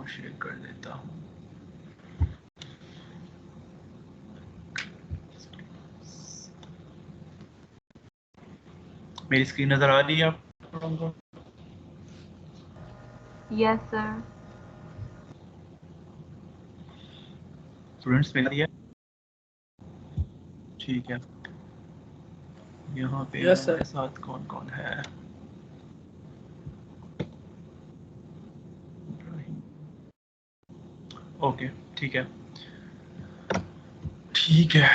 Share कर देता हूँ। मेरी स्क्रीन नजर आ रही है आप लोगों को? Yes sir. स्टूडेंट्स मिल रही है? ठीक है। यहाँ पे यस हमारे सर। साथ कौन कौन है? ओके ठीक है। ठीक है,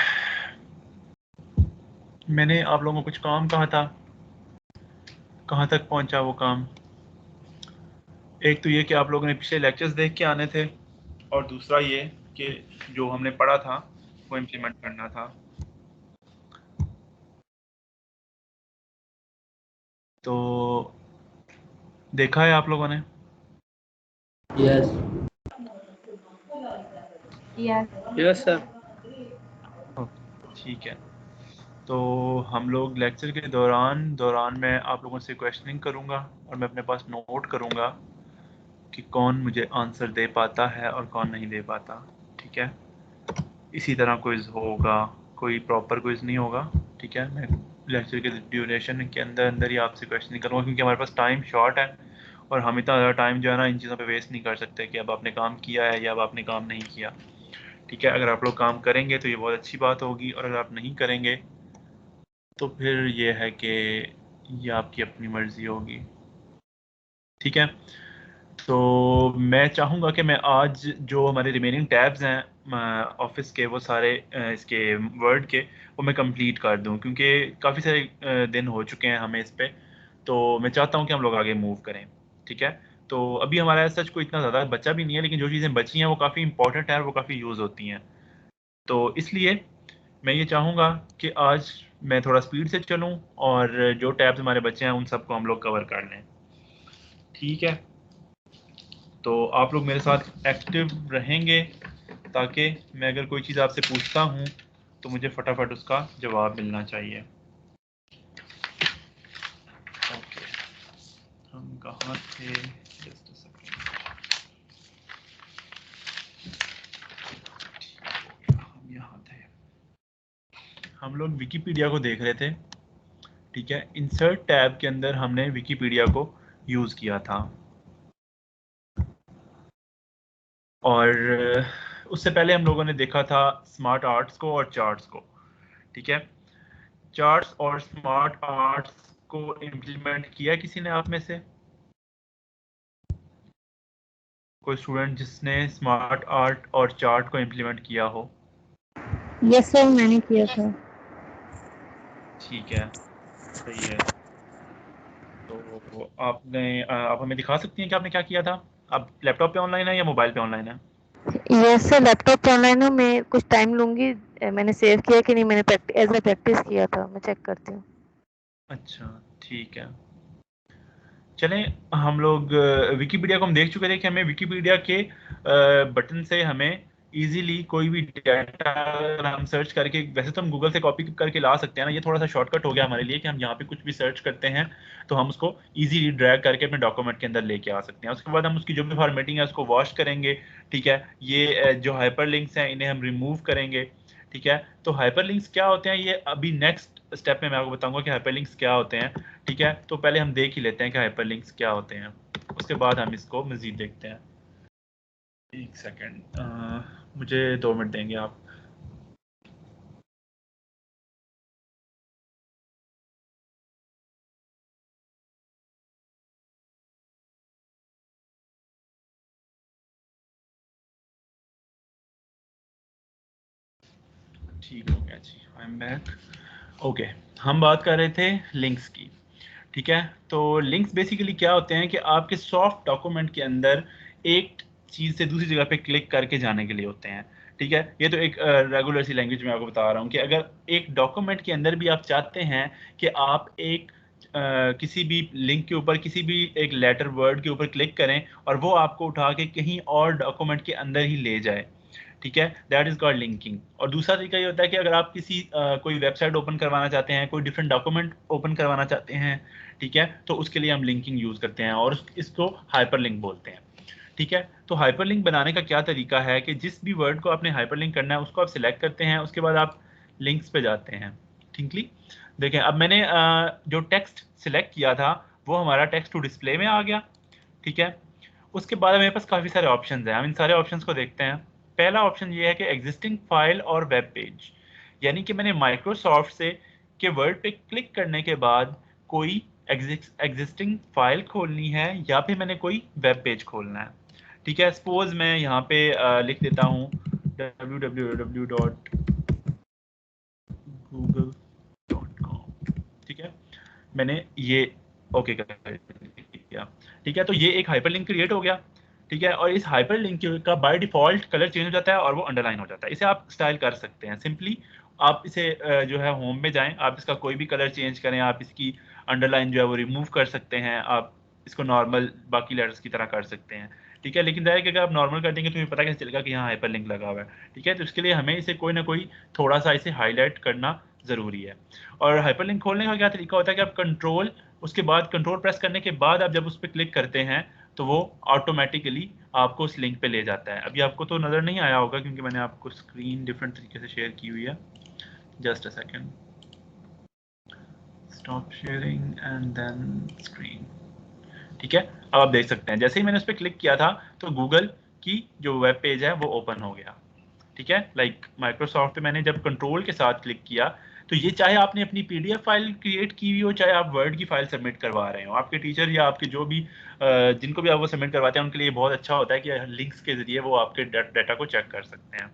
मैंने आप लोगों को कुछ काम कहा था, कहाँ तक पहुँचा वो काम? एक तो ये कि आप लोगों ने पिछले लेक्चर्स देख के आने थे, और दूसरा ये कि जो हमने पढ़ा था वो इम्प्लीमेंट करना था। तो देखा है आप लोगों ने? Yes yes. Yes sir. ठीक है, तो हम लोग लेक्चर के दौरान मैं आप लोगों से क्वेश्चनिंग करूंगा और मैं अपने पास नोट करूंगा कि कौन मुझे आंसर दे पाता है और कौन नहीं दे पाता। ठीक है, इसी तरह क्विज होगा, कोई प्रॉपर क्विज नहीं होगा। ठीक है, मैं लेक्चर के ड्यूरेशन के अंदर अंदर ही आपसे क्वेश्चनिंग करूँगा, क्योंकि हमारे पास टाइम शॉर्ट है और हम इतना ज़्यादा टाइम जो है ना इन चीज़ों पे वेस्ट नहीं कर सकते कि अब आपने काम किया है या अब आपने काम नहीं किया। ठीक है, अगर आप लोग काम करेंगे तो ये बहुत अच्छी बात होगी, और अगर आप नहीं करेंगे तो फिर ये है कि ये आपकी अपनी मर्ज़ी होगी। ठीक है, तो मैं चाहूँगा कि मैं आज जो हमारे रिमेनिंग टैब्स हैं ऑफिस के, वो सारे इसके वर्ड के, वो मैं कंप्लीट कर दूं, क्योंकि काफ़ी सारे दिन हो चुके हैं हमें इस पे। तो मैं चाहता हूँ कि हम लोग आगे मूव करें। ठीक है, तो अभी हमारा सच कोई इतना ज़्यादा बचा भी नहीं है, लेकिन जो चीज़ें बची हैं वो काफ़ी इंपॉर्टेंट है और वो काफ़ी यूज़ होती हैं। तो इसलिए मैं ये चाहूँगा कि आज मैं थोड़ा स्पीड से चलूँ और जो टैब्स हमारे बचे हैं उन सबको हम लोग कवर कर लें। ठीक है, तो आप लोग मेरे साथ एक्टिव रहेंगे ताकि मैं अगर कोई चीज़ आपसे पूछता हूँ तो मुझे फटाफट उसका जवाब मिलना चाहिए। ओके, हम कहाँ थे? Just a second. हम यहाँ थे, हम लोग विकिपीडिया को देख रहे थे। ठीक है, इंसर्ट टैब के अंदर हमने विकिपीडिया को यूज़ किया था, और उससे पहले हम लोगों ने देखा था स्मार्ट आर्ट्स को और चार्ट्स को। ठीक है, चार्ट्स और स्मार्ट आर्ट्स को इम्प्लीमेंट किया किसी ने आप में से? कोई स्टूडेंट जिसने स्मार्ट आर्ट और चार्ट को इम्प्लीमेंट किया हो? यस सर, मैंने किया था। ठीक है, सही है। तो आप हमें दिखा सकती हैं कि आपने क्या किया था? आप लैपटॉप पे ऑनलाइन है या मोबाइल पे ऑनलाइन है? यस सर, लैपटॉप पे ऑनलाइन हूँ। मैं कुछ टाइम लूंगी। मैंने सेव किया कि नहीं, मैंने एज ए प्रैक्टिस किया था। मैं चेक करती हूँ। अच्छा ठीक है, चलें हम लोग विकिपीडिया को हम देख चुके थे कि हमें विकिपीडिया के बटन से हमें इजीली कोई भी डाटा अगर हम सर्च करके, वैसे तो हम गूगल से कॉपी करके ला सकते हैं ना, ये थोड़ा सा शॉर्टकट हो गया हमारे लिए कि हम यहाँ पे कुछ भी सर्च करते हैं तो हम उसको इजीली ड्रैग करके अपने डॉक्यूमेंट के अंदर लेके आ सकते हैं। उसके बाद हम उसकी जो भी फॉर्मेटिंग है उसको वॉश करेंगे। ठीक है, ये जो हाइपरलिंक्स हैं इन्हें हम रिमूव करेंगे। ठीक है, तो हाइपरलिंक्स क्या होते हैं ये अभी नेक्स्ट स्टेप में मैं आपको बताऊंगा कि हाइपरलिंक्स क्या होते हैं। ठीक है, तो पहले हम देख ही लेते हैं कि हाइपरलिंक्स क्या होते हैं, उसके बाद हम इसको मज़ीद देखते हैं। एक सेकेंड, मुझे 2 मिनट देंगे आप? ठीक हो गया जी, आई एम बैक। ओके, हम बात कर रहे थे लिंक्स की। ठीक है, तो लिंक्स बेसिकली क्या होते हैं कि आपके सॉफ्ट डॉक्यूमेंट के अंदर एक चीज़ से दूसरी जगह पे क्लिक करके जाने के लिए होते हैं। ठीक है, ये तो एक रेगुलर सी लैंग्वेज में आपको बता रहा हूँ कि अगर एक डॉक्यूमेंट के अंदर भी आप चाहते हैं कि आप एक किसी भी लिंक के ऊपर किसी भी एक लेटर वर्ड के ऊपर क्लिक करें और वो आपको उठा के कहीं और डॉक्यूमेंट के अंदर ही ले जाए। ठीक है, दैट इज कॉल्ड लिंकिंग। और दूसरा तरीका ये होता है कि अगर आप किसी कोई वेबसाइट ओपन करवाना चाहते हैं, कोई डिफरेंट डॉक्यूमेंट ओपन करवाना चाहते हैं, ठीक है, तो उसके लिए हम लिंकिंग यूज करते हैं और इसको हाइपरलिंक बोलते हैं। ठीक ठीक है। तो हाइपरलिंक बनाने का क्या तरीका है कि जिस भी वर्ड को आपने हाइपरलिंक करना है उसको आप सिलेक्ट करते हैं, उसके बाद आप लिंक्स पे जाते हैं। ठीकली देखें, अब मैंने जो टेक्स्ट सिलेक्ट किया था वो हमारा टेक्स्ट टू डिस्प्ले में आ गया। ठीक है, उसके बाद मेरे पास काफ़ी सारे ऑप्शंस हैं, हम इन सारे ऑप्शंस को देखते हैं। पहला ऑप्शन ये है कि एग्जिस्टिंग फाइल और वेब पेज, यानी कि मैंने माइक्रोसॉफ्ट से के वर्ड पे क्लिक करने के बाद कोई एग्जिस्टिंग फाइल खोलनी है या फिर मैंने कोई वेब पेज खोलना है। ठीक है, सपोज मैं यहाँ पे लिख देता हूँ www.google.com। ठीक है, मैंने ये ओके कर दिया। ठीक है, तो ये एक हाइपरलिंक क्रिएट हो गया। ठीक है, और इस हाइपरलिंक का बाय डिफॉल्ट कलर चेंज हो जाता है और वो अंडरलाइन हो जाता है। इसे आप स्टाइल कर सकते हैं सिंपली, आप इसे जो है होम में जाएं, आप इसका कोई भी कलर चेंज करें, आप इसकी अंडरलाइन जो है वो रिमूव कर सकते हैं, आप इसको नॉर्मल बाकी लेटर्स की तरह कर सकते हैं। ठीक है, लेकिन डायरेक्ट अगर आप नॉर्मल कर देंगे तो हमें पता कैसे चलेगा कि यहाँ हाइपरलिंक लगा हुआ है। ठीक है, तो इसके लिए हमें इसे कोई ना कोई थोड़ा सा इसे हाईलाइट करना ज़रूरी है। और हाइपरलिंक खोलने का क्या तरीका होता है कि आप कंट्रोल, उसके बाद कंट्रोल प्रेस करने के बाद आप जब उस पर क्लिक करते हैं तो वो ऑटोमेटिकली आपको उस लिंक पे ले जाता है। अभी आपको तो नज़र नहीं आया होगा क्योंकि मैंने आपको स्क्रीन डिफरेंट तरीके से शेयर की हुई है। Just a second, stop sharing and then screen. ठीक है, अब आप देख सकते हैं जैसे ही मैंने उस पर क्लिक किया था तो गूगल की जो वेब पेज है वो ओपन हो गया। ठीक है, लाइक माइक्रोसॉफ्ट पे मैंने जब कंट्रोल के साथ क्लिक किया तो ये चाहे आपने अपनी पीडीएफ फाइल क्रिएट की हुई हो, चाहे आप वर्ड की फाइल सबमिट करवा रहे हो, आपके टीचर या आपके जो भी जिनको भी आप वो सबमिट करवाते हैं उनके लिए बहुत अच्छा होता है कि लिंक्स के जरिए वो आपके डाटा को चेक कर सकते हैं।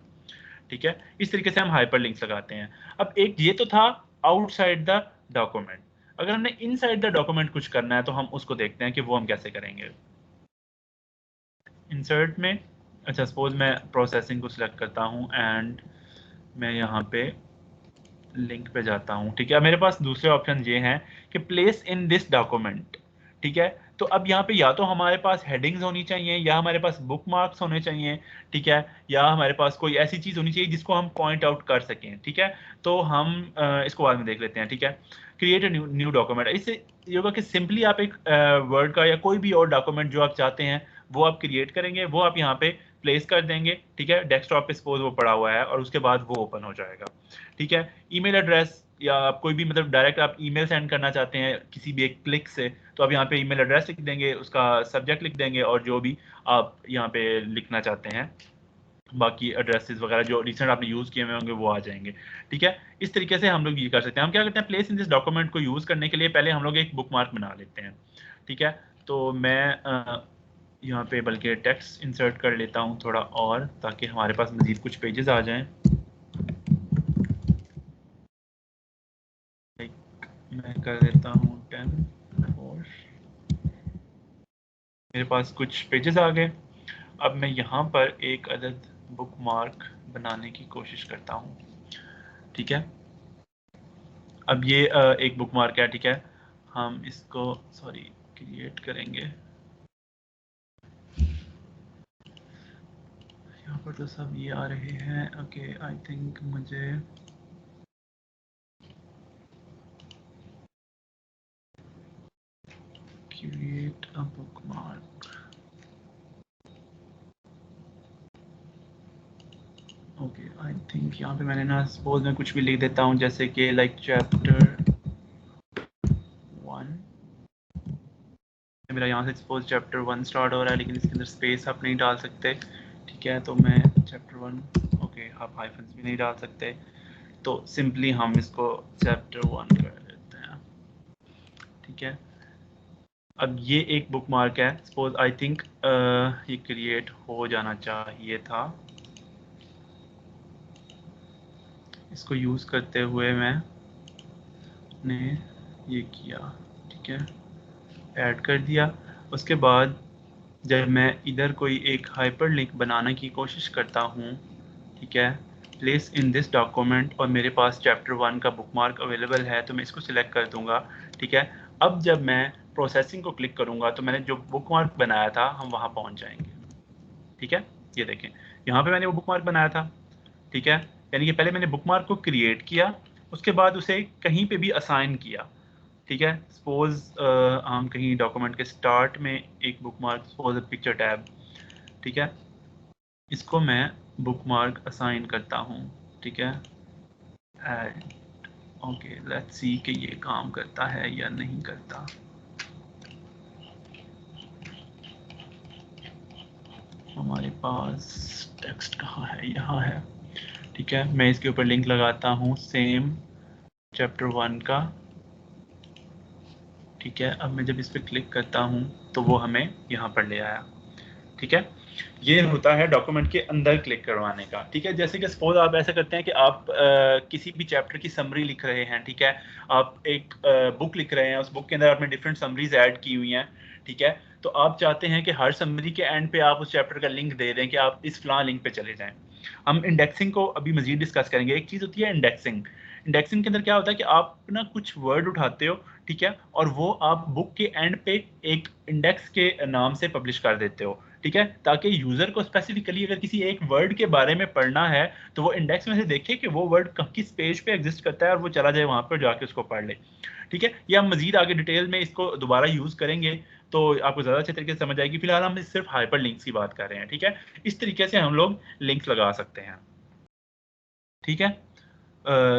ठीक है, इस तरीके से हम हाइपर लिंक्स लगाते हैं। अब एक ये तो था आउटसाइड द डॉक्यूमेंट, अगर हमने इनसाइड द डॉक्यूमेंट कुछ करना है तो हम उसको देखते हैं कि वो हम कैसे करेंगे। इंसर्ट में, अच्छा सपोज मैं प्रोसेसिंग को सिलेक्ट करता हूँ एंड मैं यहाँ पे लिंक पे जाता हूँ। ठीक है, मेरे पास दूसरे ऑप्शन ये हैं कि प्लेस इन दिस डॉक्यूमेंट। ठीक है, तो अब यहाँ पे या तो हमारे पास हेडिंग्स होनी चाहिए या हमारे पास बुक मार्क्स होने चाहिए। ठीक है, या हमारे पास कोई ऐसी चीज़ होनी चाहिए जिसको हम पॉइंट आउट कर सकें। ठीक है, तो हम इसको बाद में देख लेते हैं। ठीक है, क्रिएट ए न्यू डॉक्यूमेंट, इससे ये होगा कि सिंपली आप एक वर्ड का या कोई भी और डॉक्यूमेंट जो आप चाहते हैं वो आप क्रिएट करेंगे, वो आप यहाँ पे प्लेस कर देंगे। ठीक है, डेस्कटॉप पे सपोज वो पड़ा हुआ है और उसके बाद वो ओपन हो जाएगा। ठीक है, ईमेल एड्रेस या आप कोई भी मतलब डायरेक्ट आप ईमेल सेंड करना चाहते हैं किसी भी एक क्लिक से, तो आप यहाँ पे ईमेल एड्रेस लिख देंगे, उसका सब्जेक्ट लिख देंगे और जो भी आप यहाँ पे लिखना चाहते हैं बाकी एड्रेसेस वगैरह जो रिसेंट आपने यूज़ किए हुए होंगे वो आ जाएंगे। ठीक है, इस तरीके से हम लोग ये कर सकते हैं। हम क्या करते हैं, प्लेस इन दिस डॉक्यूमेंट को यूज़ करने के लिए पहले हम लोग एक बुक मार्क बना लेते हैं। ठीक है, तो मैं यहाँ पे बल्कि टेक्स्ट इंसर्ट कर लेता हूँ थोड़ा और, ताकि हमारे पास मज़ीद कुछ पेजेस आ जाएं। मैं कर देता हूँ 10 और मेरे पास कुछ पेजेस आ गए। अब मैं यहाँ पर एक अदद बुक मार्क बनाने की कोशिश करता हूँ। ठीक है, अब ये एक बुक मार्क है। ठीक है, हम इसको सॉरी क्रिएट करेंगे। यहाँ पर तो सब ये आ रहे हैं। ओके, आई थिंक मुझे create a book mark. Okay, I think यहाँ पे मैंने ना सपोज मैं कुछ भी लिख देता हूँ जैसे कि लाइक चैप्टर 1। मेरा यहाँ से सपोज चैप्टर 1 स्टार्ट हो रहा है लेकिन इसके अंदर स्पेस आप नहीं डाल सकते। ठीक है, तो मैं चैप्टर 1, ओके आप हाइफन्स भी नहीं डाल सकते, तो सिंपली हम इसको चैप्टर 1 कर देते हैं। ठीक है, अब ये एक बुक मार्क है। सपोज आई थिंक ये क्रिएट हो जाना चाहिए था। इसको यूज़ करते हुए मैंने ये किया। ठीक है, ऐड कर दिया। उसके बाद जब मैं इधर कोई एक हाइपर लिंक बनाने की कोशिश करता हूँ, ठीक है, प्लेस इन दिस डॉक्यूमेंट, और मेरे पास चैप्टर 1 का बुक मार्क अवेलेबल है तो मैं इसको सिलेक्ट कर दूंगा। ठीक है, अब जब मैं प्रोसेसिंग को क्लिक करूँगा तो मैंने जो बुक मार्क बनाया था हम वहाँ पहुँच जाएंगे। ठीक है, ये देखें यहाँ पे मैंने वो बुक मार्क बनाया था। ठीक है, यानी कि पहले मैंने बुक मार्क को क्रिएट किया, उसके बाद उसे कहीं पे भी असाइन किया। ठीक है, सपोज हम कहीं डॉक्यूमेंट के स्टार्ट में एक book mark, suppose picture tab, ठीक है, इसको मैं बुकमार्क असाइन करता हूँ, ठीक है, ऐड। ओके, लेट्स सी कि ये काम करता है या नहीं करता। हमारे पास टेक्स्ट कहाँ है, यहाँ है, ठीक है। मैं इसके ऊपर लिंक लगाता हूँ सेम चैप्टर 1 का, ठीक है। अब मैं जब इस पर क्लिक करता हूँ तो वो हमें यहाँ पर ले आया, ठीक है। ये होता है डॉक्यूमेंट के अंदर क्लिक करवाने का, ठीक है। जैसे कि सपोज आप ऐसा करते हैं कि आप किसी भी चैप्टर की समरी लिख रहे हैं, ठीक है। आप एक बुक लिख रहे हैं, उस बुक के अंदर आपने डिफरेंट समरीज ऐड की हुई हैं, ठीक है। तो आप चाहते हैं कि हर समरी के एंड पे आप उस चैप्टर का लिंक दे दें कि आप इस फलां लिंक पे चले जाएं। हम इंडेक्सिंग को अभी मजीद डिस्कस करेंगे। एक चीज़ होती है इंडेक्सिंग। इंडेक्सिंग के अंदर क्या होता है कि आप ना कुछ वर्ड उठाते हो, ठीक है, और वो आप बुक के एंड पे एक इंडेक्स के नाम से पब्लिश कर देते हो, ठीक है, ताकि यूजर को स्पेसिफिकली अगर किसी एक वर्ड के बारे में पढ़ना है तो वो इंडेक्स में से देखे कि वो वर्ड किस पेज पे एग्जिस्ट करता है और वो चला जाए वहां पर जाके उसको पढ़ ले, ठीक है। ये हम मजीद आगे डिटेल में इसको दोबारा यूज करेंगे तो आपको ज्यादा अच्छे तरीके से समझ आएगी। फिलहाल हम सिर्फ हाइपर लिंक्स की बात कर रहे हैं, ठीक है। इस तरीके से हम लोग लिंक्स लगा सकते हैं, ठीक है।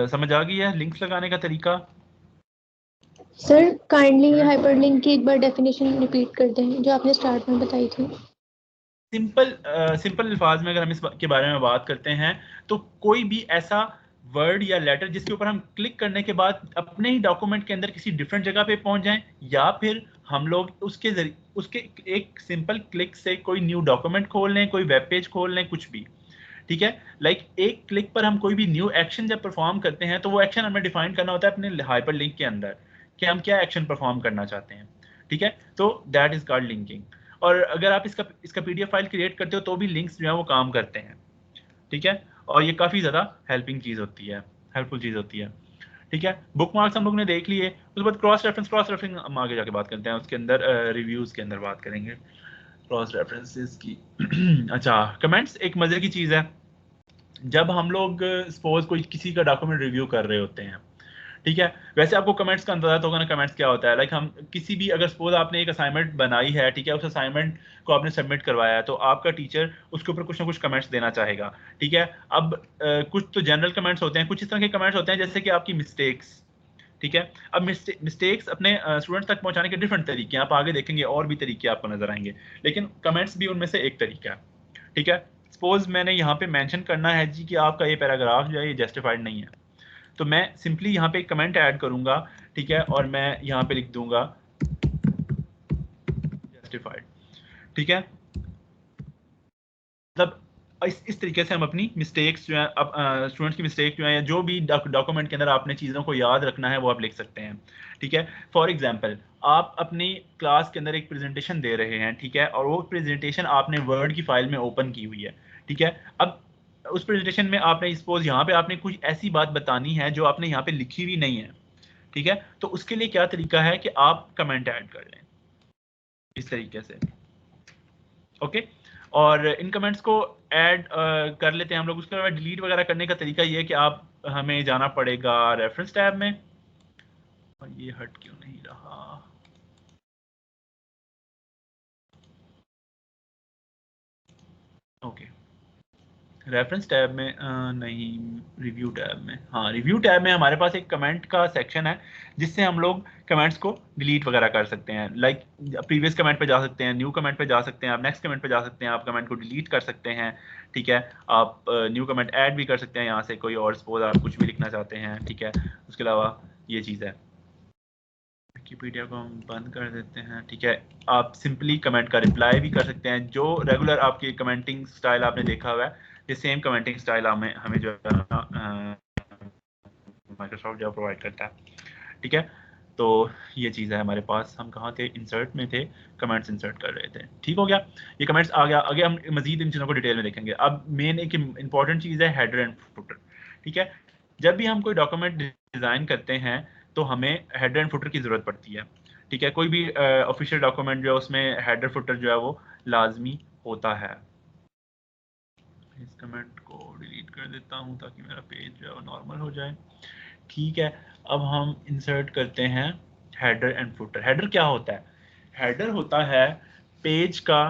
समझ आ गई है लिंक्स लगाने का तरीका? सर काइंडली हाइपरलिंक की एक बार डेफिनेशन रिपीट कर दें जो आपने स्टार्ट में बताई थी। सिंपल अल्फाज में अगर हम के बारे में बात करते हैं तो कोई भी ऐसा वर्ड या लेटर जिसके ऊपर हम क्लिक करने के बाद अपने ही डॉक्यूमेंट के अंदर किसी डिफरेंट जगह पे पहुंच जाएं, या फिर हम लोग उसके जरिए उसके एक सिंपल क्लिक से कोई न्यू डॉक्यूमेंट खोल लें, कोई वेब पेज खोल लें, कुछ भी, ठीक है। लाइक एक क्लिक पर हम कोई भी न्यू एक्शन जब परफॉर्म करते हैं तो वो एक्शन हमें डिफाइन करना होता है अपने हाइपर लिंक के अंदर कि हम क्या एक्शन परफॉर्म करना चाहते हैं, ठीक है। तो दैट इज कॉल्ड लिंकिंग। और अगर आप इसका पीडीएफ फाइल क्रिएट करते हो तो भी लिंक्स जो है वो काम करते हैं, ठीक है। और ये काफ़ी ज़्यादा हेल्पफुल चीज़ होती है, ठीक है। बुक मार्क्स हम लोग ने देख लिए, उसके बाद क्रॉस रेफरेंस हम आगे जाके बात करते हैं, उसके अंदर रिव्यूज़ के अंदर बात करेंगे क्रॉस रेफरेंसेस की। अच्छा, कमेंट्स एक मज़े की चीज़ है। जब हम लोग सपोज कोई किसी का डॉक्यूमेंट रिव्यू कर रहे होते हैं, ठीक है। वैसे आपको कमेंट्स का अंदाजा तो होगा ना, कमेंट्स क्या होता है। लाइक हम किसी भी अगर सपोज आपने एक असाइनमेंट बनाई है, ठीक है, उस असाइनमेंट को आपने सबमिट करवाया है तो आपका टीचर उसके ऊपर कुछ ना कुछ कमेंट्स देना चाहेगा, ठीक है। अब कुछ तो जनरल कमेंट्स होते हैं, कुछ इस तरह के कमेंट्स होते हैं जैसे कि आपकी मिस्टेक्स, ठीक है। अब मिस्टेक्स अपने स्टूडेंट्स तक पहुंचाने के डिफरेंट तरीके हैं, आप आगे देखेंगे और भी तरीके आपको नजर आएंगे, लेकिन कमेंट्स भी उनमें से एक तरीका है, ठीक है। सपोज मैंने यहाँ पे मेंशन करना है जी कि आपका ये पैराग्राफ जो है ये जस्टिफाइड नहीं है, तो मैं सिंपली यहाँ पे एक कमेंट ऐड करूंगा, ठीक है, और मैं यहाँ पे लिख दूंगा जस्टिफाइड, ठीक है। मतलब इस तरीके से हम अपनी मिस्टेक्स जो है, अब स्टूडेंट्स की मिस्टेक जो है या जो भी डॉक्यूमेंट के अंदर आपने चीज़ों को याद रखना है वो आप लिख सकते हैं, ठीक है। फॉर एग्जांपल आप अपनी क्लास के अंदर एक प्रेजेंटेशन दे रहे हैं, ठीक है, और वो प्रेजेंटेशन आपने वर्ड की फाइल में ओपन की हुई है, ठीक है। अब उस प्रेजेंटेशन में आपने सपोज यहाँ पे आपने कुछ ऐसी बात बतानी है जो आपने यहाँ पे लिखी हुई नहीं है, ठीक है। तो उसके लिए क्या तरीका है कि आप कमेंट ऐड कर लें इस तरीके से, ओके। और इन कमेंट्स को ऐड कर लेते हैं हम लोग। उसके बाद डिलीट वगैरह करने का तरीका ये है कि आप हमें जाना पड़ेगा रेफरेंस टैब में, और ये हट क्यों नहीं रहा, ओके। रेफरेंस टैब में नहीं, रिव्यू टैब में, हाँ रिव्यू टैब में हमारे पास एक कमेंट का सेक्शन है जिससे हम लोग कमेंट्स को डिलीट वगैरह कर सकते हैं। लाइक प्रीवियस कमेंट पे जा सकते हैं, न्यू कमेंट पे जा सकते हैं, आप नेक्स्ट कमेंट पे जा सकते हैं, आप कमेंट को डिलीट कर सकते हैं, ठीक है। आप न्यू कमेंट ऐड भी कर सकते हैं यहाँ से, कोई और सपोज आप कुछ भी लिखना चाहते हैं, ठीक है। उसके अलावा ये चीज़ है। विकिपीडिया को हम बंद कर देते हैं, ठीक है। आप सिंपली कमेंट का रिप्लाई भी कर सकते हैं, जो रेगुलर आपकी कमेंटिंग स्टाइल आपने देखा हुआ है, ये सेम कमेंटिंग स्टाइल हमें जो है माइक्रोसॉफ्ट जो प्रोवाइड करता है, ठीक है। तो ये चीज़ है हमारे पास। हम कहाँ थे, इंसर्ट में थे, कमेंट्स इंसर्ट कर रहे थे, ठीक हो गया। ये कमेंट्स आ गया, आगे हम मजीद इन चीज़ों को डिटेल में देखेंगे। अब मेन एक इंपॉर्टेंट चीज़ है हेडर एंड फुटर, ठीक है। जब भी हम कोई डॉक्यूमेंट डिज़ाइन करते हैं तो हमें हेडर एंड फुटर की ज़रूरत पड़ती है, ठीक है। कोई भी ऑफिशियल डॉक्यूमेंट जो है उसमें हेडर फुटर जो है वो लाजमी होता है। इस कमेंट को डिलीट कर देता हूँ ताकि मेरा पेज जो है वो नॉर्मल हो जाए, ठीक है। अब हम इंसर्ट करते हैं हेडर एंड फुटर। हेडर क्या होता है? हेडर होता है पेज का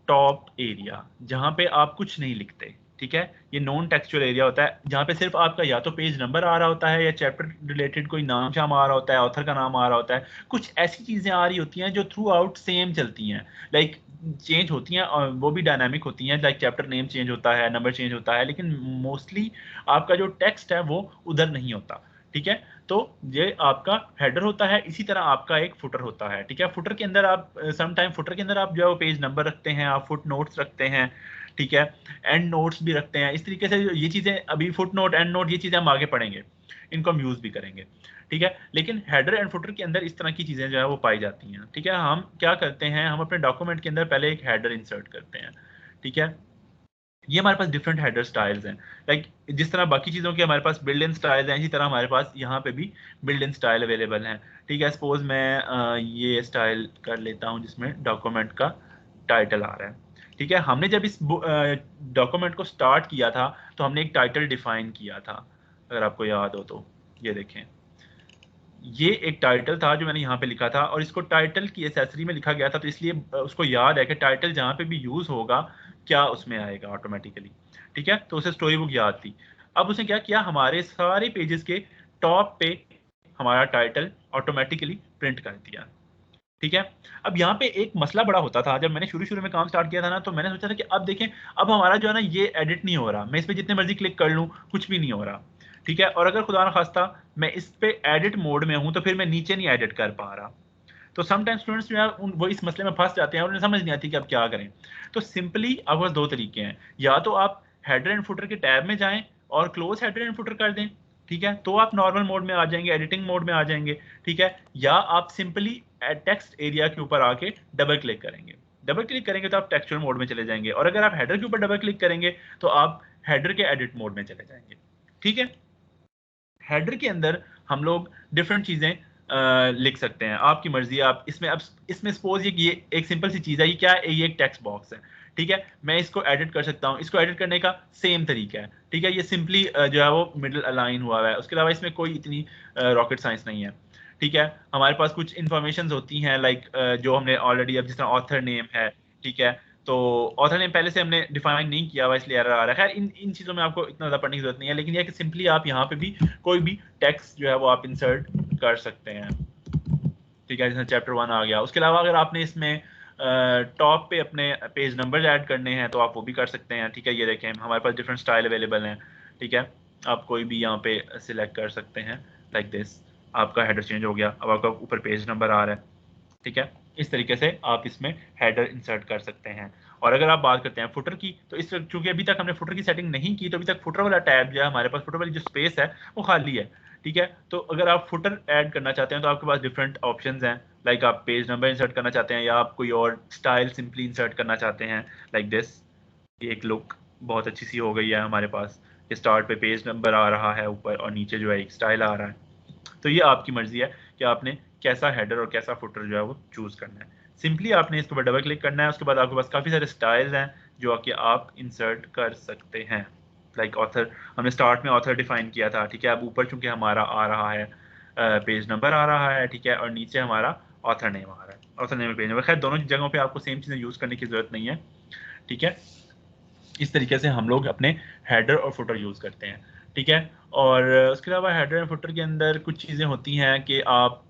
टॉप एरिया जहाँ पे आप कुछ नहीं लिखते, ठीक है, ये नॉन टेक्सचुअल एरिया होता है जहाँ पे सिर्फ आपका या तो पेज नंबर आ रहा होता है या चैप्टर रिलेटेड कोई नाम शाम आ रहा होता है, ऑथर का नाम आ रहा होता है, कुछ ऐसी चीज़ें आ रही होती हैं जो थ्रू आउट सेम चलती हैं, लाइक चेंज होती हैं और वो भी डायनामिक होती हैं, लाइक चैप्टर नेम चेंज होता है, नंबर चेंज होता है, लेकिन मोस्टली आपका जो टेक्स्ट है वो उधर नहीं होता, ठीक है। तो ये आपका हेडर होता है, इसी तरह आपका एक फुटर होता है, ठीक है। फुटर के अंदर आप समटाइम फुटर के अंदर आप जो है पेज नंबर रखते हैं, आप फुट नोट्स रखते हैं, ठीक है, एंड नोट्स भी रखते हैं। इस तरीके से ये चीज़ें अभी फुट नोट एंड नोट ये चीज़ें हम आगे पढ़ेंगे, इनको हम यूज़ भी करेंगे, ठीक है। लेकिन हेडर एंड फुटर के अंदर इस तरह की चीज़ें जो है वो पाई जाती हैं, ठीक है। हम क्या करते हैं, हम अपने डॉक्यूमेंट के अंदर पहले एक हेडर इंसर्ट करते हैं, ठीक है। ये हमारे पास डिफरेंट हेडर स्टाइल्स हैं, लाइक जिस तरह बाकी चीज़ों के हमारे पास बिल्ड इन स्टाइल्स हैं, इसी तरह हमारे पास यहाँ पे भी बिल्ड इन स्टाइल अवेलेबल हैं, ठीक है। सपोज मैं ये स्टाइल कर लेता हूँ जिसमें डॉक्यूमेंट का टाइटल आ रहा है, ठीक है। हमने जब इस डॉक्यूमेंट को स्टार्ट किया था तो हमने एक टाइटल डिफाइन किया था, अगर आपको याद हो तो ये देखें, ये एक टाइटल था जो मैंने यहाँ पे लिखा था और इसको टाइटल की एसेसरी में लिखा गया था, तो इसलिए उसको याद है कि टाइटल जहाँ पे भी यूज़ होगा क्या उसमें आएगा ऑटोमेटिकली, ठीक है। तो उसे स्टोरी बुक याद थी। अब उसने क्या किया, हमारे सारे पेजेस के टॉप पे हमारा टाइटल ऑटोमेटिकली प्रिंट कर दिया, ठीक है। अब यहाँ पे एक मसला बड़ा होता था, जब मैंने शुरू में काम स्टार्ट किया था ना, तो मैंने सोचा था कि अब देखें, अब हमारा जो है ना ये एडिट नहीं हो रहा, मैं इस पर जितने मर्जी क्लिक कर लूँ कुछ भी नहीं हो रहा, ठीक है। और अगर खुदा न खास्ता मैं इस पे एडिट मोड में हूँ तो फिर मैं नीचे नहीं एडिट कर पा रहा। तो समटाइम स्टूडेंट्स जो है वो इस मसले में फंस जाते हैं और उन्हें समझ नहीं आती कि अब क्या करें। तो सिंपली आपके पास दो तरीके हैं, या तो आप हेडर एंड फुटर के टैब में जाएं और क्लोज हेडर एंड फुटर कर दें, ठीक है, तो आप नॉर्मल मोड में आ जाएंगे, एडिटिंग मोड में आ जाएंगे, ठीक है। या आप सिंपली टेक्स्ट एरिया के ऊपर आके डबल क्लिक करेंगे, डबल क्लिक करेंगे तो आप टेक्सचुअल मोड में चले जाएंगे, और अगर आप हेडर के ऊपर डबल क्लिक करेंगे तो आप हेडर के एडिट मोड में चले जाएंगे, ठीक है। हेडर के अंदर हम लोग डिफरेंट चीज़ें लिख सकते हैं, आपकी मर्जी है। आप इसमें अब इसमें सपोज ये एक सिंपल सी चीज़ है, ये क्या है, ये एक टेक्स्ट बॉक्स है, ठीक है। मैं इसको एडिट कर सकता हूँ, इसको एडिट करने का सेम तरीका है, ठीक है। ये सिंपली जो है वो मिडल अलाइन हुआ है, उसके अलावा इसमें कोई इतनी रॉकेट साइंस नहीं है, ठीक है। हमारे पास कुछ इन्फॉर्मेशन होती हैं, लाइक जो हमने ऑलरेडी, अब जिस तरह ऑथर नेम है, ठीक है, तो ऑथर नेम पहले से हमने डिफाइन नहीं किया हुआ इसलिए एरर आ रहा है। खैर इन चीज़ों में आपको इतना ज़्यादा पढ़ने की जरूरत नहीं है, लेकिन यह कि सिंपली आप यहाँ पे भी कोई भी टेक्स्ट जो है वो आप इंसर्ट कर सकते हैं, ठीक है, जैसे चैप्टर 1 आ गया। उसके अलावा अगर आपने इसमें टॉप पे अपने पेज नंबर ऐड करने हैं तो आप वो भी कर सकते हैं, ठीक है। ये देखें हमारे पास डिफरेंट स्टाइल अवेलेबल हैं, ठीक है। आप कोई भी यहाँ पे सिलेक्ट कर सकते हैं, लाइक दिस, आपका हेडर चेंज हो गया, अब आपका ऊपर पेज नंबर आ रहा है, ठीक है। इस तरीके से आप इसमें हेडर इंसर्ट कर सकते हैं। और अगर आप बात करते हैं फुटर की, तो इस चूंकि अभी तक हमने फुटर की सेटिंग नहीं की, तो अभी तक फुटर वाला टैब जो है हमारे पास, फुटर वाली जो स्पेस है वो खाली है, ठीक है। तो अगर आप फुटर ऐड करना चाहते हैं तो आपके पास डिफरेंट ऑप्शंस हैं, लाइक आप पेज नंबर इंसर्ट करना चाहते हैं या आप कोई और स्टाइल सिंपली इंसर्ट करना चाहते हैं, लाइक दिस। एक लुक बहुत अच्छी सी हो गई है हमारे पास, स्टार्ट पे पेज नंबर आ रहा है ऊपर और नीचे जो है एक स्टाइल आ रहा है। तो ये आपकी मर्जी है कि आपने कैसा हेडर और कैसा फुटर जो है वो चूज करना है। सिंपली आपने इसके ऊपर डबल क्लिक करना है, उसके बाद आपके पास काफ़ी सारे स्टाइल्स हैं जो कि आप इंसर्ट कर सकते हैं, लाइक ऑथर, हमने स्टार्ट में ऑथर डिफाइन किया था, ठीक है। अब ऊपर चूंकि हमारा आ रहा है पेज नंबर आ रहा है, ठीक है, और नीचे हमारा ऑथर नेम आ रहा है, ऑथर नेम पेज नंबर। खैर दोनों जगहों पे आपको सेम चीज़ें यूज़ करने की ज़रूरत नहीं है, ठीक है। इस तरीके से हम लोग अपने हेडर और फुटर यूज़ करते हैं, ठीक है। और उसके अलावा हेडर एंड फुटर के अंदर कुछ चीज़ें होती हैं कि आप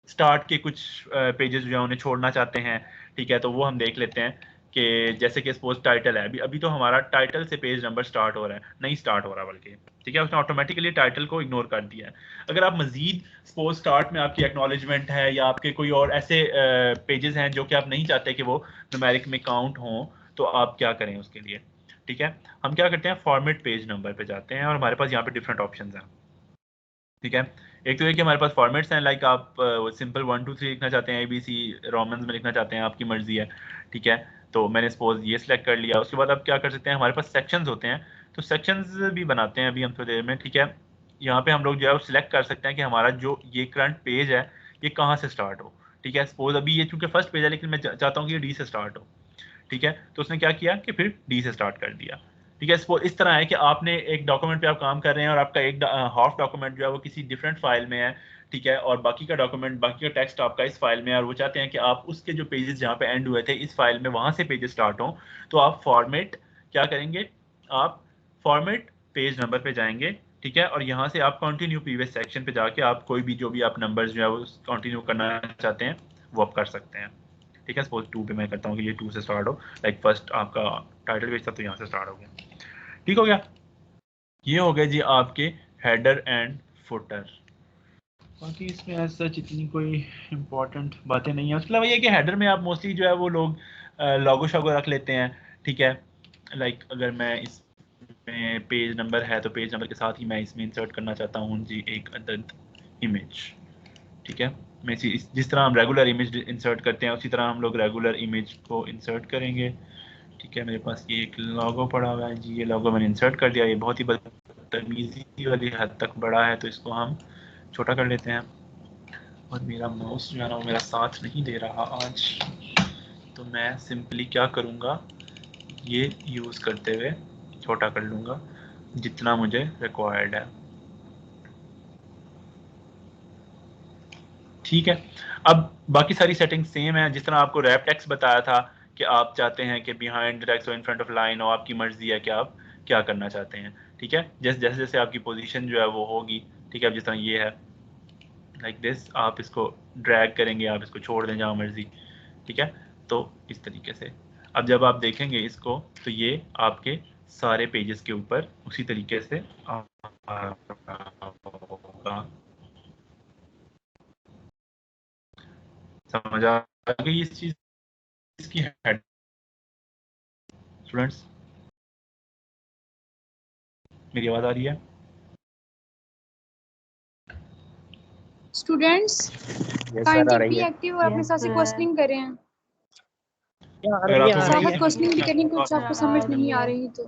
स्टार्ट के कुछ पेजेस जो है उन्हें छोड़ना चाहते हैं, ठीक है, तो वो हम देख लेते हैं कि जैसे कि सपोज टाइटल है, अभी तो हमारा टाइटल से पेज नंबर स्टार्ट हो रहा है, नहीं स्टार्ट हो रहा बल्कि, ठीक है, उसने ऑटोमेटिकली टाइटल को इग्नोर कर दिया है। अगर आप मजीद सपोज स्टार्ट में आपकी एक्नॉलेजमेंट है या आपके कोई और ऐसे पेजेस हैं जो कि आप नहीं चाहते कि वो न्यूमेरिक में काउंट हों, तो आप क्या करें उसके लिए, ठीक है। हम क्या करते हैं, फॉर्मेट पेज नंबर पे जाते हैं और हमारे पास यहाँ पे डिफरेंट ऑप्शंस हैं, ठीक है। एक तो ये कि हमारे पास फॉर्मेट्स हैं, लाइक आप सिंपल 1 2 3 लिखना चाहते हैं, ABC रोमन्स में लिखना चाहते हैं, आपकी मर्जी है, ठीक है। तो मैंने सपोज ये सिलेक्ट कर लिया। उसके बाद आप क्या कर सकते हैं, हमारे पास सेक्शंस होते हैं, तो सेक्शंस भी बनाते हैं अभी हम थोड़ी देर में, ठीक है। यहाँ पे हम लोग जो है वो सिलेक्ट कर सकते हैं कि हमारा जो ये करंट पेज है ये कहाँ से स्टार्ट हो, ठीक है। सपोज अभी ये चूंकि फर्स्ट पेज है लेकिन मैं चाहता हूँ कि ये D से स्टार्ट हो, ठीक है, तो उसने क्या किया कि फिर D से स्टार्ट कर दिया, ठीक है। इस तरह है कि आपने एक डॉक्यूमेंट पे आप काम कर रहे हैं और आपका एक हाफ डॉक्यूमेंट जो है वो किसी डिफरेंट फाइल में है, ठीक है, और बाकी का डॉक्यूमेंट, बाकी का टेक्स्ट आपका इस फाइल में है, और वो चाहते हैं कि आप उसके जो पेजेस जहाँ पे एंड हुए थे इस फाइल में वहाँ से पेजेस स्टार्ट हों, तो आप फॉर्मेट क्या करेंगे, आप फॉर्मेट पेज नंबर पे जाएंगे, ठीक है, और यहाँ से आप कंटिन्यू प्रीवियस सेक्शन पे जाके आप कोई भी जो भी आप नंबर्स जो है वो कंटिन्यू करना चाहते हैं वो आप कर सकते हैं, ठीक है। सपोज 2 पे मैं करता हूँ कि ये 2 से स्टार्ट हो, लाइक फर्स्ट आपका टाइटल पेज था तो यहाँ से स्टार्ट हो गया, ठीक हो गया। ये हो गया जी आपके हेडर एंड फुटर। बाकी इसमें ऐसा इतनी कोई इम्पोर्टेंट बातें नहीं है। उसके अलावा ये कि हेडर में आप मोस्टली जो है वो लोग लोगो शोगो रख लेते हैं, ठीक है। लाइक अगर मैं इसमें पेज नंबर है तो पेज नंबर के साथ ही मैं इसमें इंसर्ट करना चाहता हूँ जी एक अदद इमेज, ठीक है। मैं जिस तरह हम रेगुलर इमेज इंसर्ट करते हैं उसी तरह हम लोग रेगुलर इमेज को इंसर्ट करेंगे, ठीक है। मेरे पास ये एक लोगो पड़ा हुआ है जी, ये लोगो मैंने इंसर्ट कर दिया। ये बहुत ही बदतमीजी वाली हद तक बड़ा है तो इसको हम छोटा कर लेते हैं। और मेरा माउस जो है ना वो मेरा साथ नहीं दे रहा आज, तो मैं सिंपली क्या करूँगा, ये यूज़ करते हुए छोटा कर लूँगा जितना मुझे रिक्वायर्ड है, ठीक है। अब बाकी सारी सेटिंग्स सेम है, जिस तरह आपको रैप टेक्स्ट बताया था कि आप चाहते हैं कि बिहाइंड टेक्स्ट और इन फ्रंट ऑफ लाइन हो, आपकी मर्जी है कि आप क्या करना चाहते हैं, ठीक है। जैसे जैसे आपकी पोजीशन जो है वो होगी, ठीक है। अब जिस तरह ये है लाइक दिस, आप इसको ड्रैग करेंगे, आप इसको छोड़ दें जहाँ मर्जी, ठीक है। तो इस तरीके से अब जब आप देखेंगे इसको तो ये आपके सारे पेजेस के ऊपर उसी तरीके से होगा। समझ आ गई इस चीज की हेड स्टूडेंट्स? मेरी आवाज आ रही है? स्टूडेंट्स काइंडली बी एक्टिव और अपने साथ से क्वेश्चनिंग करें। अगर आपको साथ क्वेश्चनिंग भी करें, कुछ आपको समझ नहीं आ रही तो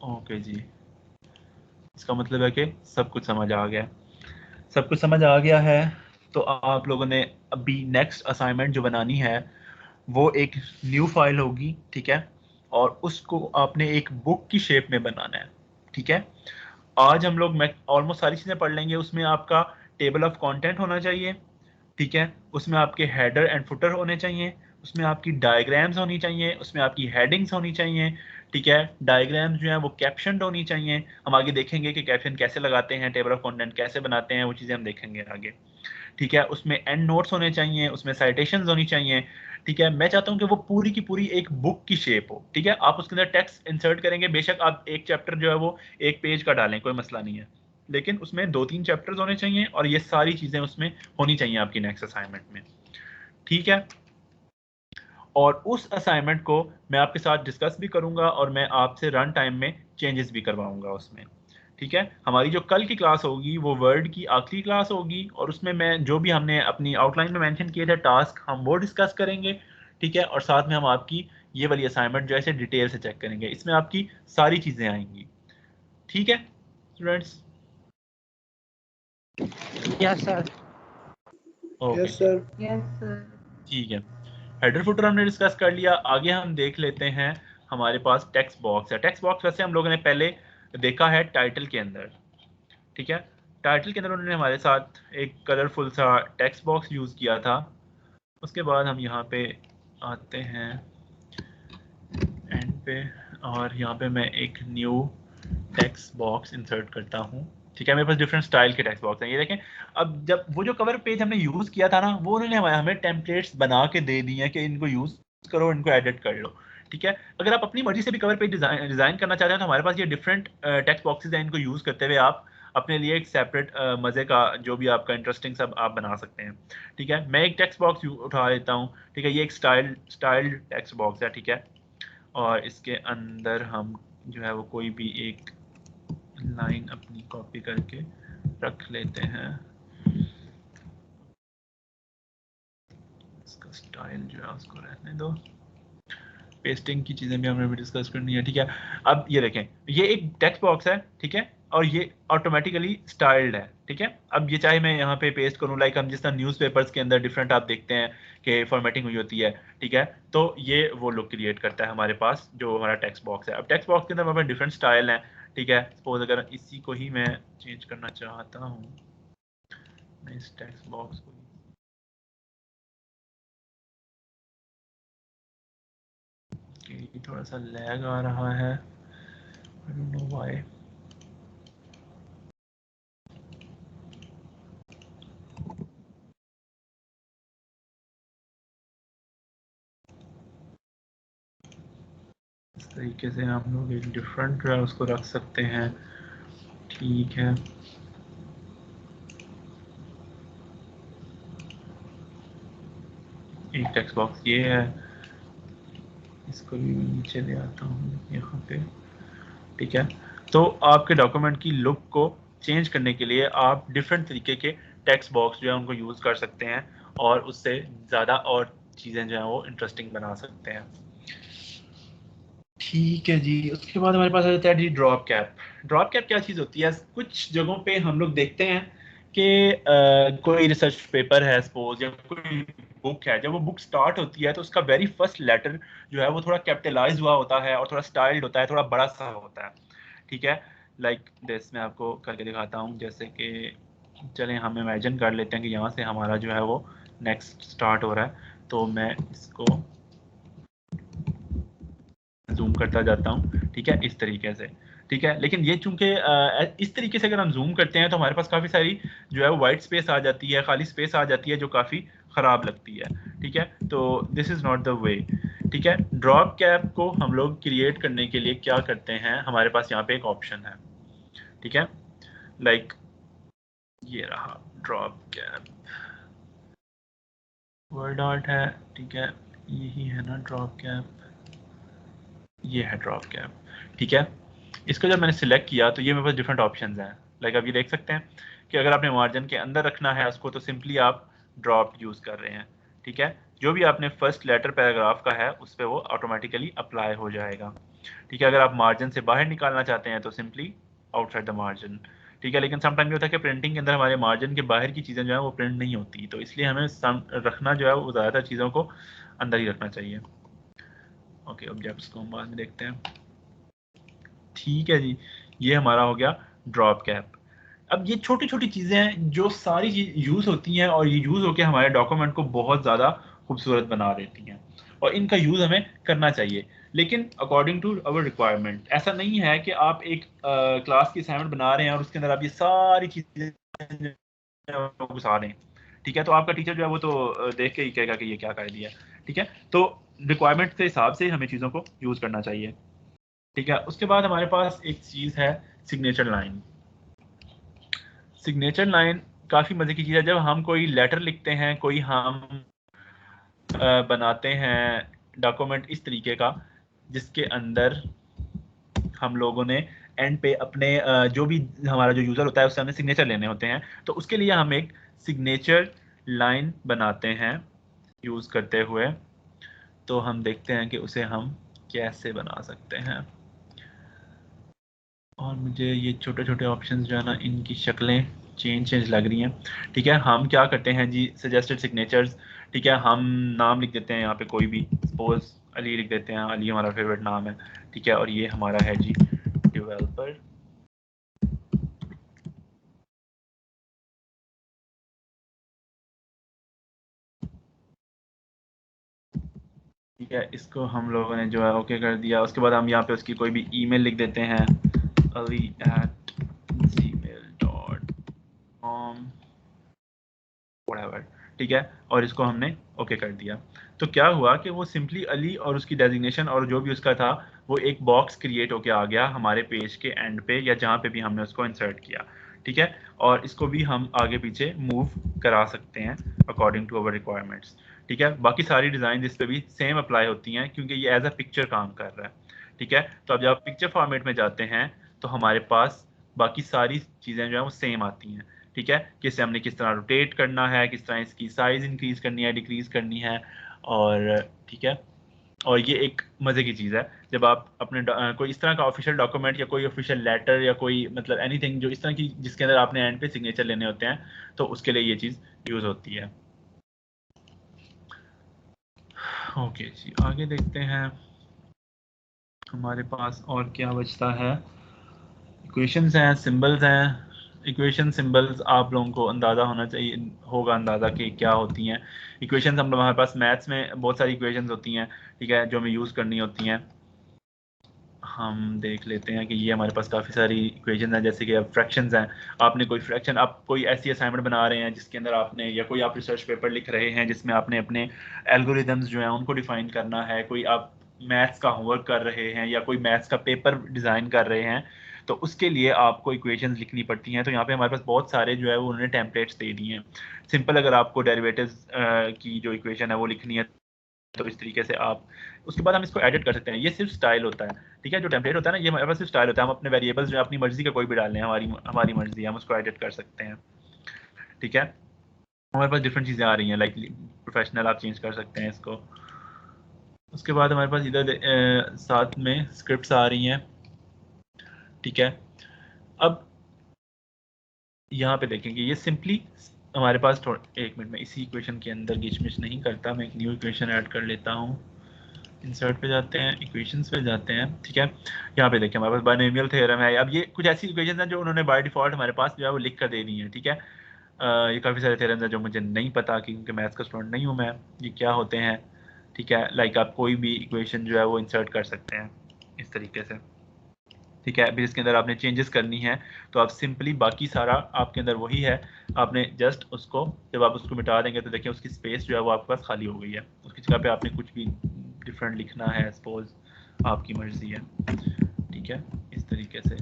ओके जी, इसका मतलब है कि सब कुछ समझ आ गया। सब कुछ समझ आ गया है तो आप लोगों ने अभी नेक्स्ट असाइनमेंट जो बनानी है वो एक न्यू फाइल होगी, ठीक है। और उसको आपने एक बुक की शेप में बनाना है, ठीक है। आज हम लोग ऑलमोस्ट सारी चीज़ें पढ़ लेंगे। उसमें आपका टेबल ऑफ कंटेंट होना चाहिए, ठीक है। उसमें आपके हेडर एंड फुटर होने चाहिए, उसमें आपकी डायग्राम्स होनी चाहिए, उसमें आपकी हेडिंग्स होनी चाहिए, ठीक है। डायग्राम्स जो है वो कैप्शनड होनी चाहिए। हम आगे देखेंगे कि कैप्शन कैसे लगाते हैं, टेबल ऑफ कंटेंट कैसे बनाते हैं, वो चीज़ें हम देखेंगे आगे, ठीक है। उसमें एंड नोट्स होने चाहिए, उसमें साइटेशंस होनी चाहिए, ठीक है। मैं चाहता हूं कि वो पूरी की पूरी एक बुक की शेप हो, ठीक है। आप उसके अंदर टेक्स्ट इंसर्ट करेंगे, बेशक आप एक चैप्टर जो है वो एक पेज का डालें, कोई मसला नहीं है, लेकिन उसमें 2-3 चैप्टर्स होने चाहिए और ये सारी चीजें उसमें होनी चाहिए आपकी नेक्स्ट असाइनमेंट में, ठीक है। और उस असाइनमेंट को मैं आपके साथ डिस्कस भी करूंगा और मैं आपसे रन टाइम में चेंजेस भी करवाऊंगा उसमें, ठीक है। हमारी जो कल की क्लास होगी वो वर्ड की आखिरी क्लास होगी और उसमें मैं जो भी हमने अपनी आउटलाइन में मेंशन किए थे टास्क हम वो डिस्कस करेंगे, ठीक है। और साथ में हम आपकी ये वाली असाइनमेंट जो है डिटेल से चेक करेंगे, इसमें आपकी सारी चीजें आएंगी, ठीक है students? Yes sir. Okay yes sir. Yes sir. ठीक है। हेडर फुटर हमने डिस्कस कर लिया। आगे हम देख लेते हैं, हमारे पास टेक्स्ट बॉक्स है। टेक्स्ट बॉक्स वैसे हम लोगों ने पहले देखा है टाइटल के अंदर, ठीक है। टाइटल के अंदर उन्होंने हमारे साथ एक कलरफुल सा टेक्स्ट बॉक्स यूज़ किया था। उसके बाद हम यहाँ पे आते हैं एंड पे और यहाँ पे मैं एक न्यू टेक्स्ट बॉक्स इंसर्ट करता हूँ, ठीक है। मेरे पास डिफरेंट स्टाइल के टेक्स्ट बॉक्स हैं, ये देखें। अब जब वो जो कवर पेज हमने यूज़ किया था ना वो उन्होंने हमें टेम्पलेट्स बना के दे दी हैं कि इनको यूज़ करो, इनको एडिट कर लो, ठीक है। अगर आप अपनी मर्जी से भी कवर पेज डिज़ाइन करना चाहते हैं तो हमारे पास ये डिफरेंट टेक्स्ट बॉक्सेज हैं, इनको यूज़ करते हुए आप अपने लिए एक सेपरेट मज़े का जो भी आपका इंटरेस्टिंग सब आप बना सकते हैं, ठीक है। मैं एक टेक्स्ट बॉक्स उठा लेता हूँ, ठीक है। ये एक स्टाइल्ड टेक्स्ट बॉक्स है, ठीक है। और इसके अंदर हम जो है वो कोई भी एक लाइन अपनी कॉपी करके रख लेते हैं। इसका स्टाइल जो है उसको रहने दो, पेस्टिंग की चीज़ें भी हमने भी डिस्कस करनी है, ठीक है। अब ये देखें, ये एक टेक्स्ट बॉक्स है, ठीक है। और ये ऑटोमेटिकली स्टाइल्ड है, ठीक है। अब ये चाहे मैं यहाँ पे पेस्ट करूँ, लाइक हम जिस तरह न्यूज़पेपर्स के अंदर डिफरेंट आप देखते हैं कि फॉर्मेटिंग हुई होती है, ठीक है, तो ये वो लुक क्रिएट करता है हमारे पास जो हमारा टेक्स्ट बॉक्स है। अब टेक्स्ट बॉक्स के अंदर हमारे पास डिफरेंट स्टाइल हैं, ठीक है। सपोज अगर इसी को ही मैं चेंज करना चाहता हूँ, मैं इस टेक्स्ट बॉक्स को कि थोड़ा सा लैग आ रहा है, आई डोंट नो व्हाई। इस तरीके से हम लोग एक डिफरेंट जो है उसको रख सकते हैं, ठीक है। एक टेक्स्ट बॉक्स ये है, इसको भी मैं नीचे ले आता हूँ यहाँ पे, ठीक है। तो आपके डॉक्यूमेंट की लुक को चेंज करने के लिए आप डिफरेंट तरीके के टेक्स्ट बॉक्स जो है उनको यूज़ कर सकते हैं और उससे ज़्यादा और चीज़ें जो हैं वो इंटरेस्टिंग बना सकते हैं, ठीक है जी। उसके बाद हमारे पास आ जाता है जी ड्रॉप कैप। ड्रॉप कैप क्या चीज़ होती है? कुछ जगहों पे हम लोग देखते हैं कि कोई रिसर्च पेपर है सपोज, या कोई बुक है, जब वो बुक स्टार्ट होती है तो उसका वेरी फर्स्ट लेटर जो है वो थोड़ा कैपिटलाइज हुआ होता है और थोड़ा स्टाइल्ड होता है, थोड़ा बड़ा सा होता है, ठीक है। लाइक दिस मैं आपको करके दिखाता हूँ, जैसे कि चलें हम इमेजिन कर लेते हैं कि यहाँ से हमारा जो है वो नेक्स्ट स्टार्ट हो रहा है, तो मैं इसको जूम करता जाता हूँ, ठीक है, इस तरीके से, ठीक है। लेकिन ये चूंकि इस तरीके से अगर हम जूम करते हैं तो हमारे पास काफ़ी सारी जो है वाइट स्पेस आ जाती है, खाली स्पेस आ जाती है जो काफ़ी ख़राब लगती है, ठीक है। तो this is not the way, ठीक है। ड्रॉप कैप को हम लोग क्रिएट करने के लिए क्या करते हैं, हमारे पास यहाँ पे एक ऑप्शन है, ठीक है, लाइक ये रहा ड्रॉप कैप, वर्ड आर्ट है, ठीक है, यही है ना ड्रॉप कैप, ये है ड्रॉप कैप, ठीक है। इसको जब मैंने सिलेक्ट किया तो ये मेरे पास डिफरेंट ऑप्शंस हैं, लाइक आप ये देख सकते हैं कि अगर आपने मार्जिन के अंदर रखना है उसको तो सिंपली आप ड्रॉप यूज़ कर रहे हैं, ठीक है। जो भी आपने फर्स्ट लेटर पैराग्राफ का है उस पर वो ऑटोमेटिकली अप्लाई हो जाएगा, ठीक है। अगर आप मार्जिन से बाहर निकालना चाहते हैं तो सिंपली आउटसाइड द मार्जिन, ठीक है। लेकिन समटाइम ये होता है कि प्रिंटिंग के अंदर हमारे मार्जिन के बाहर की चीज़ें जो है वो प्रिंट नहीं होती, तो इसलिए हमें रखना जो है वो ज़्यादातर चीज़ों को अंदर ही रखना चाहिए। ओके, ऑब्जेक्ट्स को हम बाद में देखते हैं, ठीक है जी। ये हमारा हो गया ड्रॉप कैप। अब ये छोटी छोटी चीज़ें हैं जो सारी यूज़ होती हैं और ये यूज़ होकर हमारे डॉक्यूमेंट को बहुत ज़्यादा खूबसूरत बना देती हैं और इनका यूज़ हमें करना चाहिए, लेकिन अकॉर्डिंग टू अवर रिक्वायरमेंट। ऐसा नहीं है कि आप एक क्लास की असाइनमेंट बना रहे हैं और उसके अंदर आप ये सारी चीज़ें घुसा दें, ठीक है। तो आपका टीचर जो है वो तो देख के ही कहेगा कि ये क्या कर दिया, ठीक है। तो रिक्वायरमेंट के हिसाब से हमें चीज़ों को यूज़ करना चाहिए, ठीक है। उसके बाद हमारे पास एक चीज़ है सिग्नेचर लाइन। सिग्नेचर लाइन काफ़ी मज़े की चीज़ है। जब हम कोई लेटर लिखते हैं, कोई हम बनाते हैं डॉक्यूमेंट इस तरीके का जिसके अंदर हम लोगों ने एंड पे अपने जो भी हमारा जो यूज़र होता है उससे हमें सिग्नेचर लेने होते हैं, तो उसके लिए हम एक सिग्नेचर लाइन बनाते हैं यूज़ करते हुए। तो हम देखते हैं कि उसे हम कैसे बना सकते हैं, और मुझे ये छोटे छोटे ऑप्शंस जो है ना इनकी शक्लें चेंज लग रही हैं, ठीक है। हम क्या करते हैं जी, सजेस्टेड सिग्नेचर्स, ठीक है, हम नाम लिख देते हैं यहाँ पे कोई भी, सपोज अली लिख देते हैं, अली हमारा फेवरेट नाम है, ठीक है। और ये हमारा है जी डेवलपर, ठीक है। इसको हम लोगों ने जो है ओके कर दिया। उसके बाद हम यहाँ पे उसकी कोई भी ईमेल लिख देते हैं, ali@gmail.com, व्हाटएवर, ठीक है। और इसको हमने ओके कर दिया। तो क्या हुआ कि वो सिंपली अली और उसकी डेजिग्नेशन और जो भी उसका था वो एक बॉक्स क्रिएट होके आ गया हमारे पेज के एंड पे या जहाँ पे भी हमने उसको इंसर्ट किया, ठीक है। और इसको भी हम आगे पीछे मूव करा सकते हैं अकॉर्डिंग टू अवर रिक्वायरमेंट्स, ठीक है। बाकी सारी डिज़ाइन इस पर भी सेम अप्लाई होती हैं क्योंकि ये एज अ पिक्चर काम कर रहा है, ठीक है। तो अब जब आप पिक्चर फॉर्मेट में जाते हैं तो हमारे पास बाकी सारी चीज़ें जो हैं वो सेम आती हैं, ठीक है। कि इसे हमने किस तरह रोटेट करना है, किस तरह इसकी साइज़ इंक्रीज़ करनी है, डिक्रीज़ करनी है, और ठीक है। और ये एक मज़े की चीज़ है जब आप अपने कोई इस तरह का ऑफिशियल डॉक्यूमेंट या कोई ऑफिशियल लेटर या कोई मतलब एनीथिंग जो इस तरह की जिसके अंदर आपने एंड पे सिग्नेचर लेने होते हैं, तो उसके लिए ये चीज़ यूज़ होती है। ओके जी, आगे देखते हैं हमारे पास और क्या बचता है। इक्वेशंस हैं, सिंबल्स हैं। इक्वेशन सिंबल्स आप लोगों को अंदाज़ा होना चाहिए होगा अंदाज़ा कि क्या होती हैं। इक्वेशंस हम लोग हमारे पास मैथ्स में बहुत सारी इक्वेशंस होती हैं, ठीक है, जो हमें यूज़ करनी होती हैं। हम देख लेते हैं कि ये हमारे पास काफ़ी सारी इक्वेशन हैं, जैसे कि अब फ्रैक्शंस हैं। आपने कोई फ्रैक्शन, आप कोई ऐसी असाइनमेंट बना रहे हैं जिसके अंदर आपने, या कोई आप रिसर्च पेपर लिख रहे हैं जिसमें आपने अपने एल्गोरिदम्स जो हैं उनको डिफाइन करना है, कोई आप मैथ्स का होमवर्क कर रहे हैं या कोई मैथ्स का पेपर डिज़ाइन कर रहे हैं, तो उसके लिए आपको इक्वेशंस लिखनी पड़ती हैं। तो यहाँ पे हमारे पास बहुत सारे जो है वो उन्होंने टेम्पलेट्स दे दिए हैं। सिंपल अगर आपको डेरिवेटिव्स की जो इक्वेशन है वो लिखनी है तो इस तरीके से आप, उसके बाद हम इसको एडिट कर सकते हैं। ये सिर्फ स्टाइल होता है, ठीक है, जो टेम्पलेट होता है ना, ये हमारे पास सिर्फ स्टाइल होता है। हम अपने वेरिएबल्स जो अपनी मर्जी का कोई भी डाल लें, हमारी मर्जी है, हम उसको एडिट कर सकते हैं, ठीक है। हमारे पास डिफरेंट चीज़ें आ रही हैं, लाइक प्रोफेशनल आप चेंज कर सकते हैं इसको। उसके बाद हमारे पास इधर साथ में स्क्रिप्ट्स आ रही हैं, ठीक है। अब यहाँ पे देखेंगे ये सिंपली हमारे पास एक मिनट में इसी इक्वेशन के अंदर गिचमिच नहीं करता, मैं एक न्यू इक्वेशन ऐड कर लेता हूँ। इंसर्ट पे जाते हैं, इक्वेशंस पे जाते हैं, ठीक है। यहाँ पे देखिए हमारे पास बाइनोमियल थ्योरम है। अब ये कुछ ऐसी इक्वेशंस हैं जो उन्होंने बाय डिफॉल्ट हमारे पास जो है वो लिख कर दे दी है, ठीक है। ये काफ़ी सारे थ्योरम्स हैं जो मुझे नहीं पता, क्योंकि मैथ्स का स्टूडेंट नहीं हूँ मैं, ये क्या होते हैं, ठीक है। लाइक आप कोई भी इक्वेशन जो है वो इंसर्ट कर सकते हैं इस तरीके से, ठीक है। अभी इसके अंदर आपने चेंजेस करनी है तो आप सिंपली, बाकी सारा आपके अंदर वही है, आपने जस्ट उसको, जब आप उसको मिटा देंगे तो देखिए उसकी स्पेस जो है वो आपके पास खाली हो गई है। उसकी जगह पे आपने कुछ भी डिफरेंट लिखना है, सपोज आपकी मर्जी है, ठीक है। इस तरीके से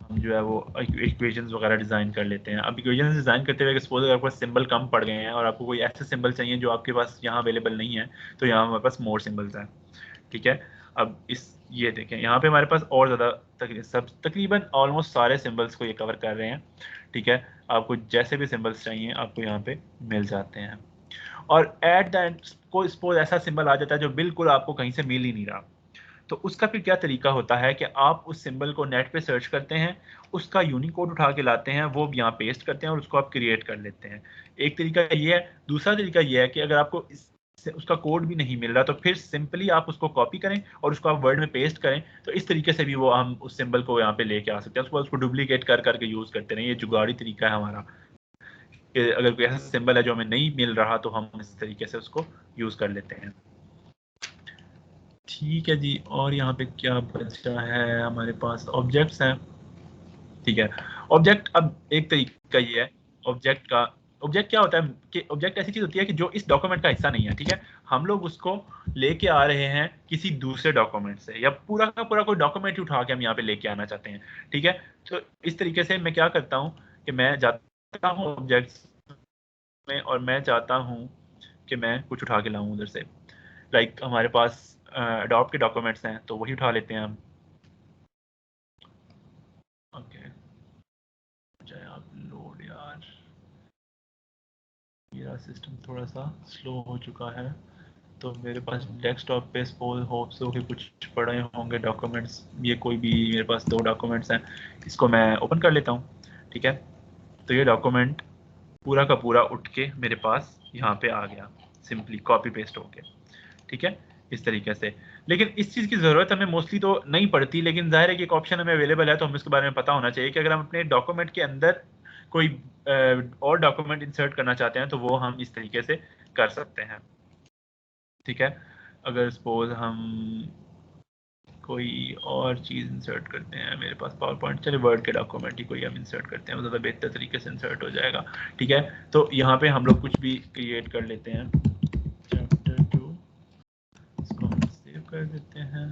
हम जो है वो इक्वेशंस वगैरह डिज़ाइन कर लेते हैं। अब इक्वेशंस डिज़ाइन करते हुए सपोज अगर आपके पास सिंबल कम पड़ गए हैं और आपको कोई ऐसे सिंबल चाहिए जो आपके पास यहाँ अवेलेबल नहीं है, तो यहाँ हमारे पास मोर सिंबल्स हैं, ठीक है। अब ये देखें यहाँ पे हमारे पास और ज़्यादा तकरीबन ऑलमोस्ट सारे सिंबल्स को ये कवर कर रहे हैं, ठीक है। आपको जैसे भी सिंबल्स चाहिए आपको यहाँ पे मिल जाते हैं। और एट द एंड कोई सपोज ऐसा सिंबल आ जाता है जो बिल्कुल आपको कहीं से मिल ही नहीं रहा, तो उसका फिर क्या तरीका होता है कि आप उस सिंबल को नेट पे सर्च करते हैं, उसका यूनिकोड उठा के लाते हैं, वो यहाँ पेस्ट करते हैं और उसको आप क्रिएट कर लेते हैं। एक तरीका ये है। दूसरा तरीका ये है कि अगर आपको उसका कोड भी नहीं मिल रहा तो फिर सिंपली आप उसको कॉपी करें और उसको आप वर्ड में पेस्ट करें, तो इस तरीके से भी वो हम उस सिंबल को यहाँ पे लेके आ सकते हैं। उसको डुप्लीकेट कर करके यूज़ करते रहें। ये जुगाड़ी तरीका है हमारा कि अगर कोई ऐसा सिंबल है जो हमें नहीं मिल रहा तो हम इस तरीके से उसको यूज़ कर लेते हैं, ठीक है जी। और यहाँ पे क्या बचा है, हमारे पास ऑब्जेक्ट्स हैं, ठीक है। ऑब्जेक्ट, अब एक तरीका ये है ऑब्जेक्ट का। ऑब्जेक्ट क्या होता है कि ऑब्जेक्ट ऐसी चीज होती है कि जो इस डॉक्यूमेंट का हिस्सा नहीं है, ठीक है। हम लोग उसको लेके आ रहे हैं किसी दूसरे डॉक्यूमेंट से, या पूरा का पूरा कोई डॉक्यूमेंट उठा के हम यहाँ पे लेके आना चाहते हैं, ठीक है। तो इस तरीके से मैं क्या करता हूँ कि मैं जाता हूँ ऑब्जेक्ट्स में और मैं चाहता हूँ कि मैं कुछ उठा के लाऊं उधर से। लाइक हमारे पास अडॉप्ट के डॉक्यूमेंट्स हैं तो वही उठा लेते हैं हम, ओके। जाए आप लोड, यार मेरा सिस्टम थोड़ा सा स्लो हो चुका है, तो मेरे पास डेस्कटॉप पे सपोज होप सो के कुछ पड़े होंगे डॉक्यूमेंट्स। ये कोई भी मेरे पास 2 डॉक्यूमेंट्स हैं, इसको मैं ओपन कर लेता हूँ, ठीक है। तो ये डॉक्यूमेंट पूरा का पूरा उठ के मेरे पास यहाँ पे आ गया, सिंपली कॉपी पेस्ट हो गया, ठीक है, इस तरीके से। लेकिन इस चीज़ की ज़रूरत हमें मोस्टली तो नहीं पड़ती, लेकिन जाहिर है कि एक ऑप्शन हमें अवेलेबल है तो हमें इसके बारे में पता होना चाहिए कि अगर हम अपने डॉक्यूमेंट के अंदर कोई और डॉक्यूमेंट इंसर्ट करना चाहते हैं तो वो हम इस तरीके से कर सकते हैं, ठीक है। अगर सपोज हम कोई और चीज़ इंसर्ट करते हैं, मेरे पास पावर पॉइंट, चले वर्ड के डॉक्यूमेंट ही कोई हम इंसर्ट करते हैं, वो ज़्यादा बेहतर तरीके से इंसर्ट हो जाएगा, ठीक है। तो यहाँ पे हम लोग कुछ भी क्रिएट कर लेते हैं, चैप्टर 2 इसको हम सेव कर देते हैं।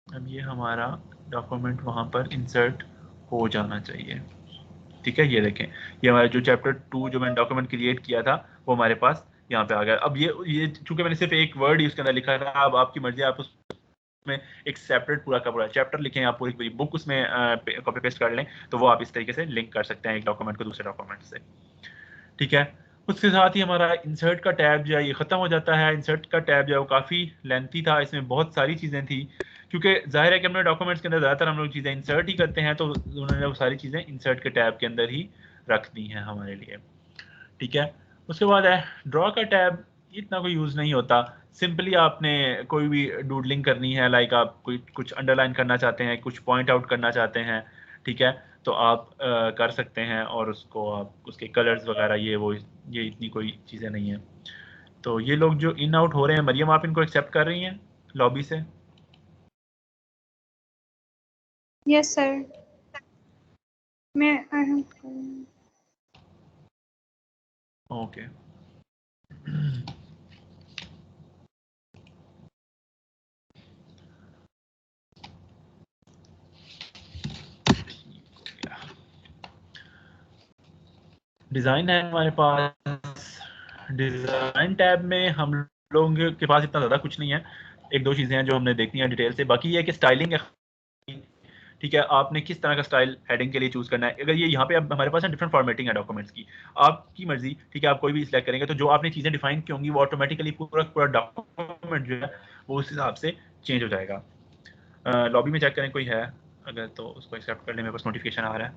अब ये हमारा डॉक्यूमेंट वहाँ पर इंसर्ट हो जाना चाहिए, ठीक है। ये देखें, ये हमारा जो चैप्टर 2 जो मैंने डॉक्यूमेंट क्रिएट किया था वो हमारे पास यहाँ पे आ गया। अब ये चूंकि मैंने सिर्फ एक वर्ड ही उसके अंदर लिखा था, अब आपकी मर्जी, आप उसमें एक सेपरेट पूरा का पूरा चैप्टर लिखें, आप पूरी पूरी बुक उसमें कॉपी पेस्ट कर लें, तो वो आप इस तरीके से लिंक कर सकते हैं एक डॉक्यूमेंट को दूसरे डॉक्यूमेंट से, ठीक है। उसके साथ ही हमारा इंसर्ट का टैब जो है ये ख़त्म हो जाता है। इंसर्ट का टैब जो है वो काफ़ी लेंथी था, इसमें बहुत सारी चीज़ें थी, क्योंकि जाहिर है कि अपने डॉक्यूमेंट्स के अंदर ज़्यादातर हम लोग चीज़ें इंसर्ट ही करते हैं, तो उन्होंने वो सारी चीज़ें इंसर्ट के टैब के अंदर ही रख दी हैं हमारे लिए। ठीक है, उसके बाद है ड्रॉ का टैब, इतना कोई यूज़ नहीं होता। सिंपली आपने कोई भी डूडलिंग करनी है, लाइक आप कोई कुछ अंडरलाइन करना चाहते हैं, कुछ पॉइंट आउट करना चाहते हैं, ठीक है, तो आप कर सकते हैं, और उसको आप उसके कलर्स वगैरह ये इतनी कोई चीज़ें नहीं हैं। तो ये लोग जो इन आउट हो रहे हैं, मरियम आप इनको एक्सेप्ट कर रही हैं लॉबी से? Yes sir. मैं ओके। डिज़ाइन है हमारे पास। डिज़ाइन टैब में हम लोगों के पास इतना ज़्यादा कुछ नहीं है, एक दो चीज़ें हैं जो हमने देखनी है डिटेल से। बाकी ये है कि स्टाइलिंग है, ठीक है, आपने किस तरह का स्टाइल हेडिंग के लिए चूज़ करना है। अगर ये यहाँ पे अब हमारे पास डिफरेंट फॉर्मेटिंग है डॉक्यूमेंट्स की, आपकी मर्जी, ठीक है, आप कोई भी सिलेक्ट करेंगे तो जो आपने चीज़ें डिफाइन की होंगी वो ऑटोमेटिकली पूरा डॉक्यूमेंट जो है वो उस हिसाब से चेंज हो जाएगा। लॉबी में चेक करें कोई है अगर, तो उसको एक्सेप्ट करने में बस नोटिफिकेशन आ रहा है,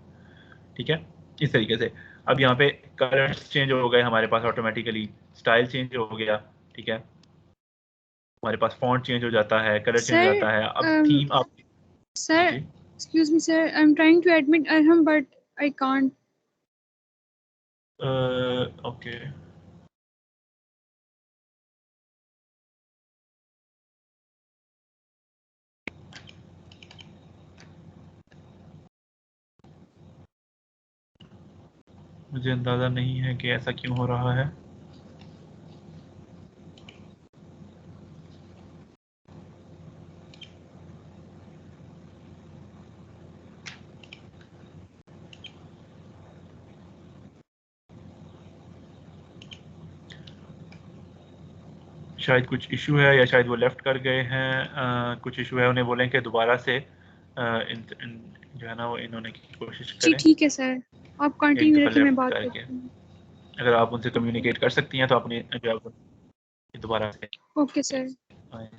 ठीक है, इस तरीके से। अब यहाँ पे कलर्स चेंज हो गए हमारे पास ऑटोमेटिकली, स्टाइल चेंज हो गया, ठीक है, हमारे पास फॉन्ट चेंज हो जाता है, कलर चेंज हो सर जाता है। अब थीम आप sir ji excuse me sir, I am trying to admit Arham but I can't. Okay, मुझे अंदाज़ा नहीं है कि ऐसा क्यों हो रहा है। शायद कुछ इशू है, या शायद वो लेफ़्ट कर गए हैं। कुछ इशू है, उन्हें बोलें कि दोबारा से जो है ना वो इन्होंने की कोशिश जी करें ठीक है सर, आप एक कंटिन्यू दफ़ा रखिए, मैं लेफ़्ट बात करके। करती हूँ। अगर आप उनसे ओके कम्युनिकेट कर सकती हैं तो अपने जो है दोबारा से ओके सर। आएँ।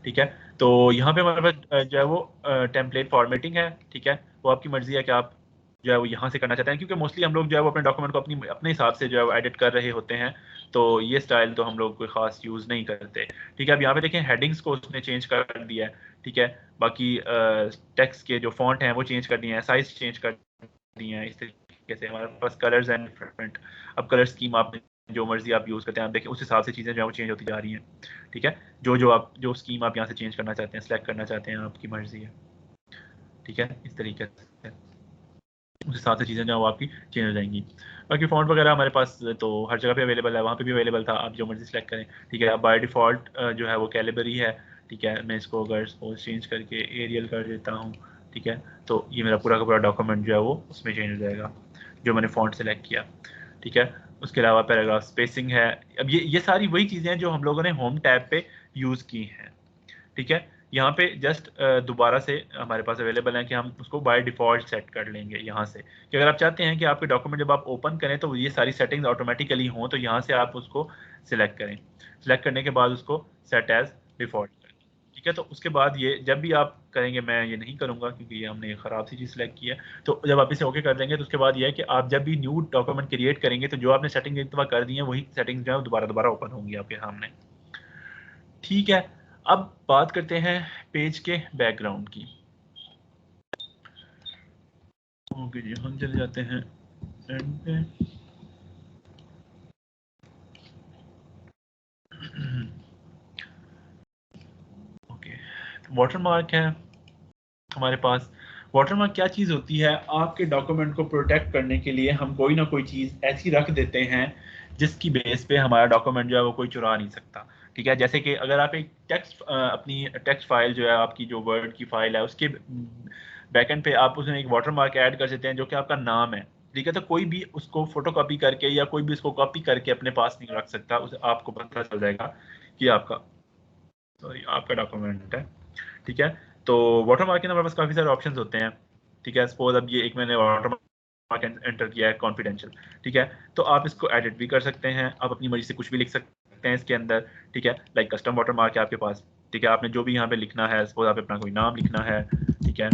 ठीक है, तो यहाँ पे हमारे पास जो है वो टेम्पलेट फॉर्मेटिंग है, ठीक है, वो आपकी मर्ज़ी है कि आप जो है वो यहाँ से करना चाहते हैं, क्योंकि मोस्टली हम लोग जो है वो अपने डॉक्यूमेंट को अपने हिसाब से जो है वो एडिट कर रहे होते हैं, तो ये स्टाइल तो हम लोग कोई ख़ास यूज़ नहीं करते। ठीक है, अब यहाँ पे देखें हेडिंग्स को उसने चेंज कर दिया है, ठीक है, बाकी टेक्स्ट के जो फॉन्ट हैं वो चेंज कर दिए हैं, साइज़ चेंज कर दिए हैं, इस तरीके से हमारे पास कलर्स एंड डिफरेंट। अब कलर स्कीम आप जो मर्ज़ी आप यूज़ करते हैं, आप देखें उस हिसाब से चीज़ें जो है वो चेंज होती जा रही हैं, ठीक है, जो स्कीम आप यहाँ से चेंज करना चाहते हैं, सेलेक्ट करना चाहते हैं, आपकी मर्जी है, ठीक है, इस तरीके से उस हिसाब से चीज़ें जो है वो आपकी चेंज हो जाएंगी। बाकी फ़ॉन्ट वगैरह हमारे पास तो हर जगह पे अवेलेबल है, वहाँ पे भी अवेलेबल था, आप जो मर्जी सेलेक्ट करें, ठीक है। अब बाय डिफ़ॉल्ट जो है वो कैलिबरी है, ठीक है, मैं इसको अगर सपोज चेंज करके एरियल कर देता हूँ, ठीक है, तो ये मेरा पूरा का पूरा डॉक्यूमेंट जो है वो उसमें चेंज हो जाएगा, जो मैंने फ़ॉन्ट सेलेक्ट किया, ठीक है। उसके अलावा पैराग्राफ स्पेसिंग है। अब ये सारी वही चीज़ें हैं जो हम लोगों ने होम टैब पे यूज़ की हैं, ठीक है। यहाँ पे जस्ट दोबारा से हमारे पास अवेलेबल है कि हम उसको बाय डिफ़ॉल्ट सेट कर लेंगे यहाँ से, कि अगर आप चाहते हैं कि आपके डॉक्यूमेंट जब आप ओपन करें तो ये सारी सेटिंग्स ऑटोमेटिकली हों, तो यहाँ से आप उसको सिलेक्ट करें। सिलेक्ट करने के बाद उसको सेट एज़ डिफ़ॉल्ट करें, ठीक है। तो उसके बाद ये जब भी आप करेंगे, मैं ये नहीं करूँगा क्योंकि ये हमने ख़राब सी चीज़ सेलेक्ट की है, तो जब आप इसे ओके कर देंगे तो उसके बाद ये है कि आप जब भी न्यू डॉक्यूमेंट क्रिएट करेंगे तो जो आपने सेटिंग एक दफ़ा कर दी है वही सेटिंग्स जो है दोबारा ओपन होंगी आपके सामने, ठीक है। अब बात करते हैं पेज के बैकग्राउंड की। ओके जी, हम चले जाते हैं एंड पे। ओके, वाटरमार्क है हमारे पास। वाटरमार्क क्या चीज़ होती है? आपके डॉक्यूमेंट को प्रोटेक्ट करने के लिए हम कोई ना कोई चीज़ ऐसी रख देते हैं जिसकी बेस पे हमारा डॉक्यूमेंट जो है वो कोई चुरा नहीं सकता, ठीक है। जैसे कि अगर आप एक अपनी टेक्स्ट फाइल जो है, आपकी जो वर्ड की फाइल है, उसके बैकएंड पे आप उसमें एक वाटरमार्क ऐड कर सकते हैं जो कि आपका नाम है, ठीक है। तो कोई भी उसको फोटोकॉपी करके या कोई भी उसको कॉपी करके अपने पास नहीं रख सकता, उसे आपको पता चल जाएगा कि आपका डॉक्यूमेंट है, ठीक है। तो वाटरमार्क के हमारे पास काफ़ी सारे ऑप्शंस होते हैं, ठीक है। सपोज अब ये एक मैंने वाटरमार्क मार्क एंटर किया है कॉन्फिडेंशियल, ठीक है। तो आप इसको एडिट भी कर सकते हैं, आप अपनी मर्जी से कुछ भी लिख सकते हैं इसके अंदर, ठीक है। लाइक कस्टम वाटर मार्क है आपके पास, ठीक है। आपने जो भी यहाँ पे लिखना है, सपोज आप अपना कोई नाम लिखना है, ठीक है।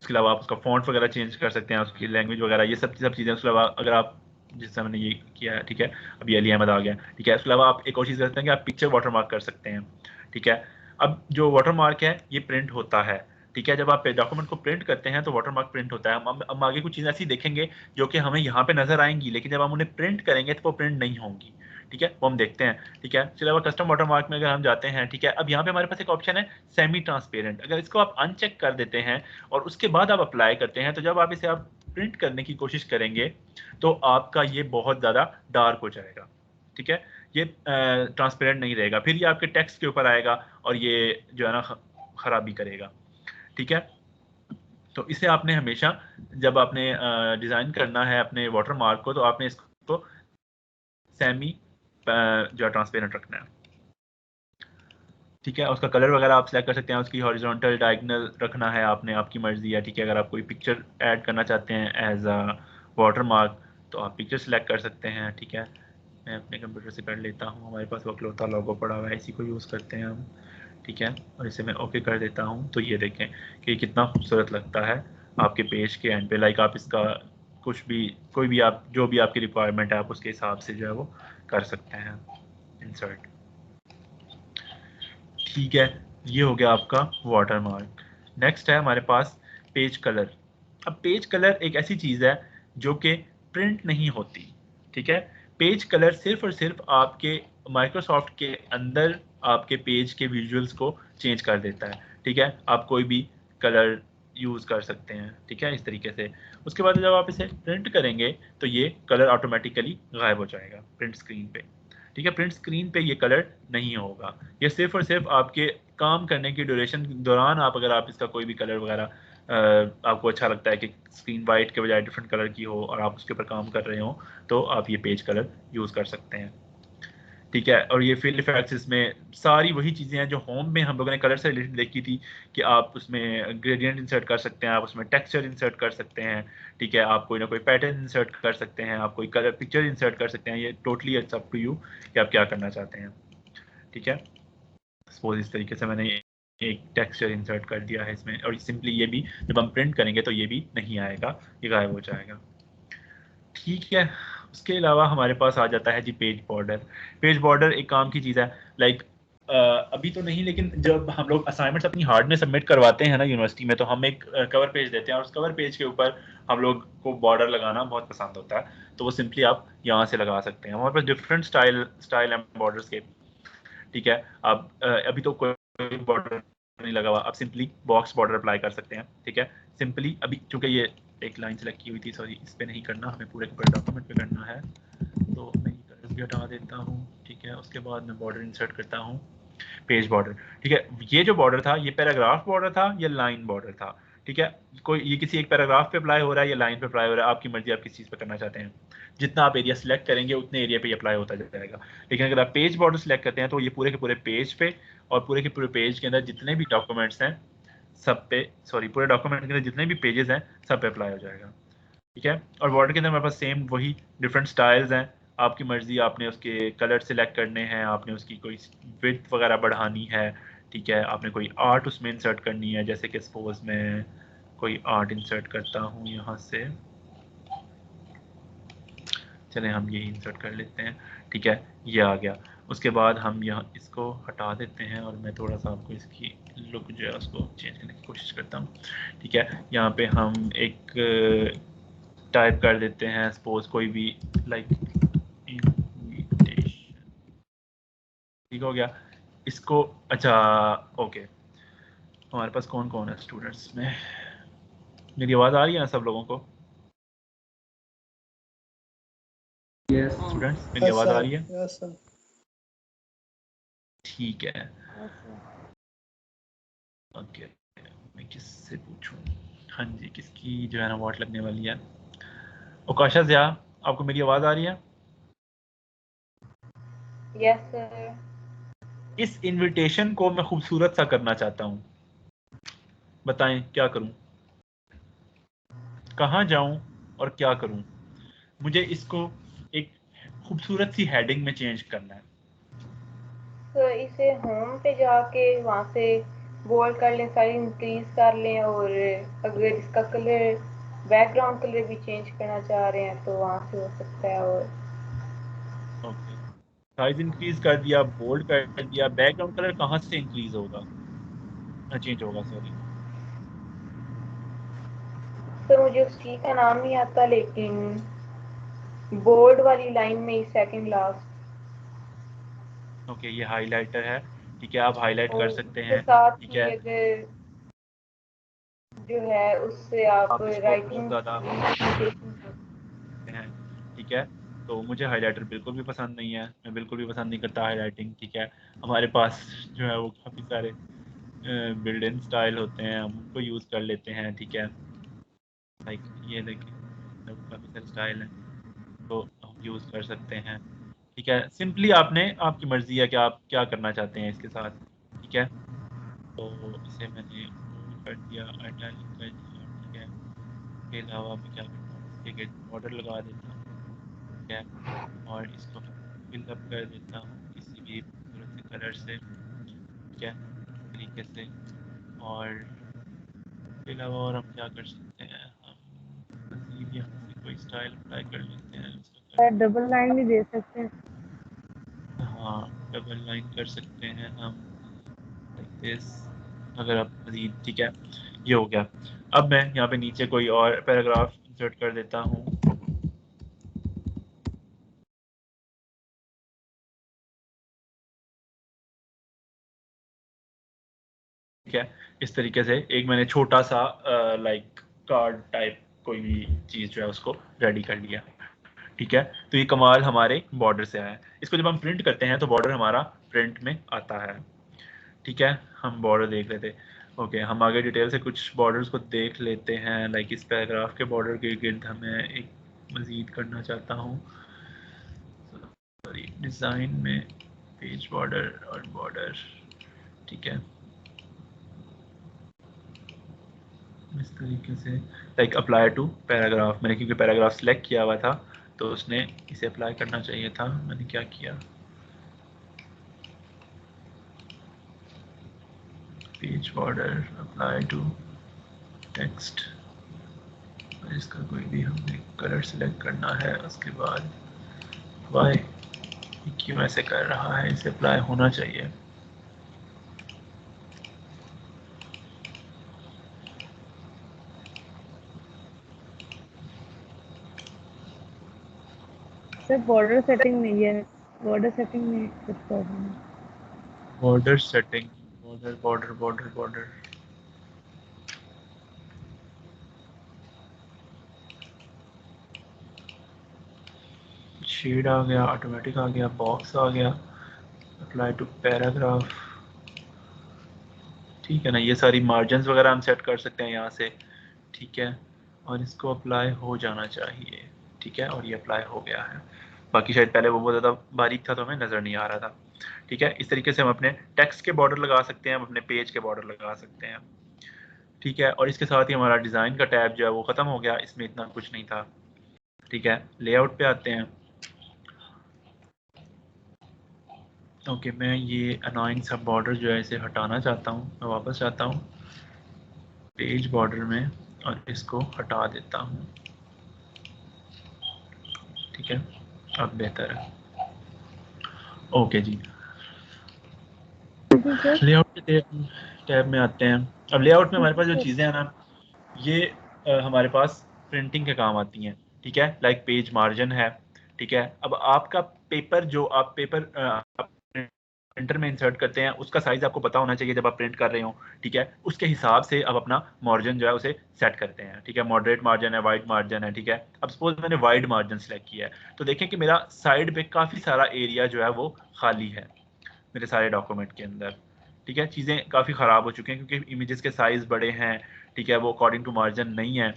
उसके अलावा आप उसका फॉन्ट वगैरह चेंज कर सकते हैं, उसकी लैंग्वेज वगैरह, ये सब चीज़ें। उसके अलावा अगर आप, जिससे मैंने ये किया है, ठीक है, अभी अली अहमद आ गया, ठीक है। उसके अलावा आप एक और चीज़ करते हैं कि आप पिक्चर वाटर मार्क कर सकते हैं, ठीक है। अब जो वाटर मार्क है ये प्रिंट होता है, ठीक है। जब आप डॉक्यूमेंट को प्रिंट करते हैं तो वाटर मार्क प्रिंट होता है। हम आगे कुछ चीज़ें ऐसी देखेंगे जो कि हमें यहाँ पे नजर आएंगी, लेकिन जब हम उन्हें प्रिंट करेंगे तो वो प्रिंट नहीं होंगी, ठीक है। वो हम देखते हैं, ठीक है। इसके अलावा कस्टम वाटर मार्क में अगर हम जाते हैं, ठीक है, अब यहाँ पे हमारे पास एक ऑप्शन है सेमी ट्रांसपेरेंट। अगर इसको आप अनचेक कर देते हैं और उसके बाद आप अप्लाई करते हैं, तो जब आप इसे आप प्रिंट करने की कोशिश करेंगे तो आपका ये बहुत ज़्यादा डार्क हो जाएगा, ठीक है। ये ट्रांसपेरेंट नहीं रहेगा, फिर ये आपके टेक्स्ट के ऊपर आएगा और ये जो है ना खराबी करेगा, ठीक है। तो इसे आपने हमेशा, जब आपने डिज़ाइन करना है अपने वाटर मार्क को, तो आपने इसको सेमी जो ट्रांसपेरेंट रखना है, ठीक है। उसका कलर वगैरह आप सिलेक्ट कर सकते हैं, उसकी हॉरिजॉन्टल डायगोनल रखना है आपने, आपकी मर्जी है, ठीक है। अगर आप कोई पिक्चर ऐड करना चाहते हैं एज अ वाटर मार्क तो आप पिक्चर सिलेक्ट कर सकते हैं, ठीक है। मैं अपने कंप्यूटर से कर लेता हूँ, हमारे पास वक्लोता लोगो पड़ा हुआ है, इसी को यूज़ करते हैं हम, ठीक है। और इसे मैं ओके कर देता हूँ, तो ये देखें कि कितना खूबसूरत लगता है आपके पेज के एंड पे। लाइक आप इसका कुछ भी, कोई भी आप, जो भी आपकी रिक्वायरमेंट है, आप उसके हिसाब से जो है वो कर सकते हैं इंसर्ट, ठीक है। ये हो गया आपका वाटर मार्क। नेक्स्ट है हमारे पास पेज कलर। अब पेज कलर एक ऐसी चीज़ है जो कि प्रिंट नहीं होती, ठीक है। पेज कलर सिर्फ और सिर्फ आपके माइक्रोसॉफ्ट के अंदर आपके पेज के विजुअल्स को चेंज कर देता है, ठीक है। आप कोई भी कलर यूज़ कर सकते हैं, ठीक है, इस तरीके से। उसके बाद जब आप इसे प्रिंट करेंगे तो ये कलर ऑटोमेटिकली गायब हो जाएगा प्रिंट स्क्रीन पे, ठीक है। प्रिंट स्क्रीन पे ये कलर नहीं होगा, ये सिर्फ और सिर्फ आपके काम करने की ड्यूरेशन के दौरान आप, अगर आप इसका कोई भी कलर वगैरह आपको अच्छा लगता है कि स्क्रीन वाइट के बजाय डिफरेंट कलर की हो और आप उसके ऊपर काम कर रहे हो, तो आप ये पेज कलर यूज़ कर सकते हैं, ठीक है। और ये फिल इफेक्ट्स, इसमें सारी वही चीज़ें हैं जो होम में हम लोगों ने कलर से रिलेटेड देखी थी, कि आप उसमें ग्रेडियंट इंसर्ट कर सकते हैं, आप उसमें टेक्सचर इंसर्ट कर सकते हैं, ठीक है। आप कोई ना कोई पैटर्न इंसर्ट कर सकते हैं, आप कोई कलर पिक्चर इंसर्ट कर सकते हैं। ये totally it's up to you कि आप क्या करना चाहते हैं, ठीक है। सपोज इस तरीके से मैंने एक टेक्सचर इंसर्ट कर दिया है इसमें, और सिंपली ये भी जब हम प्रिंट करेंगे तो ये भी नहीं आएगा, ये गायब हो जाएगा, ठीक है। उसके अलावा हमारे पास आ जाता है जी पेज बॉर्डर। पेज बॉर्डर एक काम की चीज़ है, लाइक अभी तो नहीं, लेकिन जब हम लोग असाइनमेंट्स अपनी हार्ड में सबमिट करवाते हैं ना यूनिवर्सिटी में, तो हम एक कवर पेज देते हैं और उस कवर पेज के ऊपर हम लोग को बॉर्डर लगाना बहुत पसंद होता है, तो वो सिंपली आप यहाँ से लगा सकते हैं। हमारे पास डिफरेंट स्टाइल एंड बॉर्डर्स के, ठीक है। अब अभी तो कोई बॉर्डर नहीं लगा हुआ, आप सिंपली बॉक्स बॉर्डर अप्लाई कर सकते हैं, ठीक है। सिंपली अभी चूंकि ये एक लाइन सेलेक्ट की हुई थी, सॉरी, इस पे नहीं करना, हमें पूरे के पूरे डॉक्यूमेंट पे करना है, तो मैं ये कलर्स भी हटा देता हूँ, ठीक है। उसके बाद मैं बॉर्डर इंसर्ट करता हूँ, पेज बॉर्डर, ठीक है। ये जो बॉर्डर था ये पैराग्राफ बॉर्डर था या लाइन बॉर्डर था, ठीक है। कोई ये किसी एक पैराग्राफ पे अप्लाई हो रहा है या लाइन पे अप्लाई हो रहा है, आपकी मर्जी, आप किस चीज़ पे करना चाहते हैं। जितना आप एरिया सिलेक्ट करेंगे उतने एरिया पे अप्लाई होता जाएगा, लेकिन अगर आप पेज बॉर्डर सिलेक्ट करते हैं तो ये पूरे के पूरे पेज पे और पूरे के पूरे पेज के अंदर जितने भी डॉक्यूमेंट्स हैं सब पे, सॉरी, पूरे डॉक्यूमेंट के अंदर जितने भी पेजेस हैं सब पे अप्लाई हो जाएगा, ठीक है। और बॉर्डर के अंदर हमारे पास सेम वही डिफरेंट स्टाइल्स हैं, आपकी मर्जी, आपने उसके कलर सिलेक्ट करने हैं, आपने उसकी कोई विड्थ वगैरह बढ़ानी है, ठीक है। आपने कोई आर्ट उसमें इंसर्ट करनी है, जैसे कि सपोज मैं कोई आर्ट इंसर्ट करता हूँ यहाँ से, चलें हम ये इंसर्ट कर लेते हैं, ठीक है, ये आ गया। उसके बाद हम यहाँ इसको हटा देते हैं और मैं थोड़ा सा आपको इसकी लुक जो है उसको चेंज करने की कोशिश करता हूँ, ठीक है। यहाँ पे हम एक टाइप कर देते हैं, सपोज कोई भी, लाइक इनविटेशन, ठीक हो गया इसको। अच्छा, ओके, हमारे पास कौन कौन है स्टूडेंट्स में, मेरी आवाज़ आ रही है ना सब लोगों को? यस स्टूडेंट्स मेरी आवाज़ आ रही है? Yes sir. ठीक है, ओके। मैं किससे पूछूं? हाँ जी, किसकी जो है ना वोट लगने वाली है? ओकाशा ज़िया, आपको मेरी आवाज़ आ रही है? Yes sir. इस इनविटेशन को मैं खूबसूरत सा करना चाहता हूँ, बताएं क्या करूं? कहाँ जाऊं और क्या करूं। मुझे इसको एक खूबसूरत सी हेडिंग में चेंज करना है। तो इसे होम पे जाके वहाँ से बोल्ड कर लें, साइज इंक्रीज कर लें, और अगर इसका कलर बैकग्राउंड कलर भी चेंज करना चाह रहे हैं तो वहाँ से हो सकता है। और ओके, साइज इंक्रीज कर दिया, बोल्ड कर दिया, बैकग्राउंड कलर कहाँ से इंक्रीज होगा, चेंज होगा, सॉरी। तो मुझे उस की का नाम नहीं आता, लेकिन बोल्ड वाली लाइन में ही सेकंड लास्ट, ओके, ये हाइलाइटर है, ठीक है, आप हाईलाइट कर और सकते उसके हैं, साथ ठीक ही है। अगर जो है उससे आप आप इसको बहुत राइटिंग ज़्यादा हैं, ठीक है। तो मुझे हाइलाइटर बिल्कुल भी पसंद नहीं है, मैं बिल्कुल भी पसंद नहीं करता हाईलाइटिंग, ठीक है। हमारे पास जो है वो काफ़ी सारे बिल्ड इन स्टाइल होते हैं, हम उनको यूज़ कर लेते हैं, ठीक है। लाइक ये देखिए, काफ़ी सारे स्टाइल हैं तो हम यूज़ कर सकते हैं, ठीक है। सिंपली आपने, आपकी मर्ज़ी है कि आप क्या करना चाहते हैं इसके साथ, ठीक है। तो इसे मैंने कर दिया, आइटैलिक कर दिया, ठीक है। इसके अलावा मैं क्या करता हूँ, इसके बॉर्डर लगा देता हूँ, ठीक है, और इसको फिल अप कर देता हूँ किसी भी खूबसूरत से कलर से, ठीक है, तरीके से। और इसके अलावा और हम क्या कर सकते हैं, हम मज़ीद यहाँ से कोई स्टाइल अप्लाई कर लेते हैं, उसका कर डबल लाइन भी दे सकते हैं। हाँ, डबल लाइन कर सकते हैं हम, लाइक दिस, अगर आप मज़ीद, ठीक है। ये हो गया। अब मैं यहाँ पे नीचे कोई और पैराग्राफ इंसर्ट कर देता हूँ, ठीक है। इस तरीके से एक मैंने छोटा सा लाइक कार्ड टाइप कोई भी चीज़ जो है उसको रेडी कर लिया, ठीक है। तो ये कमाल हमारे बॉर्डर से आया है। इसको जब हम प्रिंट करते हैं तो बॉर्डर हमारा प्रिंट में आता है, ठीक है। हम बॉर्डर देख लेते हैं, ओके। हम आगे डिटेल से कुछ बॉर्डर्स को देख लेते हैं। लाइक इस पैराग्राफ के बॉर्डर के गिर्द हमें एक मज़ीद करना चाहता हूँ, सॉरी, डिज़ाइन में पेज बॉर्डर और बॉर्डर, ठीक है, इस तरीके से। लाइक अप्लाई टू पैराग्राफ, मैंने क्योंकि पैराग्राफ सेलेक्ट किया हुआ था तो उसने इसे अप्लाई करना चाहिए था। मैंने क्या किया, page border apply to text, इसका कोई भी हमने कलर सेलेक्ट करना है। उसके बाद वाई, क्यों ऐसे कर रहा है, इसे अप्लाई होना चाहिए। सर बॉर्डर सेटिंग नहीं है, बॉर्डर सेटिंग में कुछ प्रॉब्लम है। Border setting, border border border border, shade आ गया, ऑटोमेटिक आ गया, बॉक्स आ गया, अप्लाई टू पैराग्राफ, ठीक है ना। ये सारी मार्जिन्स वगैरह हम सेट कर सकते हैं यहाँ से, ठीक है। और इसको अप्लाई हो जाना चाहिए, ठीक है। और ये अप्लाई हो गया है। बाकी शायद पहले वो बहुत ज़्यादा बारीक था तो हमें नज़र नहीं आ रहा था, ठीक है। इस तरीके से हम अपने टेक्स्ट के बॉर्डर लगा सकते हैं, हम अपने पेज के बॉर्डर लगा सकते हैं, ठीक है। और इसके साथ ही हमारा डिज़ाइन का टैब जो है वो ख़त्म हो गया, इसमें इतना कुछ नहीं था, ठीक है। लेआउट पे आते हैं। ओके, मैं ये अनोइंग सब बॉर्डर जो है इसे हटाना चाहता हूँ। मैं वापस जाता हूँ पेज बॉर्डर में और इसको हटा देता हूँ, ठीक है। अब बेहतर है, ओके जी। जी सर। लेआउट के टैब में आते हैं। अब लेआउट में हमारे पास जो चीज़ें हैं ना, ये हमारे पास प्रिंटिंग के काम आती हैं, ठीक है। लाइक पेज मार्जिन है, ठीक है। अब आपका पेपर, जो आप पेपर प्रिंटर में इंसर्ट करते हैं, उसका साइज आपको पता होना चाहिए जब आप प्रिंट कर रहे हो, ठीक है। उसके हिसाब से आप अपना मार्जिन जो है उसे सेट करते हैं, ठीक है। मॉडरेट मार्जिन है, वाइड मार्जिन है, ठीक है। अब सपोज मैंने वाइड मार्जिन सेलेक्ट किया है तो देखें कि मेरा साइड पे काफ़ी सारा एरिया जो है वो खाली है मेरे सारे डॉक्यूमेंट के अंदर, ठीक है। चीज़ें काफ़ी ख़राब हो चुकी हैं क्योंकि इमेजेस के साइज़ बड़े हैं, ठीक है, वो अकॉर्डिंग टू मार्जिन नहीं है,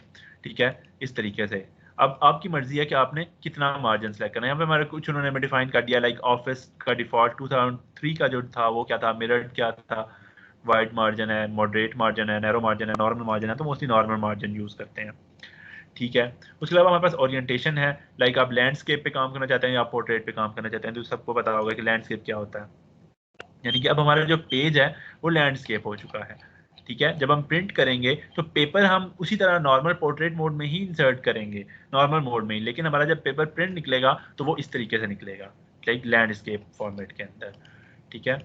ठीक है। इस तरीके से अब आपकी मर्जी है कि आपने कितना मार्जिन सेलेक्ट करना है। यहाँ पे हमारे कुछ उन्होंने डिफाइन कर दिया, लाइक ऑफिस का डिफॉल्ट 2003 का जो था वो क्या था, मिरर्ड क्या था, वाइड मार्जिन है, मॉडरेट मार्जिन है, नैरो मार्जिन है, नॉर्मल मार्जिन है। तो मोस्टली नॉर्मल मार्जिन यूज़ करते हैं, ठीक है। उसके अलावा हमारे पास ओरिएंटेशन है, लाइक आप लैंडस्केप पे काम करना चाहते हैं या आप पोर्ट्रेट पे काम करना चाहते हैं, तो सबको पता होगा कि लैंडस्केप क्या होता है। यानी कि अब हमारा जो पेज है वो लैंडस्केप हो चुका है, ठीक है। जब हम प्रिंट करेंगे तो पेपर हम उसी तरह नॉर्मल पोर्ट्रेट मोड में ही इंसर्ट करेंगे, नॉर्मल मोड में ही, लेकिन हमारा जब पेपर प्रिंट निकलेगा तो वो इस तरीके से निकलेगा, लाइक लैंडस्केप फॉर्मेट के अंदर, ठीक है।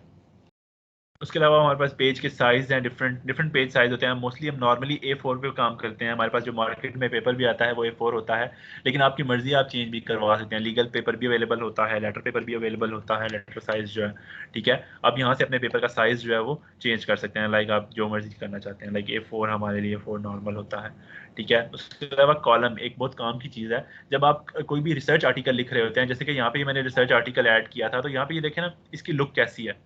उसके अलावा हमारे पास पेज के साइज हैं, डिफरेंट पेज साइज होते हैं। मोस्टली हम नॉर्मली A4 पे काम करते हैं, हमारे पास जो मार्केट में पेपर भी आता है वो A4 होता है, लेकिन आपकी मर्जी, आप चेंज भी करवा सकते हैं। लीगल पेपर भी अवेलेबल होता है, लेटर पेपर भी अवेलेबल होता है, लेटर साइज जो है, ठीक है। आप यहाँ से अपने पेपर का साइज जो है वो चेंज कर सकते हैं, लाइक आप जो मर्जी करना चाहते हैं। लाइक A4 हमारे लिए A4 नॉर्मल होता है, ठीक है। उसके अलावा कॉलम एक बहुत काम की चीज़ है। जब आप कोई भी रिसर्च आर्टिकल लिख रहे होते हैं, जैसे कि यहाँ पे मैंने रिसर्च आर्टिकल ऐड किया था, तो यहाँ पे ये देखें ना, इसकी लुक कैसी है,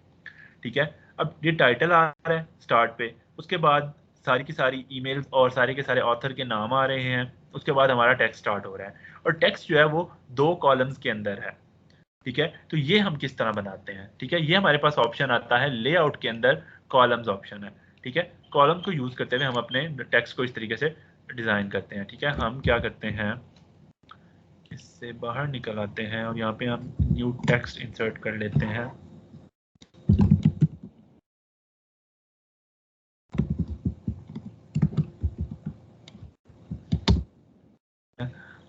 ठीक है। अब ये टाइटल आ रहा है स्टार्ट पे, उसके बाद सारी की सारी ईमेल्स और सारे के सारे ऑथर के नाम आ रहे हैं, उसके बाद हमारा टेक्स्ट स्टार्ट हो रहा है, और टेक्स्ट जो है वो 2 कॉलम्स के अंदर है, ठीक है। तो ये हम किस तरह बनाते हैं, ठीक है। ये हमारे पास ऑप्शन आता है लेआउट के अंदर, कॉलम्स ऑप्शन है, ठीक है। कॉलम को यूज करते हुए हम अपने टेक्स्ट को इस तरीके से डिजाइन करते हैं, ठीक है। हम क्या करते हैं, इससे बाहर निकल आते हैं और यहाँ पे हम न्यू टेक्स्ट इंसर्ट कर लेते हैं।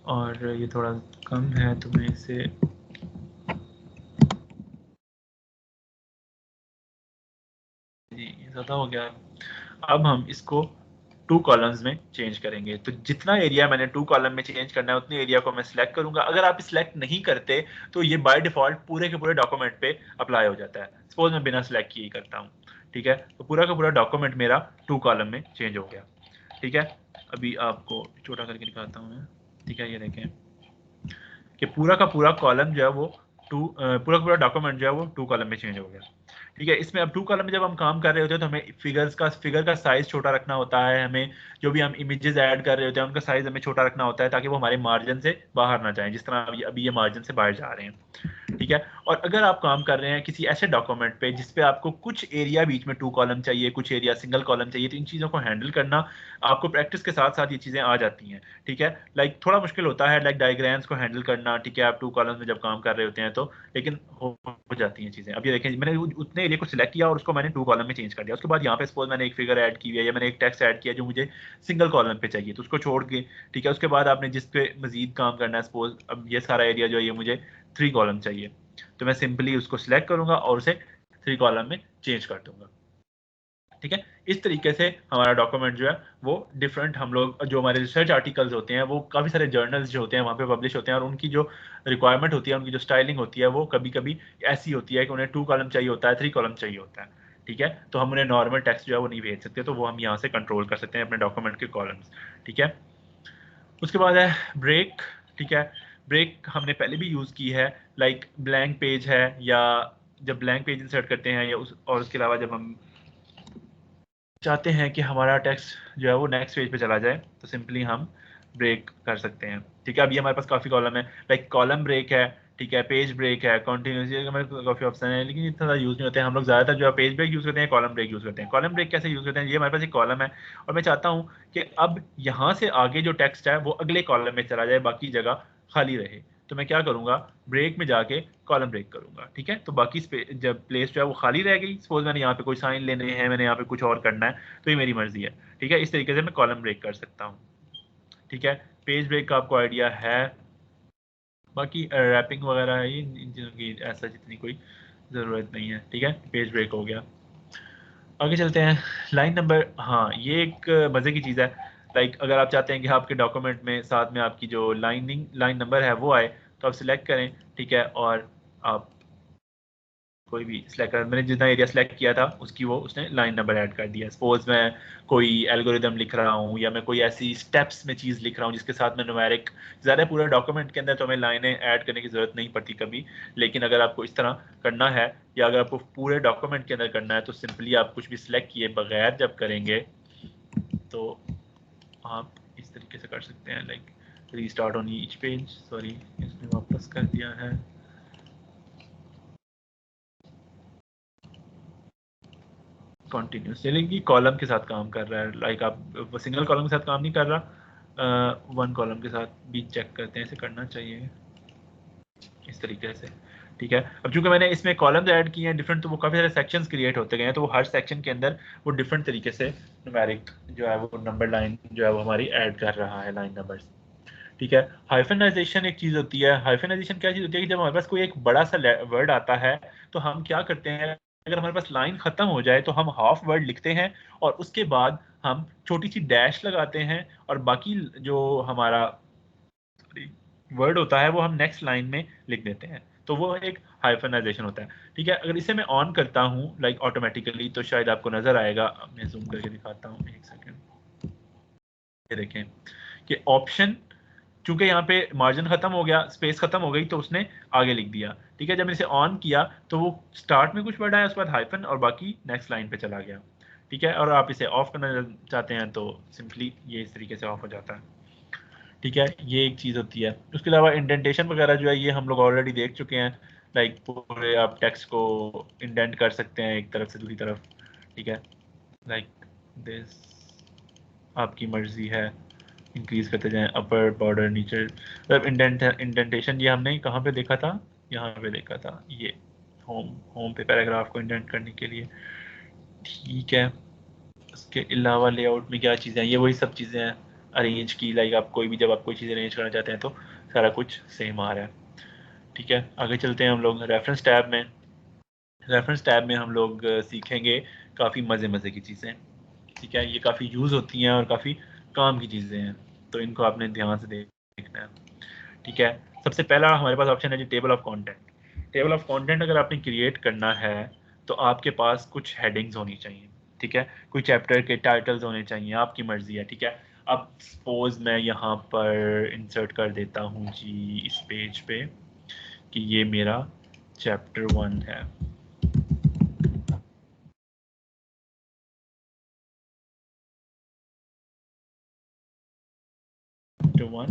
और ये थोड़ा कम है तो मैं इसे जी ज़्यादा हो गया। अब हम इसको 2 कॉलम्स में चेंज करेंगे, तो जितना एरिया मैंने 2 कॉलम में चेंज करना है उतने एरिया को मैं सिलेक्ट करूंगा। अगर आप सिलेक्ट नहीं करते तो ये बाय डिफॉल्ट पूरे के पूरे डॉक्यूमेंट पे अप्लाई हो जाता है। सपोज मैं बिना सिलेक्ट किए ही करता हूँ, ठीक है, तो पूरा का पूरा डॉक्यूमेंट मेरा 2 कॉलम में चेंज हो गया, ठीक है। अभी आपको छोटा करके दिखाता हूँ मैं, ठीक है। ये देखें कि पूरा का पूरा कॉलम जो है वो पूरा का पूरा डॉक्यूमेंट जो है वो 2 कॉलम में चेंज हो गया, ठीक है। इसमें अब 2 कॉलम में जब हम काम कर रहे होते हैं तो हमें फिगर का साइज छोटा रखना होता है, हमें जो भी हम इमेजेस ऐड कर रहे होते हैं उनका साइज हमें छोटा रखना होता है, ताकि वो हमारे मार्जिन से बाहर ना जाए, जिस तरह अभी ये मार्जिन से बाहर जा रहे हैं, ठीक है। और अगर आप काम कर रहे हैं किसी ऐसे डॉक्यूमेंट पे जिसपे आपको कुछ एरिया बीच में 2 कॉलम चाहिए, कुछ एरिया सिंगल कॉलम चाहिए, तो इन चीज़ों को हैंडल करना आपको प्रैक्टिस के साथ साथ ये चीज़ें आ जाती हैं, ठीक है। लाइक थोड़ा मुश्किल होता है, लाइक डायग्राम्स को हैंडल करना, ठीक है, आप 2 कॉलम्स में जब काम कर रहे होते हैं तो, लेकिन हो जाती हैं चीज़ें। अब ये देखें, मैंने उतने एरिया को सिलेक्ट किया और उसको मैंने 2 कॉलम में चेंज कर दिया। उसके बाद यहाँ पे सपोज मैंने एक फिगर ऐड की है या मैंने एक टेक्स्ट ऐड किया जो मुझे सिंगल कॉलम पे चाहिए, तो उसको छोड़ के, ठीक है, उसके बाद आपने जिस पे मजीद काम करना है, सपोज अब ये सारा एरिया जो है ये मुझे 3 कॉलम चाहिए, तो मैं सिंपली उसको सिलेक्ट करूंगा और उसे 3 कॉलम में चेंज कर दूंगा, ठीक है। इस तरीके से हमारा डॉक्यूमेंट जो है वो डिफरेंट, हम लोग जो हमारे रिसर्च आर्टिकल्स होते हैं वो काफ़ी सारे जर्नल्स जो होते हैं वहाँ पे पब्लिश होते हैं, और उनकी जो रिक्वायरमेंट होती है, उनकी जो स्टाइलिंग होती है वो कभी कभी ऐसी होती है कि उन्हें 2 कॉलम चाहिए होता है, 3 कॉलम चाहिए होता है, ठीक है। तो हम उन्हें नॉर्मल टेक्स्ट जो है वो नहीं भेज सकते, तो वो हम यहाँ से कंट्रोल कर सकते हैं अपने डॉक्यूमेंट के कॉलम्स, ठीक है। उसके बाद है ब्रेक, ठीक है। ब्रेक हमने पहले भी यूज़ की है, लाइक ब्लैंक पेज है, या जब ब्लैंक पेज इंसर्ट करते हैं, या और उसके अलावा जब हम चाहते हैं कि हमारा टेक्स्ट जो है वो नेक्स्ट पेज पे चला जाए, तो सिंपली हम ब्रेक कर सकते हैं, ठीक है। अभी हमारे पास काफ़ी कॉलम है, लाइक कॉलम ब्रेक है, ठीक है, पेज ब्रेक है, कॉन्टिन्यूस हमारे काफ़ी ऑप्शन है, लेकिन इतना ज़्यादा यूज़ नहीं होते हैं। हम लोग ज़्यादातर जो है पेज ब्रेक यूज़ करते हैं, कॉलम ब्रेक यूज़ करते हैं। कॉलम ब्रेक कैसे यूज़ करते हैं, ये हमारे पास एक कॉलम है और मैं चाहता हूँ कि अब यहाँ से आगे जो टेक्स्ट है वो अगले कॉलम में चला जाए, बाकी जगह खाली रहे, तो मैं क्या करूँगा, ब्रेक में जाके कॉलम ब्रेक करूँगा, ठीक है। तो बाकी जब प्लेस जो है वो खाली रह गई, सपोज मैंने यहाँ पे कोई साइन लेने हैं, मैंने यहाँ पे कुछ और करना है, तो ये मेरी मर्जी है, ठीक है। इस तरीके से मैं कॉलम ब्रेक कर सकता हूँ, ठीक है। पेज ब्रेक का आपको आइडिया है। बाकी रैपिंग वगैरह है, ये इन चीज़ों की ऐसा जितनी कोई ज़रूरत नहीं है, ठीक है। पेज ब्रेक हो गया, आगे चलते हैं। लाइन नंबर, हाँ ये एक मज़े की चीज़ है, लाइक अगर आप चाहते हैं कि आपके डॉक्यूमेंट में साथ में आपकी जो लाइन नंबर है वो आए, तो आप सिलेक्ट करें, ठीक है, और आप कोई भी सिलेक्ट कर, मैंने जितना एरिया सेलेक्ट किया था उसकी वो उसने लाइन नंबर ऐड कर दिया। सपोज मैं कोई एल्गोरिदम लिख रहा हूँ या मैं कोई ऐसी स्टेप्स में चीज़ लिख रहा हूँ जिसके साथ में न्यूमेरिक, ज़्यादा पूरे डॉक्यूमेंट के अंदर तो हमें लाइनें ऐड करने की ज़रूरत नहीं पड़ती कभी, लेकिन अगर आपको इस तरह करना है या अगर आपको पूरे डॉक्यूमेंट के अंदर करना है, तो सिंपली आप कुछ भी सिलेक्ट किए बगैर जब करेंगे तो आप इस तरीके से कर सकते हैं, like restart on each page, sorry इसने वापस कर दिया है, कॉन्टिन्यूस, यानी कि कॉलम के साथ काम कर रहा है, लाइक आप सिंगल कॉलम के साथ काम नहीं कर रहा, वन कॉलम के साथ भी चेक करते हैं, ऐसे करना चाहिए इस तरीके से, ठीक है। अब चूंकि मैंने इसमें कॉलम्स ऐड किए हैं डिफरेंट, तो वो काफ़ी सारे सेक्शंस क्रिएट होते गए हैं, तो वो हर सेक्शन के अंदर वो डिफरेंट तरीके से न्यूमेरिक जो है वो नंबर लाइन जो है वो हमारी ऐड कर रहा है, लाइन नंबर्स, ठीक है। हाइफनाइजेशन एक चीज़ होती है। हाइफनाइजेशन क्या चीज़ होती है कि जब हमारे पास कोई एक बड़ा सा वर्ड आता है तो हम क्या करते हैं, अगर हमारे पास लाइन खत्म हो जाए तो हम हाफ वर्ड लिखते हैं और उसके बाद हम छोटी सी डैश लगाते हैं और बाकी जो हमारा वर्ड होता है वो हम नेक्स्ट लाइन में लिख देते हैं, तो वो एक हाइफनाइजेशन होता है, ठीक है। अगर इसे मैं ऑन करता हूँ लाइक ऑटोमेटिकली तो शायद आपको नजर आएगा, मैं जूम करके दिखाता हूँ एक सेकेंड। ये देखें कि ऑप्शन, चूंकि यहाँ पे मार्जिन खत्म हो गया, स्पेस खत्म हो गई, तो उसने आगे लिख दिया, ठीक है। जब मैंने इसे ऑन किया तो वो स्टार्ट में कुछ वर्ड आया, उसके बाद हाइफन और बाकी नेक्स्ट लाइन पे चला गया, ठीक है। और आप इसे ऑफ करना चाहते हैं तो सिंपली ये इस तरीके से ऑफ हो जाता है, ठीक है। ये एक चीज़ होती है। उसके अलावा इंडेंटेशन वगैरह जो है ये हम लोग ऑलरेडी देख चुके हैं, लाइक पूरे आप टेक्स्ट को इंडेंट कर सकते हैं एक तरफ से दूसरी तरफ, ठीक है, लाइक दिस, आपकी मर्जी है, इंक्रीज करते जाएं, अपर बॉर्डर नीचे, मतलब इंडेंटेशन ये हमने कहाँ पे देखा था, यहाँ पे देखा था, ये होम पे पैराग्राफ को इंडेंट करने के लिए, ठीक है। उसके अलावा लेआउट में क्या चीज़ें हैं, ये वही सब चीज़ें हैं अरेंज की, लाइक आप कोई भी जब आप कोई चीज़ अरेंज करना चाहते हैं तो सारा कुछ सेम आ रहा है, ठीक है। आगे चलते हैं हम लोग रेफरेंस टैब में। रेफरेंस टैब में हम लोग सीखेंगे काफ़ी मज़े की चीज़ें, ठीक है। ये काफ़ी यूज़ होती हैं और काफ़ी काम की चीज़ें हैं, तो इनको आपने ध्यान से देखना है, ठीक है। सबसे पहला हमारे पास ऑप्शन है जी table of content. Table of content अगर आपने क्रिएट करना है तो आपके पास कुछ हेडिंग्स होनी चाहिए, ठीक है। कोई चैप्टर के टाइटल्स होने चाहिए, आपकी मर्जी है, ठीक है। अब सपोज मैं यहाँ पर इंसर्ट कर देता हूँ जी इस पेज पे कि ये मेरा चैप्टर 1 है, चैप्टर 1,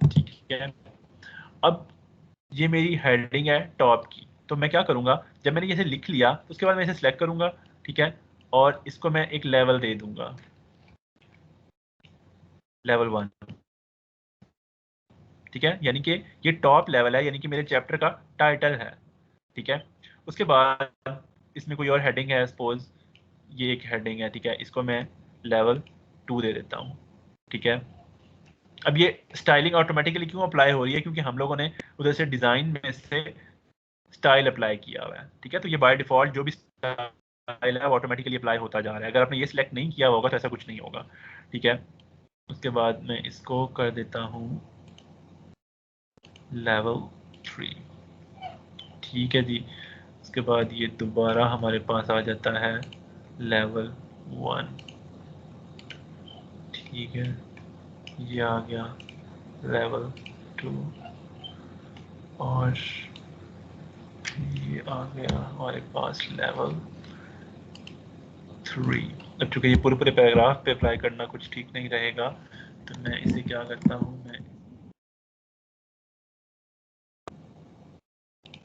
ठीक है। अब ये मेरी हेडिंग है टॉप की, तो मैं क्या करूँगा, जब मैंने इसे लिख लिया तो उसके बाद मैं इसे सिलेक्ट करूँगा, ठीक है, और इसको मैं एक लेवल दे दूंगा, लेवल 1, ठीक है। यानी कि ये टॉप लेवल है, यानी कि मेरे चैप्टर का टाइटल है, ठीक है। उसके बाद इसमें कोई और हेडिंग है, सपोज ये एक हेडिंग है, ठीक है, इसको मैं लेवल 2 दे देता हूँ, ठीक है। अब ये स्टाइलिंग ऑटोमेटिकली क्यों अप्लाई हो रही है, क्योंकि हम लोगों ने उधर से डिज़ाइन में से स्टाइल अप्लाई किया हुआ है, ठीक है। तो ये बाय डिफ़ॉल्ट जो भी स्टाइल है वो ऑटोमेटिकली अप्लाई होता जा रहा है, अगर आपने ये सिलेक्ट नहीं किया होगा तो ऐसा कुछ नहीं होगा, ठीक है। उसके बाद मैं इसको कर देता हूँ लेवल 3, ठीक है जी। उसके बाद ये दोबारा हमारे पास आ जाता है लेवल 1, ठीक है। ये आ गया लेवल 2 और ये आ गया हमारे पास लेवल 3। अब चूंकि ये पूरे पैराग्राफ पे अप्लाई करना कुछ ठीक नहीं रहेगा तो मैं इसे क्या करता हूँ, मैं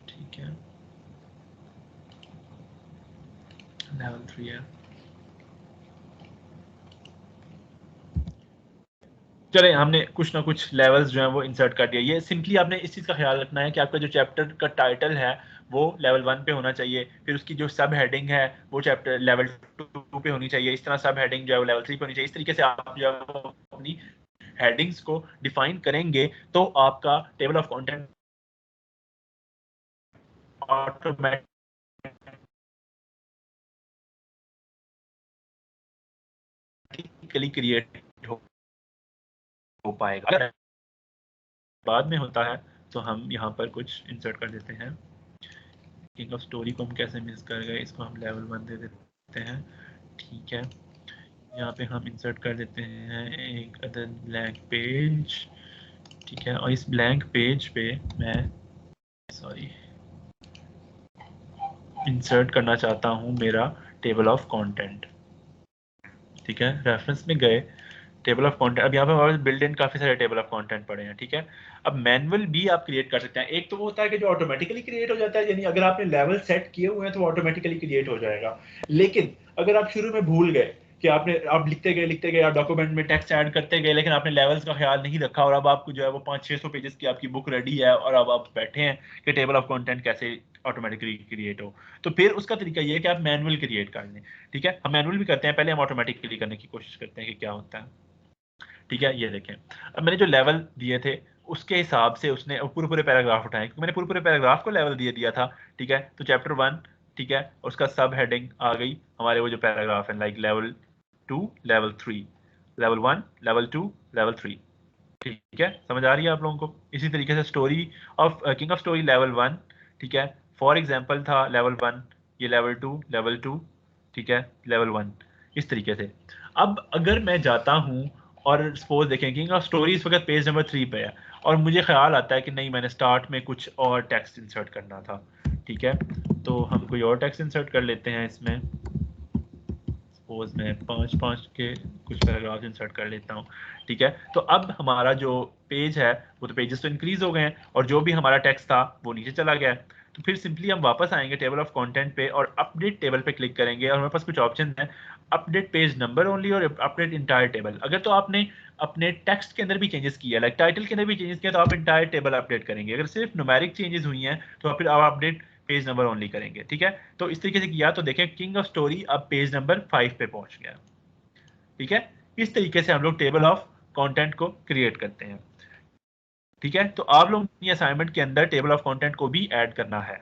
ठीक है लेवल 3 है। चले हमने कुछ ना कुछ लेवल्स जो हैं वो इंसर्ट कर दिया। ये सिंपली आपने इस चीज़ का ख्याल रखना है कि आपका जो चैप्टर का टाइटल है वो लेवल 1 पे होना चाहिए, फिर उसकी जो सब हेडिंग है वो चैप्टर लेवल 2 पे होनी चाहिए, इस तरह सब हेडिंग जो है वो लेवल 3 पे होनी चाहिए। इस तरीके से आप जो है वो अपनी हेडिंग्स को डिफाइन करेंगे तो आपका table of content automatically create हो पाएगा। बाद में होता है तो हम यहाँ पर कुछ इंसर्ट कर देते हैं। किंग ऑफ स्टोरी को हम कैसे मिस कर गए, इसको हम लेवल 1 दे देते हैं, ठीक है। यहाँ पे हम इंसर्ट कर देते हैं एक अदर ब्लैंक पेज, ठीक है। और इस ब्लैंक पेज पे मैं इंसर्ट करना चाहता हूँ मेरा टेबल ऑफ कंटेंट, ठीक है। रेफरेंस में गए, टेबल ऑफ कंटेंट, अब यहाँ पे हमारे बिल्ट इन काफ़ी सारे टेबल ऑफ कंटेंट पड़े हैं, ठीक है। अब मैनुअल भी आप क्रिएट कर सकते हैं। एक तो वो होता है कि जो ऑटोमेटिकली क्रिएट हो जाता है, यानी अगर आपने लेवल सेट किए हुए हैं तो ऑटोमेटिकली क्रिएट हो जाएगा। लेकिन अगर आप शुरू में भूल गए कि आप लिखते गए आप डॉक्यूमेंट में टेक्स्ट ऐड करते गए, लेकिन आपने लेवल्स का ख्याल नहीं रखा और अब आपको जो है वो 500-600 पेजेस की आपकी बुक रेडी है और अब आप बैठे हैं कि टेबल ऑफ कंटेंट कैसे ऑटोमेटिकली क्रिएट हो। तो फिर उसका तरीका ये है कि आप मैनुअल क्रिएट कर लें। ठीक है, हम मैनुअल भी करते हैं, पहले हम ऑटोमेटिकली करने की कोशिश करते हैं कि क्या होता है। ठीक है, ये देखें, अब मैंने जो लेवल दिए थे उसके हिसाब से उसने पूरे पैराग्राफ उठाए, क्योंकि मैंने पूरे पैराग्राफ को लेवल दिया था। ठीक है, तो चैप्टर 1, ठीक है, उसका सब हेडिंग आ गई हमारे वो जो पैराग्राफ है, like level 2, level 3, level 1, level 2, level 3। ठीक है, समझ आ रही है आप लोगों को? इसी तरीके से story of king of story level 1, ठीक है, फॉर एग्जाम्पल था लेवल 1, ये लेवल 2, ठीक है, लेवल 1, इस तरीके से। अब अगर मैं जाता हूँ और सपोज देखें किंग ऑफ स्टोरी इस वक्त पेज नंबर 3 पे है और मुझे ख्याल आता है कि नहीं, मैंने स्टार्ट में कुछ और टेक्स्ट इंसर्ट करना था। ठीक है, तो हम कोई और टेक्स्ट इंसर्ट कर लेते हैं इसमें। सपोज मैं 5 के कुछ पैराग्राफ इंसर्ट कर लेता हूँ। ठीक है, तो अब हमारा जो पेज है वो तो पेजेस तो इंक्रीज हो गए हैं और जो भी हमारा टेक्स्ट था वो नीचे चला गया है। तो फिर सिंपली हम वापस आएंगे टेबल ऑफ कंटेंट पे और अपडेट टेबल पे क्लिक करेंगे और हमारे पास कुछ ऑप्शन है, अपडेट पेज नंबर ओनली और अपडेट इंटायर टेबल। अगर तो आपने अपने टेक्स्ट के अंदर भी चेंजेस किया, लाइक टाइटल के अंदर भी चेंजेस किया, तो आप इंटायर टेबल अपडेट करेंगे। अगर सिर्फ न्यूमेरिक चेंजेस हुई हैं तो फिर आप अपडेट पेज नंबर ओनली करेंगे। ठीक है, तो इस तरीके से किया तो देखें किंग ऑफ स्टोरी अब पेज नंबर 5 पे पहुंच गया। ठीक है, इस तरीके से हम लोग टेबल ऑफ कंटेंट को क्रिएट करते हैं। ठीक है, तो आप लोग अपनी असाइनमेंट के अंदर टेबल ऑफ कंटेंट को भी ऐड करना है।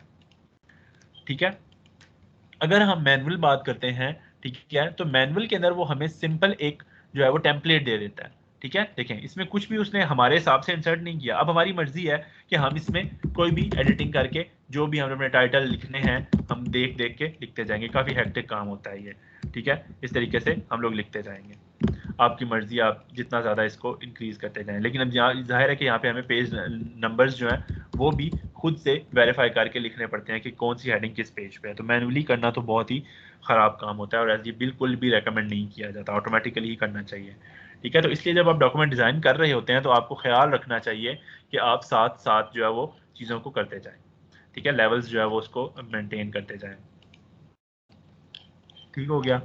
ठीक है, अगर हम मैनुअल बात करते हैं, ठीक है, तो मैनुअल के अंदर वो हमें सिंपल एक जो है वो टेम्पलेट दे देता है। ठीक है, देखें इसमें कुछ भी उसने हमारे हिसाब से इंसर्ट नहीं किया। अब हमारी मर्जी है कि हम इसमें कोई भी एडिटिंग करके जो भी हमें अपने टाइटल लिखने हैं हम देख के लिखते जाएंगे। काफ़ी हेक्टिक काम होता है ये। ठीक है, इस तरीके से हम लोग लिखते जाएंगे, आपकी मर्जी, आप जितना ज़्यादा इसको इंक्रीज करते जाएं। लेकिन अब यहाँ जाहिर है कि यहाँ पे हमें पेज नंबर्स जो हैं वो भी खुद से वेरीफाई करके लिखने पड़ते हैं कि कौन सी हेडिंग किस पेज पे है। तो मैनुअली करना तो बहुत ही ख़राब काम होता है और ऐसे बिल्कुल भी रेकमेंड नहीं किया जाता, ऑटोमेटिकली ही करना चाहिए। ठीक है, तो इसलिए जब आप डॉक्यूमेंट डिज़ाइन कर रहे होते हैं तो आपको ख्याल रखना चाहिए कि आप साथ साथ जो है वो चीज़ों को करते जाएँ। ठीक है, लेवल्स जो है वो उसको मेंटेन करते जाएँ। ठीक हो गया,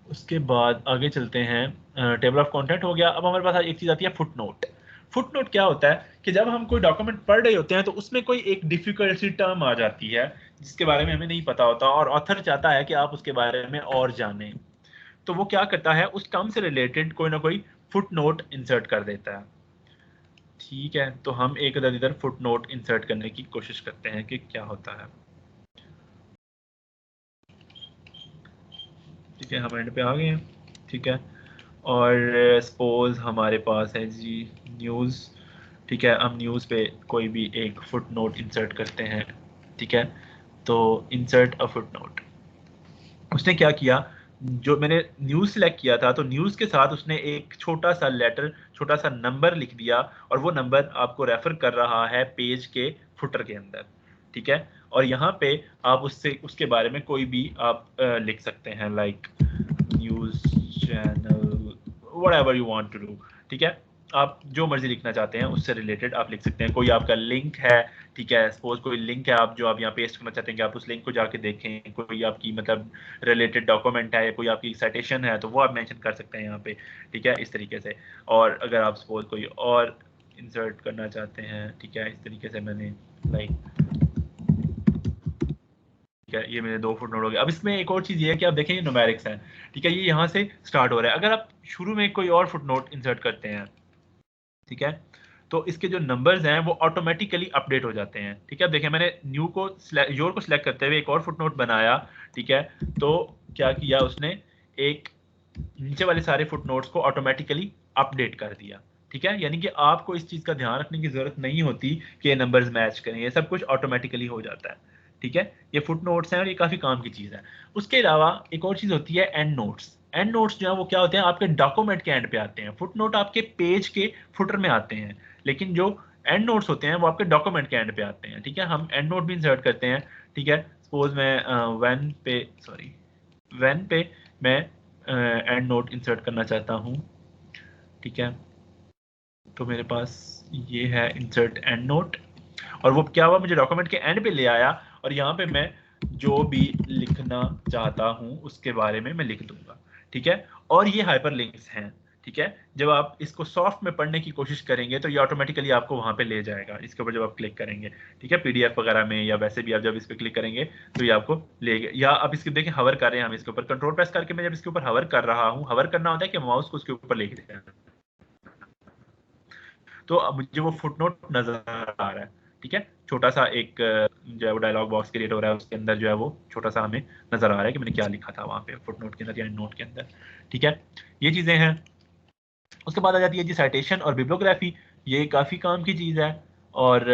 उसके बाद आगे चलते हैं। टेबल ऑफ कंटेंट हो गया। अब हमारे पास एक चीज़ आती है फुट नोट। फुट नोट क्या होता है कि जब हम कोई डॉक्यूमेंट पढ़ रहे होते हैं तो उसमें कोई एक डिफिकल्ट सी टर्म आ जाती है जिसके बारे में हमें नहीं पता होता और ऑथर चाहता है कि आप उसके बारे में और जानें, तो वो क्या करता है, उस टर्म से रिलेटेड कोई ना कोई फुट नोट इंसर्ट कर देता है। ठीक है, तो हम एक इधर फुट नोट इंसर्ट करने की कोशिश करते हैं कि क्या होता है। ठीक है, हम एंड पे आ गए हैं। ठीक है, और सपोज हमारे पास है जी न्यूज़। ठीक है, हम न्यूज़ पे कोई भी एक फुट नोट इंसर्ट करते हैं। ठीक है, तो इंसर्ट अ फुट नोट। उसने क्या किया, जो मैंने न्यूज़ सिलेक्ट किया था तो न्यूज़ के साथ उसने एक छोटा सा लेटर, छोटा सा नंबर लिख दिया और वो नंबर आपको रेफर कर रहा है पेज के फुटर के अंदर। ठीक है, और यहाँ पे आप उससे उसके बारे में कोई भी आप लिख सकते हैं, like news channel, whatever you want to do. ठीक है, आप जो मर्जी लिखना चाहते हैं उससे रिलेटेड आप लिख सकते हैं। कोई आपका लिंक है, ठीक है, सपोज कोई लिंक है आप जो आप यहाँ पेस्ट करना चाहते हैं कि आप उस लिंक को जाके देखें, कोई आपकी मतलब रिलेटेड डॉक्यूमेंट है या कोई आपकी साइटेशन है तो वो आप मेंशन कर सकते हैं यहाँ पे। ठीक है, इस तरीके से। और अगर आप सपोज कोई और इंसर्ट करना चाहते हैं, ठीक है, इस तरीके से मैंने लाइक, ठीक है, ये मेरे 2 फुट नोट हो गए। अब इसमें एक और चीज़ ये है कि आप देखें ये न्यूमेरिक्स हैं। ठीक है, ये यहाँ से स्टार्ट हो रहा है। अगर आप शुरू में कोई और फुट नोट इंसर्ट करते हैं, ठीक है, तो इसके जो नंबर्स हैं वो ऑटोमेटिकली अपडेट हो जाते हैं। ठीक है, अब देखें मैंने न्यू को योर को सिलेक्ट करते हुए एक और फुट नोट बनाया। ठीक है, तो क्या किया उसने, एक नीचे वाले सारे फुट नोट्स को ऑटोमेटिकली अपडेट कर दिया। ठीक है, यानी कि आपको इस चीज़ का ध्यान रखने की ज़रूरत नहीं होती कि ये नंबर्स मैच करें, ये सब कुछ ऑटोमेटिकली हो जाता है। ठीक है, ये फुट नोट्स हैं और ये काफ़ी काम की चीज़ है। उसके अलावा एक और चीज़ होती है एंड नोट्स। एंड नोट्स जो है वो क्या होते हैं, आपके डॉक्यूमेंट के एंड पे आते हैं। फुट नोट आपके पेज के फुटर में आते हैं, लेकिन जो एंड नोट्स होते हैं वो आपके डॉक्यूमेंट के एंड पे आते हैं। ठीक है, हम एंड नोट भी इंसर्ट करते हैं। ठीक है, सपोज मैं व्हेन पे मैं एंड नोट इंसर्ट करना चाहता हूँ। ठीक है, तो मेरे पास ये है इंसर्ट एंड नोट और वो क्या हुआ, मुझे डॉक्यूमेंट के एंड पे ले आया और यहाँ पे मैं जो भी लिखना चाहता हूँ उसके बारे में मैं लिख दूंगा, ठीक है। और ये हाइपरलिंक्स हैं, ठीक है। जब आप इसको सॉफ्ट में पढ़ने की कोशिश करेंगे तो ये ऑटोमेटिकली आपको वहां पे ले जाएगा, इसके ऊपर जब आप क्लिक करेंगे, ठीक है, पीडीएफ वगैरह में या वैसे भी आप जब इस पे क्लिक करेंगे तो ये आपको ले, या आप इसके देखें हवर कर रहे हैं हम इसके ऊपर, कंट्रोल प्रेस करके मैं जब इसके ऊपर हवर कर रहा हूँ, हवर करना होता है कि माउस को उसके ऊपर लेके जाए, तो अब मुझे वो फुटनोट नजर आ रहा है, ठीक है। छोटा सा एक जो है वो डायलॉग बॉक्स क्रिएट हो रहा है, उसके अंदर जो है वो छोटा सा हमें नजर आ रहा है कि मैंने क्या लिखा था वहां पे फुटनोट के अंदर या नोट के अंदर, ठीक है। ये चीजें हैं। उसके बाद आ जाती है जी साइटेशन और बिब्लियोग्राफी। ये काफ़ी काम की चीज़ है और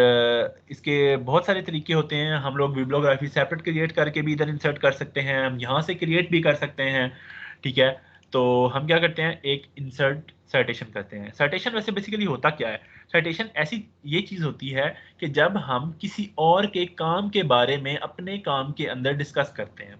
इसके बहुत सारे तरीके होते हैं। हम लोग बिब्लियोग्राफी सेपरेट क्रिएट करके भी इधर इंसर्ट कर सकते हैं, हम यहाँ से क्रिएट भी कर सकते हैं, ठीक है। तो हम क्या करते हैं, एक इंसर्ट साइटेशन करते हैं। साइटेशन वैसे बेसिकली होता क्या है, साइटेशन ऐसी ये चीज़ होती है कि जब हम किसी और के काम के बारे में अपने काम के अंदर डिस्कस करते हैं,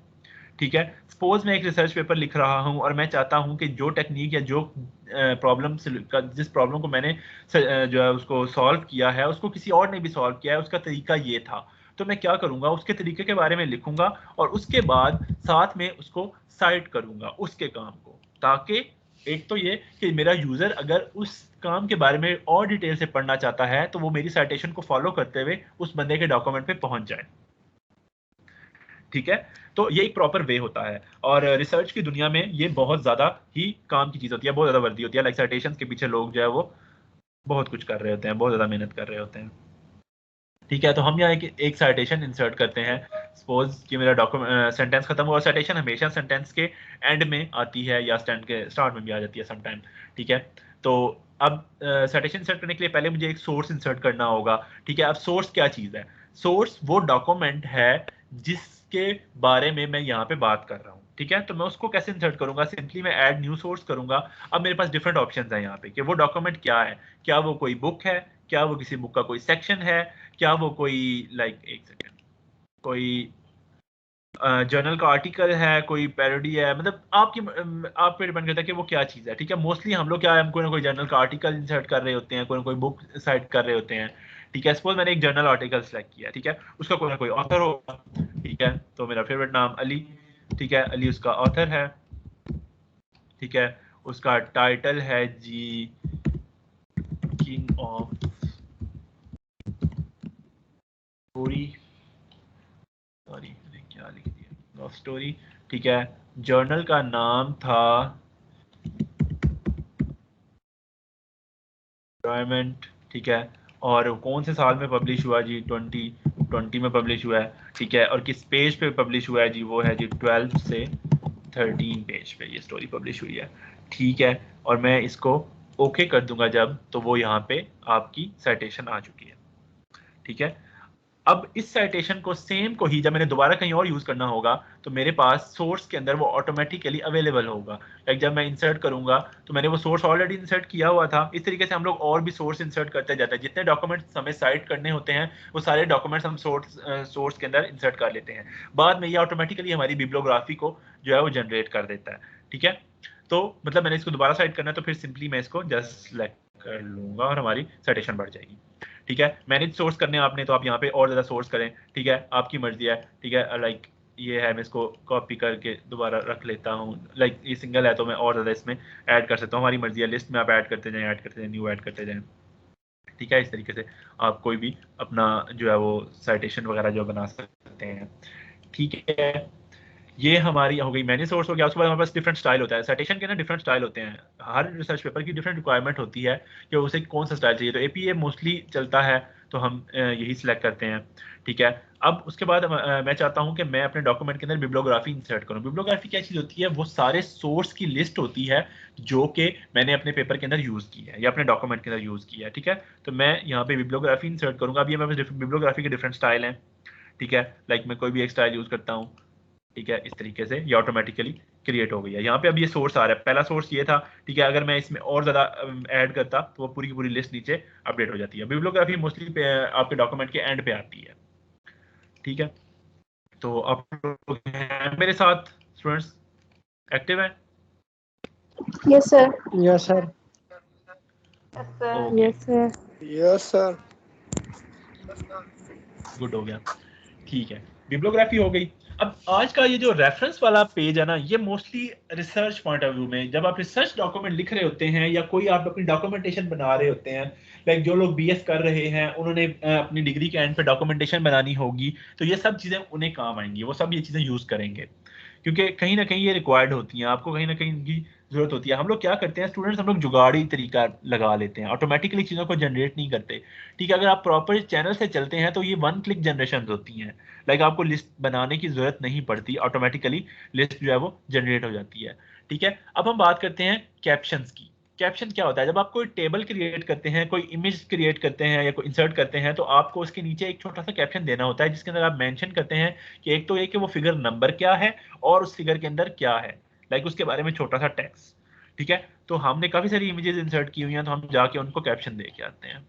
ठीक है। सपोज मैं एक रिसर्च पेपर लिख रहा हूं और मैं चाहता हूं कि जो टेक्निक या जो प्रॉब्लम जिस प्रॉब्लम को मैंने जो है उसको सॉल्व किया है उसको किसी और ने भी सॉल्व किया है, उसका तरीका ये था, तो मैं क्या करूंगा, उसके तरीके के बारे में लिखूंगा और उसके बाद साथ में उसको साइट करूंगा उसके काम को, ताकि एक तो ये कि मेरा यूजर अगर उस काम के बारे में और डिटेल से पढ़ना चाहता है तो वो मेरी साइटेशन को फॉलो करते हुए उस बंदे के डॉक्यूमेंट पे पहुंच जाए, ठीक है। तो ये एक प्रॉपर वे होता है और रिसर्च की दुनिया में ये बहुत ज्यादा ही काम की चीज होती है, बहुत ज्यादा वर्दी होती है। लाइक साइटेशंस के पीछे लोग जो है वो बहुत कुछ कर रहे होते हैं, बहुत ज्यादा मेहनत कर रहे होते हैं, ठीक है। तो हम यहाँ एक साइटेशन इंसर्ट करते हैं। सपोज कि मेरा डॉक्यूमेंट सेंटेंस खत्म हुआ, साइटेशन हमेशा सेंटेंस के एंड में आती है या स्टैंड के स्टार्ट में भी आ जाती है समटाइम, ठीक है। तो अब साइटेशन इंसर्ट करने के लिए पहले मुझे एक सोर्स इंसर्ट करना होगा, ठीक है। अब सोर्स क्या चीज है, सोर्स वो डॉक्यूमेंट है जिसके बारे में मैं यहाँ पे बात कर रहा हूँ, ठीक है। तो मैं उसको कैसे इंसर्ट करूंगा, सिंपली मैं ऐड न्यू सोर्स करूंगा। अब मेरे पास डिफरेंट ऑप्शंस हैं यहाँ पे कि वो डॉक्यूमेंट क्या है, क्या वो कोई बुक है, क्या वो किसी बुक का कोई सेक्शन है, क्या वो कोई लाइक एक सेकेंड कोई जर्नल का आर्टिकल है, कोई पैरोडी है, मतलब आप पे डिपेंड करता है कि वो क्या चीज़ है, ठीक है। मोस्टली हम लोग क्या है, हम कोई ना कोई जर्नल का आर्टिकल इंसर्ट कर रहे होते हैं, कोई ना कोई बुक साइट कर रहे होते हैं, ठीक है। सपोज मैंने एक जर्नल आर्टिकल सेलेक्ट किया, ठीक है, उसका कोई ना कोई ऑथर होगा, ठीक है। तो मेरा फेवरेट नाम अली, ठीक है, अली उसका ऑथर है, ठीक है। उसका टाइटल है जी किंग ऑफ स्टोरी, सॉरी मैंने क्या लिख दिया, ऑफ स्टोरी, ठीक है। जर्नल का नाम था एनवायरमेंट, ठीक है। और कौन से साल में पब्लिश हुआ जी, 2020 में पब्लिश हुआ है, ठीक है। और किस पेज पे पब्लिश हुआ है जी, वो है जी 12 से 13 पेज पे ये स्टोरी पब्लिश हुई है, ठीक है। और मैं इसको ओके कर दूंगा जब, तो वो यहाँ पे आपकी साइटेशन आ चुकी है, ठीक है। अब इस साइटेशन को सेम को ही जब मैंने दोबारा कहीं और यूज करना होगा तो मेरे पास सोर्स के अंदर वो ऑटोमेटिकली अवेलेबल होगा। लाइक जब मैं इंसर्ट करूंगा तो मैंने वो सोर्स ऑलरेडी इंसर्ट किया हुआ था। इस तरीके से हम लोग और भी सोर्स इंसर्ट करते जाते हैं, जितने डॉक्यूमेंट्स हमें साइट करने होते हैं वो सारे डॉक्यूमेंट्स हम सोर्स के अंदर इंसर्ट कर लेते हैं। बाद में ये ऑटोमेटिकली हमारी बिब्लियोग्राफी को जो है वो जनरेट कर देता है, ठीक है। तो मतलब मैंने इसको दोबारा साइट करना है तो फिर सिंपली मैं इसको जस्ट सेलेक्ट कर लूंगा और हमारी साइटेशन बढ़ जाएगी, ठीक है। मैनेज सोर्स करने आपने तो आप यहाँ पे और ज़्यादा सोर्स करें, ठीक है, आपकी मर्जी है, ठीक है। लाइक ये है, मैं इसको कॉपी करके दोबारा रख लेता हूँ। लाइक ये सिंगल है तो मैं और ज़्यादा इसमें ऐड कर सकता हूँ, हमारी मर्जी है। लिस्ट में आप ऐड करते जाएं, न्यू ऐड करते जाएं, ठीक है। इस तरीके से आप कोई भी अपना जो है वो साइटेशन वगैरह जो बना सकते हैं, ठीक है। ये हमारी हो गई मैनी सोर्स हो गया। उसके बाद हमारे पास डिफरेंट स्टाइल होता है साइटेशन के ना, डिफरेंट स्टाइल होते हैं। हर रिसर्च पेपर की डिफरेंट रिक्वायरमेंट होती है कि उसे कौन सा स्टाइल चाहिए। तो एपीए मोस्टली चलता है तो हम यही सिलेक्ट करते हैं, ठीक है। अब उसके बाद मैं चाहता हूं कि मैं अपने डॉक्यूमेंट के अंदर बिब्लियोग्राफी इंसर्ट करूं। बिब्लियोग्राफी क्या चीज़ होती है, वो सारे सोर्स की लिस्ट होती है जो कि मैंने अपने पेपर के अंदर यूज़ की है या अपने डॉक्यूमेंट के अंदर यूज़ किया है, ठीक है। तो मैं यहाँ पे बिब्लियोग्राफी इंसर्ट करूंगा। अब ये मेरे पास बिब्लियोग्राफी के डिफरेंट स्टाइल हैं, ठीक है। लाइक मैं कोई भी एक स्टाइल यूज़ करता हूँ, ठीक है। इस तरीके से ये ऑटोमेटिकली क्रिएट हो गई है। यहाँ पे अब ये सोर्स आ रहा है, पहला सोर्स ये था, ठीक है। अगर मैं इसमें और ज्यादा ऐड करता तो वो पूरी की पूरी लिस्ट नीचे अपडेट हो जाती है। बिब्लियोग्राफी मोस्टली आपके डॉक्यूमेंट के एंड पे आती है, ठीक है। तो आप लोग हैं मेरे साथ, स्टूडेंट्स एक्टिव है? Yes sir. Yes sir. Okay, yes sir. Yes sir. Good हो गया, ठीक है। बिब्लियोग्राफी हो गई। अब आज का ये जो रेफरेंस वाला पेज है ना, ये mostly research point of view में, जब आप रिसर्च डॉक्यूमेंट लिख रहे होते हैं या कोई आप अपनी डॉक्यूमेंटेशन बना रहे होते हैं, लाइक जो लोग बीएस कर रहे हैं उन्होंने अपनी डिग्री के एंड पे डॉक्यूमेंटेशन बनानी होगी, तो ये सब चीज़ें उन्हें काम आएंगी, वो सब ये चीज़ें यूज़ करेंगे, क्योंकि कहीं ना कहीं ये रिक्वायर्ड होती हैं, आपको कहीं ना कहीं इनकी जरूरत होती है। हम लोग क्या करते हैं स्टूडेंट्स, हम लोग जुगाड़ी तरीका लगा लेते हैं, ऑटोमेटिकली चीज़ों को जनरेट नहीं करते। ठीक है, अगर आप प्रॉपर चैनल से चलते हैं तो ये वन क्लिक जनरेशन होती हैं, लाइक आपको लिस्ट बनाने की जरूरत नहीं पड़ती, ऑटोमेटिकली लिस्ट जो है वो जनरेट हो जाती है। ठीक है, अब हम बात करते हैं कैप्शंस की। कैप्शन क्या होता है? जब आप कोई टेबल क्रिएट करते हैं, कोई इमेज क्रिएट करते हैं या कोई इंसर्ट करते हैं, तो आपको उसके नीचे एक छोटा सा कैप्शन देना होता है, जिसके अंदर आप मेंशन करते हैं कि एक तो ये कि वो फिगर नंबर क्या है और उस फिगर के अंदर क्या है, लाइक उसके बारे में छोटा सा टेक्स्ट। ठीक है, तो हमने काफी सारी इमेजेस इंसर्ट की हुई हैं, तो हम जाके उनको कैप्शन दे के आते हैं।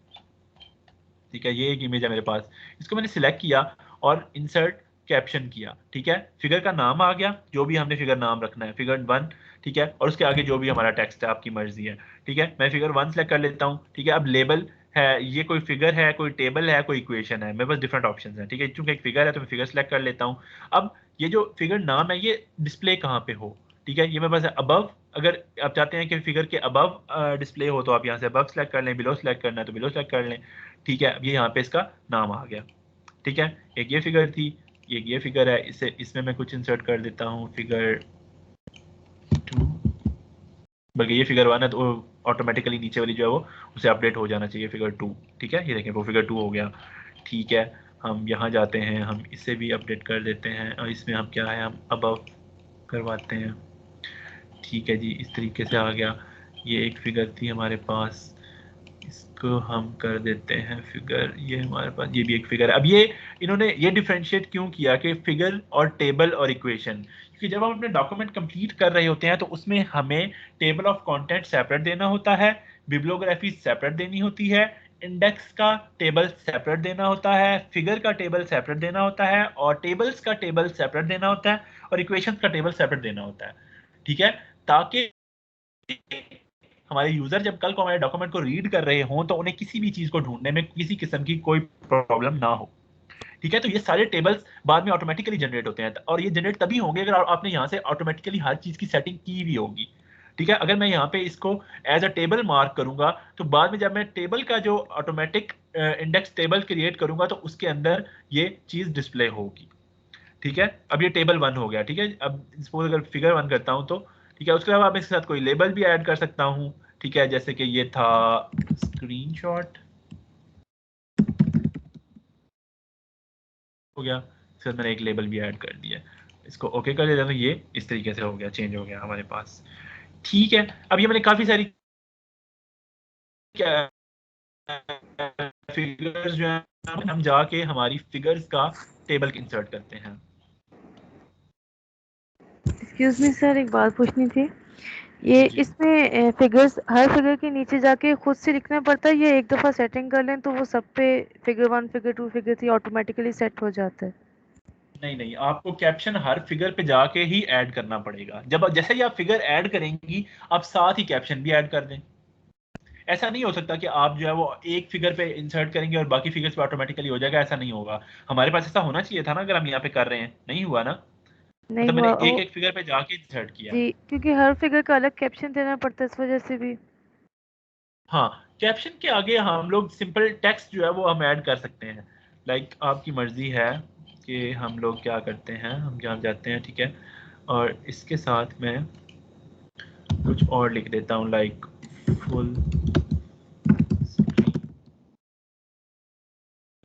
ठीक है, ये एक इमेज है मेरे पास, इसको मैंने सिलेक्ट किया और इंसर्ट कैप्शन किया। ठीक है, फिगर का नाम आ गया, जो भी हमने फिगर नाम रखना है, फिगर 1। ठीक है, और उसके आगे जो भी हमारा टेक्स्ट है, आपकी मर्जी है। ठीक है, मैं फिगर 1 सेलेक्ट कर लेता हूँ। ठीक है, अब लेबल है, ये कोई फिगर है, कोई टेबल है, कोई इक्वेशन है, मेरे पास डिफरेंट ऑप्शंस हैं। ठीक है, चूंकि एक फिगर है तो मैं फिगर सेलेक्ट कर लेता हूँ। अब ये जो फिगर नाम है ये डिस्प्ले कहाँ पे हो? ठीक है, ये मेरे पास है अबव। अगर आप चाहते हैं कि फिगर के अबव डिस्प्ले हो तो आप यहाँ से अबव सेलेक्ट कर लें, बिलो सेलेक्ट करना है तो बिलो सेलेक्ट कर लें। ठीक है, अब ये यहाँ पे इसका नाम आ गया। ठीक है, एक ये फिगर थी, एक ये फिगर है, इसमें मैं कुछ इंसर्ट कर देता हूँ, फिगर 2, बल्कि ये फिगर 1 है तो ऑटोमेटिकली नीचे वाली जो है वो उसे अपडेट हो जाना चाहिए, फिगर 2। ठीक है, ये देखें वो फिगर 2 हो गया। ठीक है, हम यहाँ जाते हैं, हम इसे भी अपडेट कर देते हैं और इसमें हम क्या है, हम अबव करवाते हैं। ठीक है जी, इस तरीके से आ गया। ये एक फिगर थी हमारे पास, इसको हम कर देते हैं फिगर, ये हमारे पास ये भी एक फिगर है। अब ये इन्होंने ये डिफरेंशिएट क्यों किया कि फिगर और टेबल और इक्वेशन, क्योंकि जब हम अपने डॉक्यूमेंट कंप्लीट कर रहे होते हैं तो उसमें हमें टेबल ऑफ कंटेंट सेपरेट देना होता है, बिब्लियोग्राफी सेपरेट देनी होती है, इंडेक्स का टेबल सेपरेट देना होता है, फिगर का टेबल सेपरेट देना होता है, और टेबल्स का टेबल सेपरेट देना होता है, और इक्वेशंस का टेबल सेपरेट देना होता है। ठीक है, ताकि हमारे यूजर जब कल को हमारे डॉक्यूमेंट को रीड कर रहे हों तो उन्हें किसी भी चीज को ढूंढने में किसी किस्म की कोई प्रॉब्लम ना हो। ठीक है, तो ये सारे टेबल्स बाद में ऑटोमेटिकली जनरेट होते हैं, और ये जनरेट तभी होंगे अगर आपने यहाँ से ऑटोमेटिकली हर चीज की सेटिंग की हुई होगी। ठीक है, अगर मैं यहाँ पे इसको एज अ टेबल मार्क करूंगा तो बाद में जब मैं टेबल का जो ऑटोमेटिक इंडेक्स टेबल क्रिएट करूंगा तो उसके अंदर ये चीज डिस्प्ले होगी। ठीक है, अब ये टेबल 1 हो गया। ठीक है, अब सपोज अगर फिगर 1 करता हूँ तो ठीक है, उसके अलावा मैं इसके साथ कोई लेबल भी ऐड कर सकता हूँ। ठीक है, जैसे कि ये था स्क्रीनशॉट हो गया, इसके साथ मैंने एक लेबल भी ऐड कर दिया, इसको ओके कर देता हूँ, ये इस तरीके से हो गया, चेंज हो गया हमारे पास। ठीक है, अब ये मैंने काफी सारी फिगर्स जो है हम जाके हमारी फिगर्स का टेबल इंसर्ट करते हैं। एक्सक्यूज मी सर, एक बात पूछनी थी। ये जी। इसमें फिगर्स हर फिगर के नीचे जाके खुद से लिखना पड़ता है, या एक दफा सेटिंग कर लें तो वो सब पे figure 1 figure 2 figure 3 automatically set हो जाता है? नहीं नहीं, आपको कैप्शन हर फिगर पे जाके ही ऐड करना पड़ेगा। जब जैसे ही आप फिगर ऐड करेंगी आप साथ ही कैप्शन भी ऐड कर दें। ऐसा नहीं हो सकता कि आप जो है वो एक फिगर पे इंसर्ट करेंगे और बाकी फिगर्स पे ऑटोमेटिकली हो जाएगा, ऐसा नहीं होगा। हमारे पास ऐसा होना चाहिए था ना, अगर हम यहाँ पे कर रहे हैं, नहीं हुआ ना, नहीं मतलब हुआ मैंने एक वो। एक फिगर पे जाके इंसर्ट किया। जी, क्योंकि हर फिगर का अलग कैप्शन देना पड़ता है, इस वजह से भी। हाँ, कैप्शन के आगे हम लोग सिंपल टेक्स्ट जो है वो हम ऐड कर सकते हैं, लाइक आपकी मर्जी है कि हम लोग क्या करते हैं, हम जहाँ जाते हैं। ठीक है, और इसके साथ मैं कुछ और लिख देता हूँ, लाइक फुल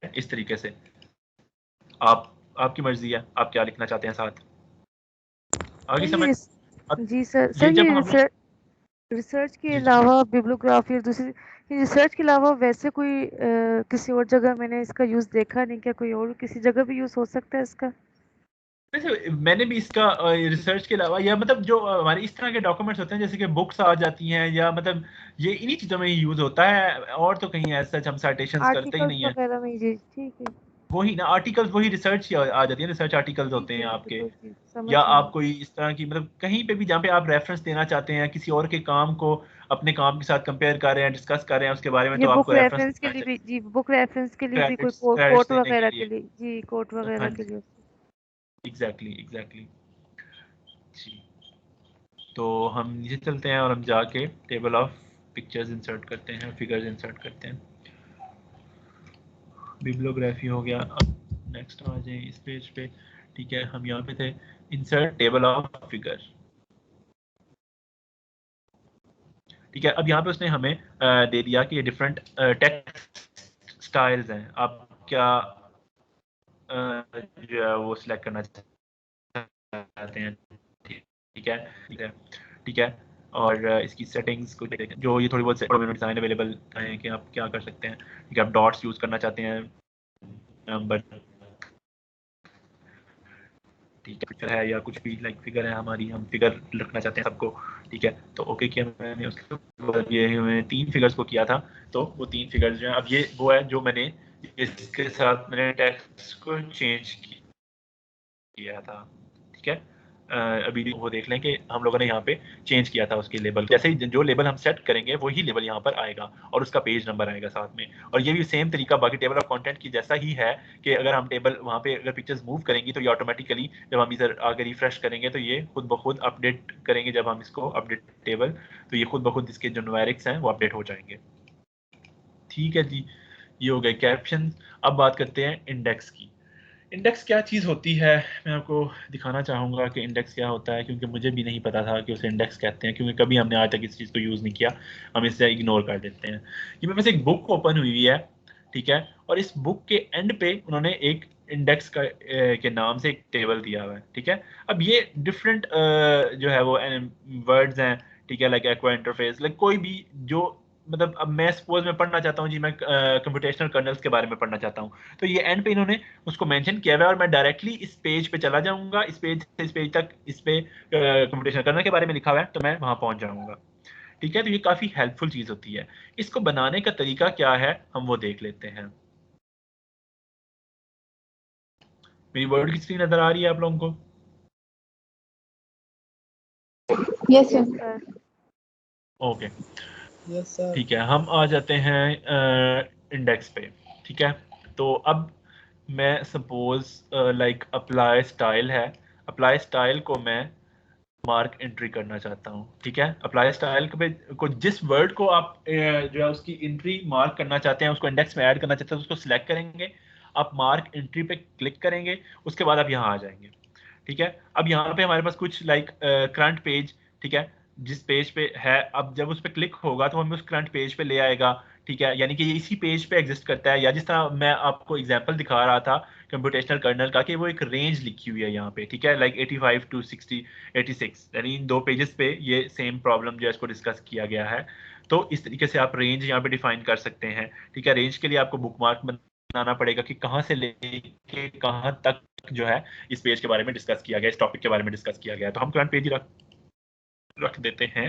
इस तरीके से। आपकी मर्जी है, आप क्या लिखना चाहते हैं साथ, आगे सर समझ। जी सर, ये जब ये हम लोग रिसर्च के जी जी अलावा बिब्लियोग्राफी और दूसरी, ये रिसर्च के अलावा वैसे कोई किसी और जगह मैंने इसका यूज़ देखा नहीं, क्या कोई और किसी जगह भी यूज़ हो सकता है इसका? वैसे मैंने भी इसका रिसर्च के अलावा, या मतलब जो हमारे इस तरह के डॉक्यूमेंट्स होते हैं जैसे कि बुक्स आ जाती हैं, या मतलब ये इन्हीं चीज़ों में ही यूज़ होता है, और तो कहीं ऐसा हम साइटेशंस करते ही आर्टिकल्स नहीं है। वगैरह में, जी ठीक है। वही ना, आर्टिकल्स, वही रिसर्च आ जाती है, रिसर्च आर्टिकल्स ठीक होते हैं है, आपके, बिल्कुल जी, समझ या गई। आप कोई इस तरह की मतलब कहीं पे भी जहाँ पे आप रेफरेंस देना चाहते हैं किसी और के काम को अपने काम के साथ कंपेयर कर रहे हैं, डिस्कस कर रहे हैं उसके बारे में, ये तो बुक आपको रेफरेंस रेफरेंस के देना लिए भी चाहिए, जी, बुक रेफरेंस के लिए भी कोई क्रेडिट्स क्रेडिट्स कोट देने के वगैरह के लिए। लिए जी, कोट हाँ वगैरह के जी, लिए। एग्जैक्टली जी। तो हम नीचे चलते हैं और हम जाके टेबल ऑफ पिक्चर्स इंसर्ट करते हैं, फिगर्स इंसर्ट करते हैं। बिब्लियोग्राफी हो गया। अब नेक्स्ट आ जाए इस पेज पे। ठीक है, हम यहाँ पे थे इंसर्ट टेबल ऑफ फिगर। ठीक है, अब यहाँ पे उसने हमें दे दिया कि ये डिफरेंट टेक्स्ट स्टाइल्स हैं, आप क्या जो है वो सिलेक्ट करना चाहते हैं। ठीक है ठीक है ठीक है। और इसकी सेटिंग्स को देखें, जो ये थोड़ी बहुत डिज़ाइन अवेलेबल है कि आप क्या कर सकते हैं। ठीक है, आप डॉट्स यूज़ करना चाहते हैं, नंबर, ठीक है, पिक्चर है या कुछ भी लाइक फिगर है हमारी, हम फिगर रखना चाहते हैं सबको। ठीक है, तो ओके किया मैंने। उसके बाद ये मैंने 3 फिगर्स को किया था, तो वो 3 फिगर्स जो है, अब ये वो है जो मैंने इसके साथ मैंने टेक्स्ट को चेंज किया था। ठीक है, अभी वो देख लें कि हम लोगों ने यहाँ पे चेंज किया था उसके लेबल। जैसे ही जो लेबल हम सेट करेंगे वही लेबल यहाँ पर आएगा और उसका पेज नंबर आएगा साथ में। और ये भी सेम तरीका बाकी टेबल ऑफ कंटेंट की जैसा ही है कि अगर हम टेबल वहाँ पे अगर पिक्चर्स मूव करेंगी तो ये ऑटोमेटिकली जब हम इधर आगे रिफ्रेश करेंगे तो ये खुद ब खुद अपडेट करेंगे। जब हम इसको अपडेट टेबल, तो ये खुद ब खुद इसके जो न्यूमेरिक्स हैं वो अपडेट हो जाएंगे। ठीक है जी, ये हो गए कैप्शन। अब बात करते हैं इंडेक्स की। इंडेक्स क्या चीज़ होती है, मैं आपको दिखाना चाहूँगा कि इंडेक्स क्या होता है, क्योंकि मुझे भी नहीं पता था कि उसे इंडेक्स कहते हैं, क्योंकि कभी हमने आज तक इस चीज़ को यूज़ नहीं किया, हम इसे इग्नोर कर देते हैं। ये मेरे पास एक बुक ओपन हुई है, ठीक है, और इस बुक के एंड पे उन्होंने एक इंडेक्स का के नाम से एक टेबल दिया हुआ है। ठीक है, अब ये डिफरेंट जो है वो वर्ड्स हैं, ठीक है, लाइक एक्वा इंटरफेस, लाइक कोई भी जो मतलब, अब मैं सपोज मैं पढ़ना चाहता हूँ जी, मैं कंप्यूटेशनल कर्नल्स के बारे में पढ़ना चाहता हूँ, तो ये एंड पे इन्होंने उसको मेंशन किया हुआ है और मैं डायरेक्टली इस पेज पे चला जाऊंगा, इस पेज से इस पेज तक, इस पे कंप्यूटेशनल कर्नल के बारे में लिखा हुआ है तो मैं वहां पहुंच जाऊंगा। ठीक है, तो ये काफी हेल्पफुल चीज होती है। इसको बनाने का तरीका क्या है हम वो देख लेते हैं। मेरी वर्ड की स्क्रीन नजर आ रही है आप लोगों को? Yes sir. Okay, yes sir. ठीक है, हम आ जाते हैं इंडेक्स पे। ठीक है, तो अब मैं सपोज लाइक अप्लाई स्टाइल है, अप्लाई स्टाइल को मैं मार्क एंट्री करना चाहता हूँ। ठीक है, अप्लाई स्टाइल पे को जिस वर्ड को आप जो है उसकी एंट्री मार्क करना चाहते हैं, उसको इंडेक्स में ऐड करना चाहते हैं, उसको सिलेक्ट करेंगे, आप मार्क एंट्री पे क्लिक करेंगे, उसके बाद आप यहाँ आ जाएंगे। ठीक है, अब यहाँ पे हमारे पास कुछ लाइक करंट पेज, ठीक है, जिस पेज पे है, अब जब उस पर क्लिक होगा तो हमें उस करंट पेज पे ले आएगा। ठीक है, यानी कि ये इसी पेज पे एग्जिस्ट करता है, या जिस तरह मैं आपको एग्जांपल दिखा रहा था कंप्यूटेशनल कर्नल का, कि वो एक रेंज लिखी हुई है यहाँ पे। ठीक है, लाइक 85 टू 60 86, यानी इन 2 पेजेस पे ये सेम प्रॉब्लम जो है इसको डिस्कस किया गया है। तो इस तरीके से आप रेंज यहाँ पे डिफाइन कर सकते हैं। ठीक है, रेंज के लिए आपको बुकमार्क बनाना पड़ेगा कि कहाँ से लेके कहाँ तक जो है इस पेज के बारे में डिस्कस किया गया, इस टॉपिक के बारे में डिस्कस किया गया। तो हम करंट पेज ही रख देते हैं।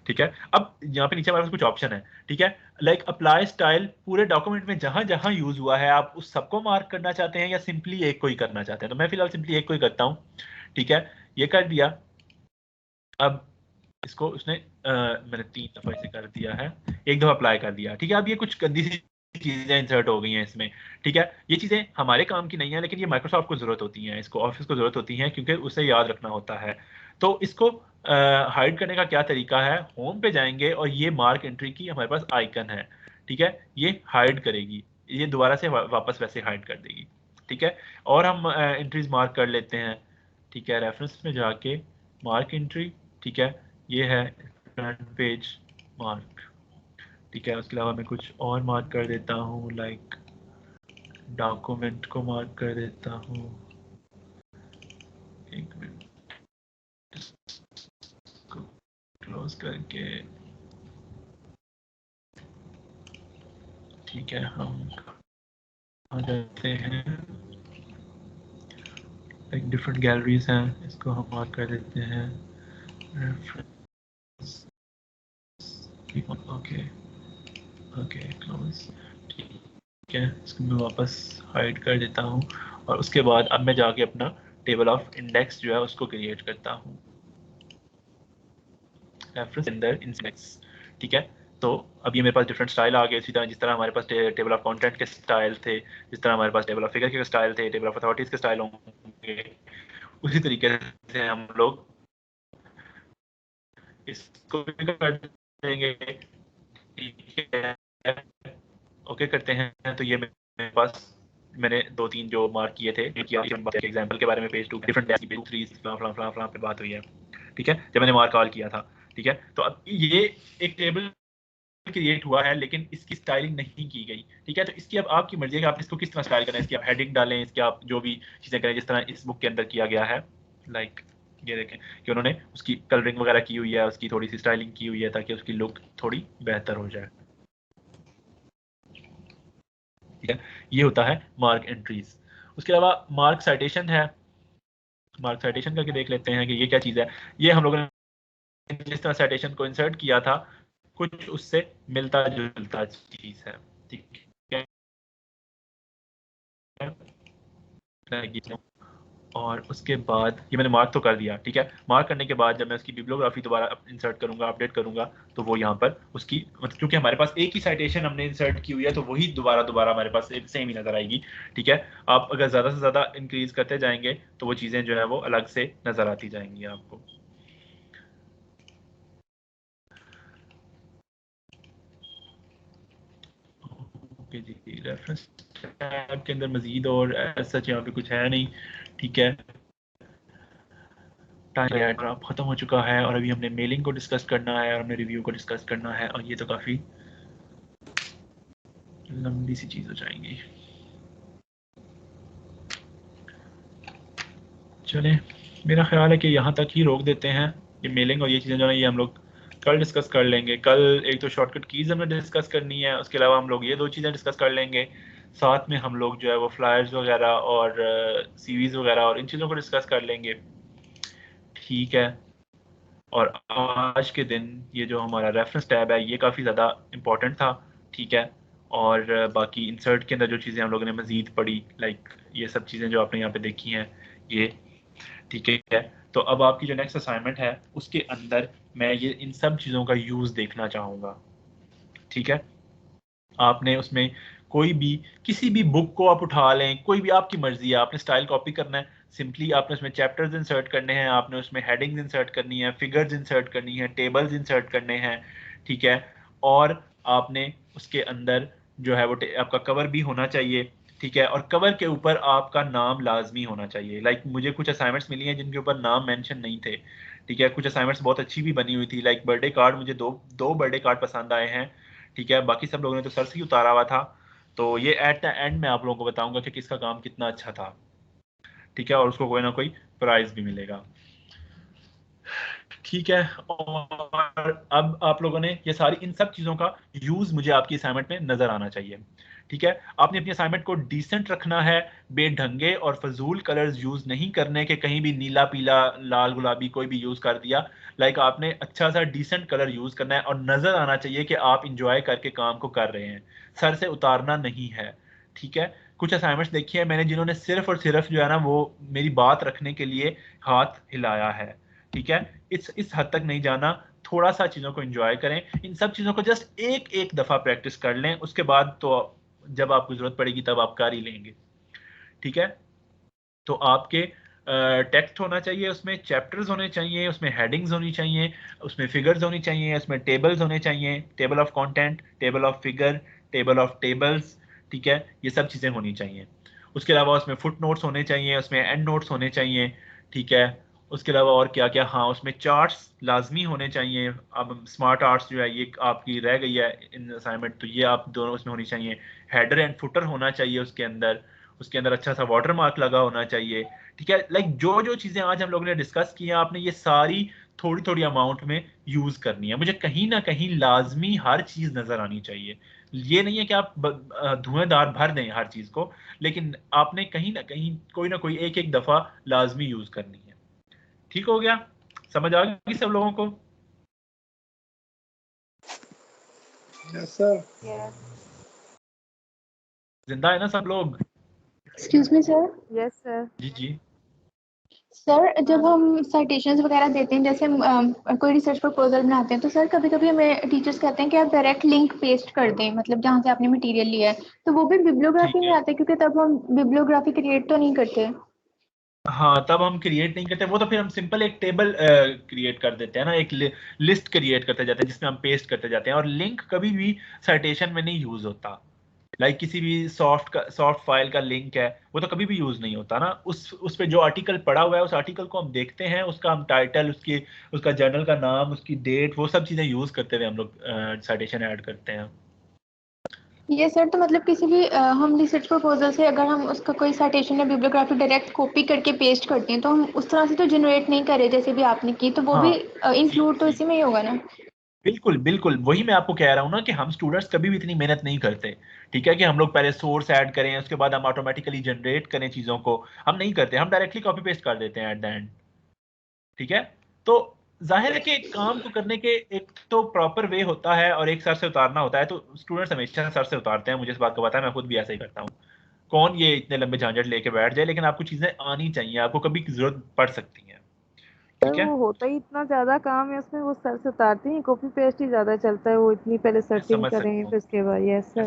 ठीक है, अब यहाँ पे नीचे हमारे पास कुछ ऑप्शन है। ठीक है, लाइक अप्लाई स्टाइल पूरे डॉक्यूमेंट में जहां जहां यूज हुआ है आप उस सबको मार्क करना चाहते हैं या सिंपली एक को ही करना चाहते हैं। तो मैं फिलहाल सिंपली एक को ही करता हूँ। ठीक है, ये कर दिया। अब इसको उसने मैंने 3 दफा इसे कर दिया है, एक दफा अप्लाई कर दिया। ठीक है, अब ये कुछ गंदी सी चीजें इंसर्ट हो गई हैं इसमें। ठीक है, ये चीजें हमारे काम की नहीं है, लेकिन ये माइक्रोसॉफ्ट को जरूरत होती है, इसको ऑफिस को जरूरत होती है, क्योंकि उसे याद रखना होता है। तो इसको हाइड करने का क्या तरीका है, होम पे जाएंगे और ये मार्क एंट्री की हमारे पास आइकन है। ठीक है, ये हाइड करेगी, ये दोबारा से वापस वैसे हाइड कर देगी। ठीक है, और हम एंट्रीज मार्क कर लेते हैं। ठीक है, रेफरेंस में जाके मार्क एंट्री, ठीक है, ये है फ्रंट पेज मार्क। ठीक है, उसके अलावा मैं कुछ और मार्क कर देता हूँ, लाइक डॉक्यूमेंट को मार्क कर देता हूँ। एक मिनट, क्लोज करके। ठीक है, हम आ जाते हैं, एक डिफरेंट गैलरीज हैं, इसको हम मार्क कर देते हैं। Okay okay, close. ठीक है, इसको मैं वापस हाइड कर देता हूँ और उसके बाद अब मैं जाके अपना टेबल ऑफ इंडेक्स जो है उसको क्रिएट करता हूँ, रेफरेंस अंदर इंडेक्स। ठीक है, तो अब ये मेरे पास डिफरेंट स्टाइल आ गए। इसी तरह जिस तरह हमारे पास टेबल ऑफ कंटेंट के स्टाइल थे, जिस तरह हमारे पास टेबल ऑफ फिगर के स्टाइल थे, टेबल ऑफ अथॉरिटीज के स्टाइल होंगे, उसी तरीके से हम लोग इसको भी कर देंगे। ठीक है, ओके करते हैं। तो ये मेरे पास मैंने 2-3 जो मार्क किए थे, एग्जाम्पल के बारे में पेज 2 डिफरेंट फलां पे बात हुई है। ठीक है, जब मैंने मार्क कॉल किया था। ठीक है, तो अब ये एक टेबल क्रिएट हुआ है लेकिन इसकी स्टाइलिंग नहीं की गई। ठीक है, तो इसकी अब आपकी मर्जी है कि आप इसको किस तरह स्टाइल करें। इसकी आप हेडिंग डालें, इसकी आप जो भी चीज़ें करें, जिस तरह इस बुक के अंदर किया गया है। लाइक ये देखें कि उन्होंने उसकी कलरिंग वगैरह की हुई है, उसकी थोड़ी सी स्टाइलिंग की हुई है ताकि उसकी लुक थोड़ी बेहतर हो जाए। ठीक है, ये होता है मार्क एंट्रीज। उसके अलावा मार्क साइटेशन है। मार्क साइटेशन करके देख लेते हैं कि ये क्या चीज़ है। ये हम लोगों ने जिस तरह साइटेशन को इंसर्ट किया था, कुछ उससे मिलता जुलता चीज़ है। ठीक है, और उसके बाद ये मैंने मार्क तो कर दिया। ठीक है, मार्क करने के बाद जब मैं उसकी बिब्लियोग्राफी दोबारा इंसर्ट करूंगा, अपडेट करूंगा, तो वो यहाँ पर उसकी मतलब क्योंकि हमारे पास एक ही साइटेशन हमने इंसर्ट की हुई है तो वही दोबारा हमारे पास सेम ही नजर आएगी। ठीक है, आप अगर ज़्यादा से ज़्यादा इंक्रीज करते जाएंगे तो वो चीज़ें जो है वो अलग से नजर आती जाएंगी आपको। ओके जी, रेफरेंस टैब के अंदर मजीद और सच यहाँ पे कुछ है नहीं। ठीक है, टाइम खत्म हो चुका है और अभी हमने मेलिंग को डिस्कस करना है और हमने रिव्यू को डिस्कस करना है, और ये तो काफ़ी लंबी सी चीज़ हो जाएंगी। चलें, मेरा ख्याल है कि यहाँ तक ही रोक देते हैं। ये मेलिंग और ये चीज़ें जो है ये हम लोग कल डिस्कस कर लेंगे। कल एक तो शॉर्टकट कीज़ हमने डिस्कस करनी है, उसके अलावा हम लोग ये 2 चीज़ें डिस्कस कर लेंगे। साथ में हम लोग जो है वो फ्लायर्स वगैरह और सीवीज़ वगैरह और इन चीज़ों को डिस्कस कर लेंगे। ठीक है, और आज के दिन ये जो हमारा रेफरेंस टैब है ये काफ़ी ज़्यादा इम्पोर्टेंट था। ठीक है, और बाकी इंसर्ट के अंदर जो चीज़ें हम लोगों ने मज़ीद पढ़ी, लाइक ये सब चीज़ें जो आपने यहाँ पे देखी हैं ये। ठीक है, तो अब आपकी जो नेक्स्ट असाइनमेंट है उसके अंदर मैं ये इन सब चीज़ों का यूज़ देखना चाहूँगा। ठीक है, आपने उसमें कोई भी किसी भी बुक को आप उठा लें, कोई भी आपकी मर्जी है, आपने स्टाइल कॉपी करना है। सिंपली आपने उसमें चैप्टर्स इंसर्ट करने हैं, आपने उसमें हेडिंग्स इंसर्ट करनी है, फिगर्स इंसर्ट करनी है, टेबल्स इंसर्ट करने हैं। ठीक है, और आपने उसके अंदर जो है वो आपका कवर भी होना चाहिए। ठीक है, और कवर के ऊपर आपका नाम लाजमी होना चाहिए। लाइक मुझे कुछ असाइनमेंट्स मिली हैं जिनके ऊपर नाम मेंशन नहीं थे। ठीक है, कुछ असाइनमेंट्स बहुत अच्छी भी बनी हुई थी, लाइक बर्थडे कार्ड, मुझे दो बर्थडे कार्ड पसंद आए हैं। ठीक है, बाकी सब लोगों ने तो सर से ही उतारा हुआ था। तो ये एट द एंड मैं आप लोगों को बताऊंगा कि किसका काम कितना अच्छा था। ठीक है, और उसको कोई ना कोई प्राइज भी मिलेगा। ठीक है, और अब आप लोगों ने ये सारी इन सब चीज़ों का यूज़ मुझे आपकी असाइनमेंट में नज़र आना चाहिए। ठीक है, आपने अपनी असाइनमेंट को डिसेंट रखना है, बेढंगे और फजूल कलर्स यूज़ नहीं करने के, कहीं भी नीला पीला लाल गुलाबी कोई भी यूज़ कर दिया। लाइक आपने अच्छा सा डिसेंट कलर यूज़ करना है और नज़र आना चाहिए कि आप इंजॉय करके काम को कर रहे हैं, सर से उतारना नहीं है। ठीक है, कुछ असाइनमेंट्स देखी है मैंने जिन्होंने सिर्फ और सिर्फ जो है ना वो मेरी बात रखने के लिए हाथ हिलाया है। ठीक है, इस हद तक नहीं जाना, थोड़ा सा चीज़ों को एंजॉय करें। इन सब चीज़ों को जस्ट एक दफ़ा प्रैक्टिस कर लें, उसके बाद तो जब आपको ज़रूरत पड़ेगी तब आप कर ही लेंगे। ठीक है, तो आपके टेक्स्ट होना चाहिए, उसमें चैप्टर्स होने चाहिए, उसमें हेडिंग्स होनी चाहिए, उसमें फिगर्स होनी चाहिए, उसमें टेबल्स होने चाहिए, table of content, table of figure, table of tables. ठीक है, ये सब चीज़ें होनी चाहिए। उसके अलावा उसमें फुट नोट्स होने चाहिए, उसमें एंड नोट्स होने चाहिए। ठीक है, उसके अलावा और क्या क्या, हाँ उसमें चार्ट्स लाजमी होने चाहिए। अब स्मार्ट आर्ट्स जो है ये आपकी रह गई है इन असाइनमेंट, तो ये आप दोनों उसमें होनी चाहिए। हेडर एंड फुटर होना चाहिए उसके अंदर, उसके अंदर अच्छा सा वाटर मार्क लगा होना चाहिए। ठीक है, लाइक जो जो चीज़ें आज हम लोगों ने डिस्कस की हैं आपने ये सारी थोड़ी थोड़ी अमाउंट में यूज़ करनी है। मुझे कहीं ना कहीं लाजमी हर चीज़ नज़र आनी चाहिए। ये नहीं है कि आप धुएंधार भर दें हर चीज़ को, लेकिन आपने कहीं ना कोई एक दफ़ा लाजमी यूज़ करनी है। ठीक हो गया, समझ आ गई सब लोगों को? Yes sir. जिंदा है ना सब लोग? Excuse me sir. Yes sir. जी जी। सर जब हम साइटेशंस वगैरह देते हैं, जैसे हम कोई रिसर्च प्रपोजल बनाते हैं, तो सर कभी कभी हमें टीचर्स कहते हैं कि आप डायरेक्ट लिंक पेस्ट कर दें, मतलब जहाँ से आपने मटेरियल लिया है, तो वो भी बिब्लियोग्राफी ठीक में है। आता है, क्योंकि तब हम बिब्लियोग्राफी क्रिएट तो नहीं करते। हाँ, तब हम क्रिएट नहीं करते वो, तो फिर हम सिंपल एक टेबल क्रिएट कर देते हैं ना, एक लिस्ट क्रिएट करते जाते हैं जिसमें हम पेस्ट करते जाते हैं। और लिंक कभी भी साइटेशन में नहीं यूज होता। लाइक किसी भी सॉफ्ट फाइल का लिंक है, वो तो कभी भी यूज नहीं होता ना। उस पे जो आर्टिकल पड़ा हुआ है, उस आर्टिकल को हम देखते हैं, उसका हम टाइटल, उसका जर्नल का नाम, उसकी डेट, वो सब चीजें यूज करते हुए हम लोग साइटेशन ऐड करते हैं। ये सर तो मतलब किसी भी हम रिसर्च प्रपोजल से अगर हम उसका कोई साइटेशन या बिब्लियोग्राफी डायरेक्ट कॉपी करके पेस्ट करते हैं, तो हम उस तरह से तो जनरेट नहीं करे जैसे भी आपने की, तो वो भी हाँ जी इंक्लूड तो जी, इसी में ही होगा ना। बिल्कुल बिल्कुल, वही मैं आपको कह रहा हूँ ना कि हम स्टूडेंट्स कभी भी इतनी मेहनत नहीं करते। ठीक है, कि हम लोग पहले सोर्स ऐड करें, उसके बाद हम ऑटोमेटिकली जनरेट करें चीजों को। हम नहीं करते, हम डायरेक्टली कॉपी पेस्ट कर देते हैं एट द एंड। ठीक है। तो जाहिर है कि काम को करने के एक तो प्रॉपर वे होता है और एक सर से उतारना होता है। तो स्टूडेंट्स हमेशा सर से उतारते हैं, मुझे इस बात का पता है, मैं खुद भी ऐसा ही करता हूँ। कौन ये इतने लंबे झांझट लेके बैठ जाए, लेकिन आपको चीजें आनी चाहिए, आपको कभी जरूरत पड़ सकती है। सर ठीक है, वो होता ही इतना ज्यादा काम है उसमें, वो सर से उतारते हैं, कॉपी पेस्ट ही ज्यादा चलता है, वो इतनी पहले मैं सर्चिंग समझ करें सकता हूँ, फिर उसके बाद। Yes sir.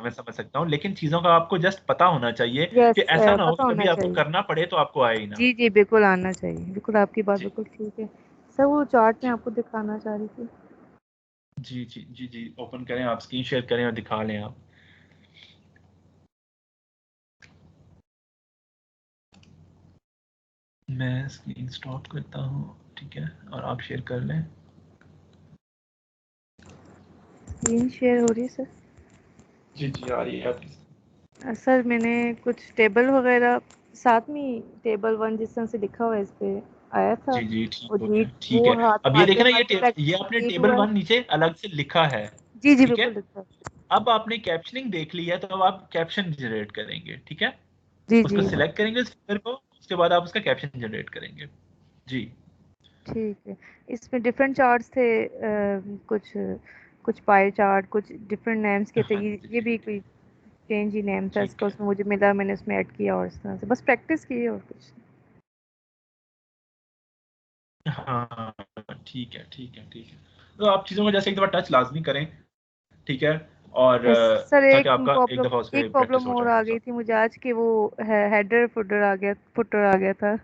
मैं समझ सकता हूँ, लेकिन चीजों का आपको जस्ट पता होना चाहिए यस कि ऐसा ना हो पता कि होना कभी आपको चाहिए। करना पड़े तो आपको आए ही ना। जी जी बिल्कुल आना चाहिए, बिल्कुल आपकी बात जी बिल्कुल ठीक है। सर वो चार्ट में जी आपको दिखाना चाह रही थी। जी जी जी जी, ओपन करें आप, स्क्रीन शेयर करें और दिखा लें आप। मैं स्क्रीन स्टॉप करता हूँ, ठीक है, और आप शेयर कर लें। स्क्रीन शेयर हो रही है सर। जी जी, आ रही है आपकी। सर मैंने कुछ टेबल वगैरह साथ में, टेबल वन जिस तरह से लिखा हुआ है इस पे आया था, जी जी, ठीक वो हो जी गया, ठीक वो है। हाथ अब ये मारते देखे ना, मारते ये प्रैक्टिस आपने कंप्लीट टेबल हुआ है। वन नीचे अलग से लिखा है। जी जी ठीक है। बिल्कुल लिखा है। अब आपने कैप्शनिंग देख ली है, तो अब आप कैप्शन जनरेट करेंगे। ठीक है, जी उसको जी सिलेक्ट करेंगे उस फिगर को, उसके बाद आप उसका कैप्शन जनरेट करेंगे। जी ठीक है। इसमें डिफरेंट चार्ट्स थे, कुछ कुछ पाई चार्ट, कुछ डिफरेंट नेम्स के थे, हाँ जी ये जी भी जी, कोई चेंज ही नेम था ठीक इसका, है। उसमें मुझे मिला, मैंने उसमें ऐड किया और इस तरह से बस प्रैक्टिस की और कुछ हाँ ठीक है, ठीक है, ठीक है। तो आप चीज़ों को जैसे एक दफ़ा टच लाजमी करें। ठीक है, और नहीं। सर ताकि आपका एक दफ़ा उस एक पर प्रैक्टिस प्रॉब्लम हो और जाए। आ गई थी मुझे आज कि वो हेडर फुटर आ गया था,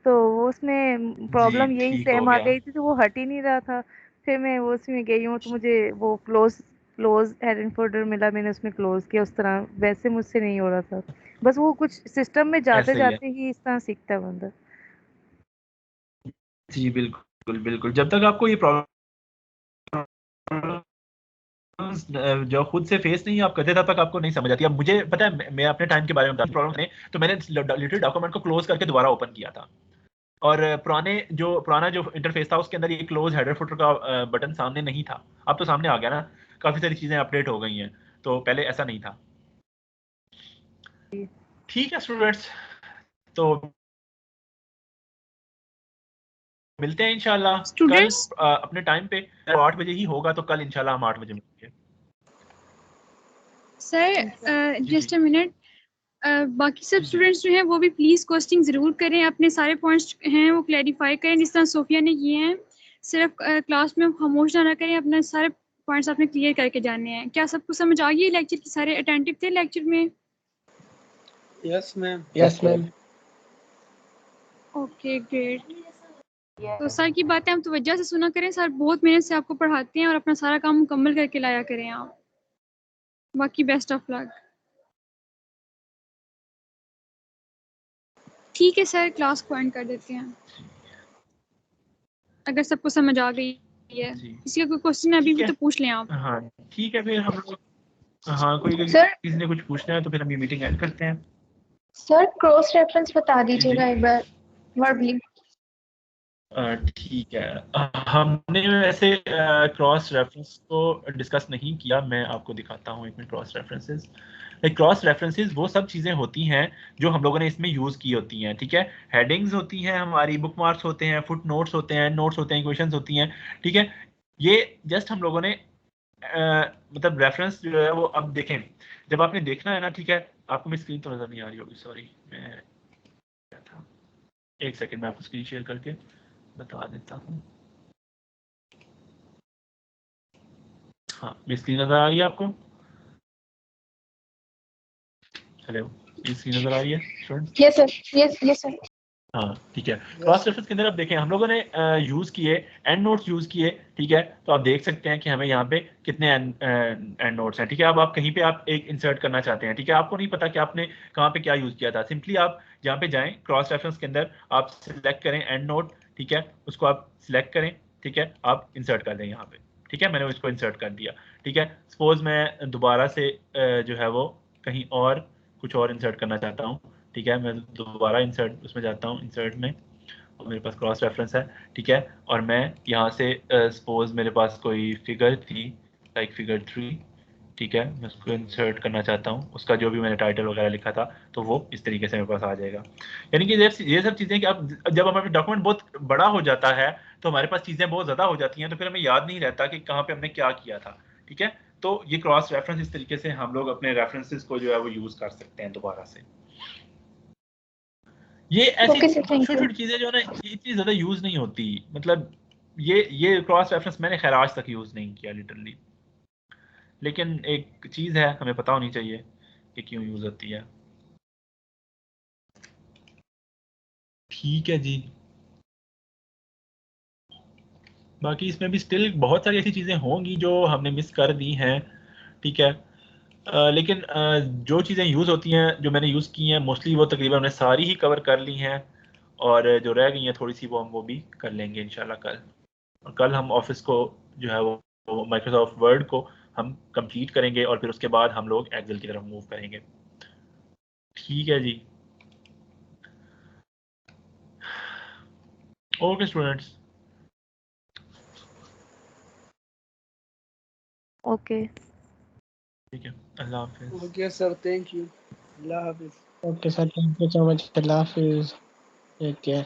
तो वो उसमें जी प्रॉब्लम यही ठीक हो सेम आ गया। गई थी, तो वो हट ही नहीं रहा था। फिर मैं वो उसमें गई हूँ तो मुझे वो क्लोज हेड एंड फोल्डर मिला, मैंने उसमें क्लोज किया उस तरह, वैसे मुझसे नहीं हो रहा था। बस वो कुछ सिस्टम में जाते ऐसे ही है। जाते ही इस तरह सीखता है बंदा। जी बिल्कुल बिल्कुल, जब तक आपको ये प्रॉब्लम जो खुद से फेस नहीं आप करते, तब तक आपको नहीं समझ आती। अब मुझे पता है, मैं अपने टाइम के बारे में बताता हूँ। प्रॉब्लम है तो मैंने लिटरली डॉक्यूमेंट को क्लोज करके दोबारा ओपन किया था। और पुराना जो इंटरफेस था, उसके अंदर ये क्लोज हेडर फुटर का बटन सामने नहीं था। अब तो सामने आ गया ना, काफी सारी चीजें अपडेट हो गई हैं, तो पहले ऐसा नहीं था। ठीक है स्टूडेंट्स, तो मिलते हैं इंशाल्लाह कल स्टूडेंट्स अपने टाइम पे। 8 बजे ही होगा, तो कल इंशाल्लाह हम 8 बजे मिलेंगे। सर जी जी जस्ट अ मिनट, बाकी सब जी स्टूडेंट्स जो हैं वो भी प्लीज़ क्वेश्चन ज़रूर करें, अपने सारे पॉइंट्स हैं वो क्लैरिफाई करें जिस तरह सोफिया ने किए हैं। सिर्फ क्लास में खामोश ना करें, अपने सारे पॉइंट्स आपने क्लियर करके जाने हैं। क्या सबको समझ आ गई लेक्चर की? सारे अटेंटिव थे लेक्चर में? Yes ma'am. Yes ma'am. Okay great. तो सर की बातें आप तवज्जो से सुना करें, सर बहुत मेहनत से आपको पढ़ाते हैं और अपना सारा काम मुकम्मल करके लाया करें आप। बाकी बेस्ट ऑफ लक। ठीक है सर, क्लास को एंड कर देते हैं अगर सबको समझ आ गई है। जी, किसी का कोई क्वेश्चन है अभी ठीक भी है। तो पूछ लें आप। हाँ ठीक है, फिर हम लोग, हाँ कोई सर किसी ने कुछ पूछना है तो फिर हम ये मीटिंग एंड करते हैं। सर क्रॉस रेफरेंस बता जी जी, दीजिएगा एक बार वर्बली। ठीक है। हमने वैसे क्रॉस रेफरेंस को डिस्कस नहीं किया, मैं आपको दिखाता हूँ एक मिनट। क्रॉस रेफरेंसेस वो सब चीज़ें होती हैं जो हम लोगों ने इसमें यूज़ की होती हैं। ठीक है, हेडिंग्स होती हैं हमारी, बुक मार्क्स होते हैं, फुट नोट्स होते हैं, क्वेश्चंस होती हैं। ठीक है, ये जस्ट हम लोगों ने मतलब रेफरेंस जो है वो, अब देखें जब आपने देखना है ना, ठीक है, आपको मेरी स्क्रीन तो नज़र नहीं आ रही होगी, सॉरी, मैं एक सेकंड मैं आपको स्क्रीन शेयर करके बता देता हूँ। हाँ, ये स्क्रीन नजर आ रही है आपको? हेलो, ये स्क्रीन नजर आ रही है students? Yes sir, yes sir. हाँ ठीक है। क्रॉस रेफरेंस के अंदर आप देखें हम लोगों ने यूज़ किए एंड नोट्स यूज़ किए, ठीक है। तो आप देख सकते हैं कि हमें यहाँ पे कितने एंड नोट्स हैं, ठीक है। अब आप कहीं पे आप एक इंसर्ट करना चाहते हैं, ठीक है, आपको नहीं पता कि आपने कहाँ पे क्या यूज़ किया था, सिंपली आप जहाँ पे जाएं क्रॉस रेफरेंस के अंदर आप सिलेक्ट करें एंड नोट, ठीक है, उसको आप सिलेक्ट करें, ठीक है, आप इंसर्ट कर दें यहाँ पे, ठीक है। मैंने उसको इंसर्ट कर दिया, ठीक है। सपोज मैं दोबारा से जो है वो कहीं और कुछ और इंसर्ट करना चाहता हूँ, ठीक है। मैं दोबारा इंसर्ट उसमें जाता हूँ, इंसर्ट में, और मेरे पास क्रॉस रेफरेंस है, ठीक है। और मैं यहाँ से सपोज मेरे पास कोई फिगर थी लाइक फिगर 3, ठीक है, मैं उसको इंसर्ट करना चाहता हूँ, उसका जो भी मैंने टाइटल वगैरह लिखा था तो वो इस तरीके से मेरे पास आ जाएगा। यानी कि ये सब चीज़ें कि आप जब हमारा डॉक्यूमेंट बहुत बड़ा हो जाता है तो हमारे पास चीज़ें बहुत ज़्यादा हो जाती हैं, तो फिर हमें याद नहीं रहता कि कहाँ पे हमने क्या किया था, ठीक है। तो ये क्रॉस रेफरेंस इस तरीके से हम लोग अपने रेफरेंसेस को जो है वो यूज़ कर सकते हैं दोबारा से। ये ऐसी ओके सर, छोटी थैंक यू। छोटी चीज़ें जो है ना इतनी ज़्यादा यूज़ नहीं होती, मतलब ये क्रॉस रेफरेंस मैंने खैर आज तक यूज़ नहीं किया लिटरली, लेकिन एक चीज़ है हमें पता होनी चाहिए कि क्यों यूज़ होती है। ठीक है जी, बाकी इसमें भी स्टिल बहुत सारी ऐसी चीज़ें होंगी जो हमने मिस कर दी हैं, ठीक है। लेकिन जो चीज़ें यूज़ होती हैं जो मैंने यूज़ की हैं मोस्टली वो तकरीबन हमने सारी ही कवर कर ली हैं, और जो रह गई हैं थोड़ी सी वो भी कर लेंगे इंशाल्लाह कल। और कल हम ऑफिस को जो है वो माइक्रोसॉफ्ट वर्ड को हम कंप्लीट करेंगे और फिर उसके बाद हम लोग एक्सेल की तरफ मूव करेंगे। ठीक है जी, ओके स्टूडेंट्स, ओके। ठीक है, अल्लाह हाफिज़। Okay sir, thank you. अल्लाह हाफिज। Okay sir, thank you so much, अल्लाह हाफिज़, टेक केयर।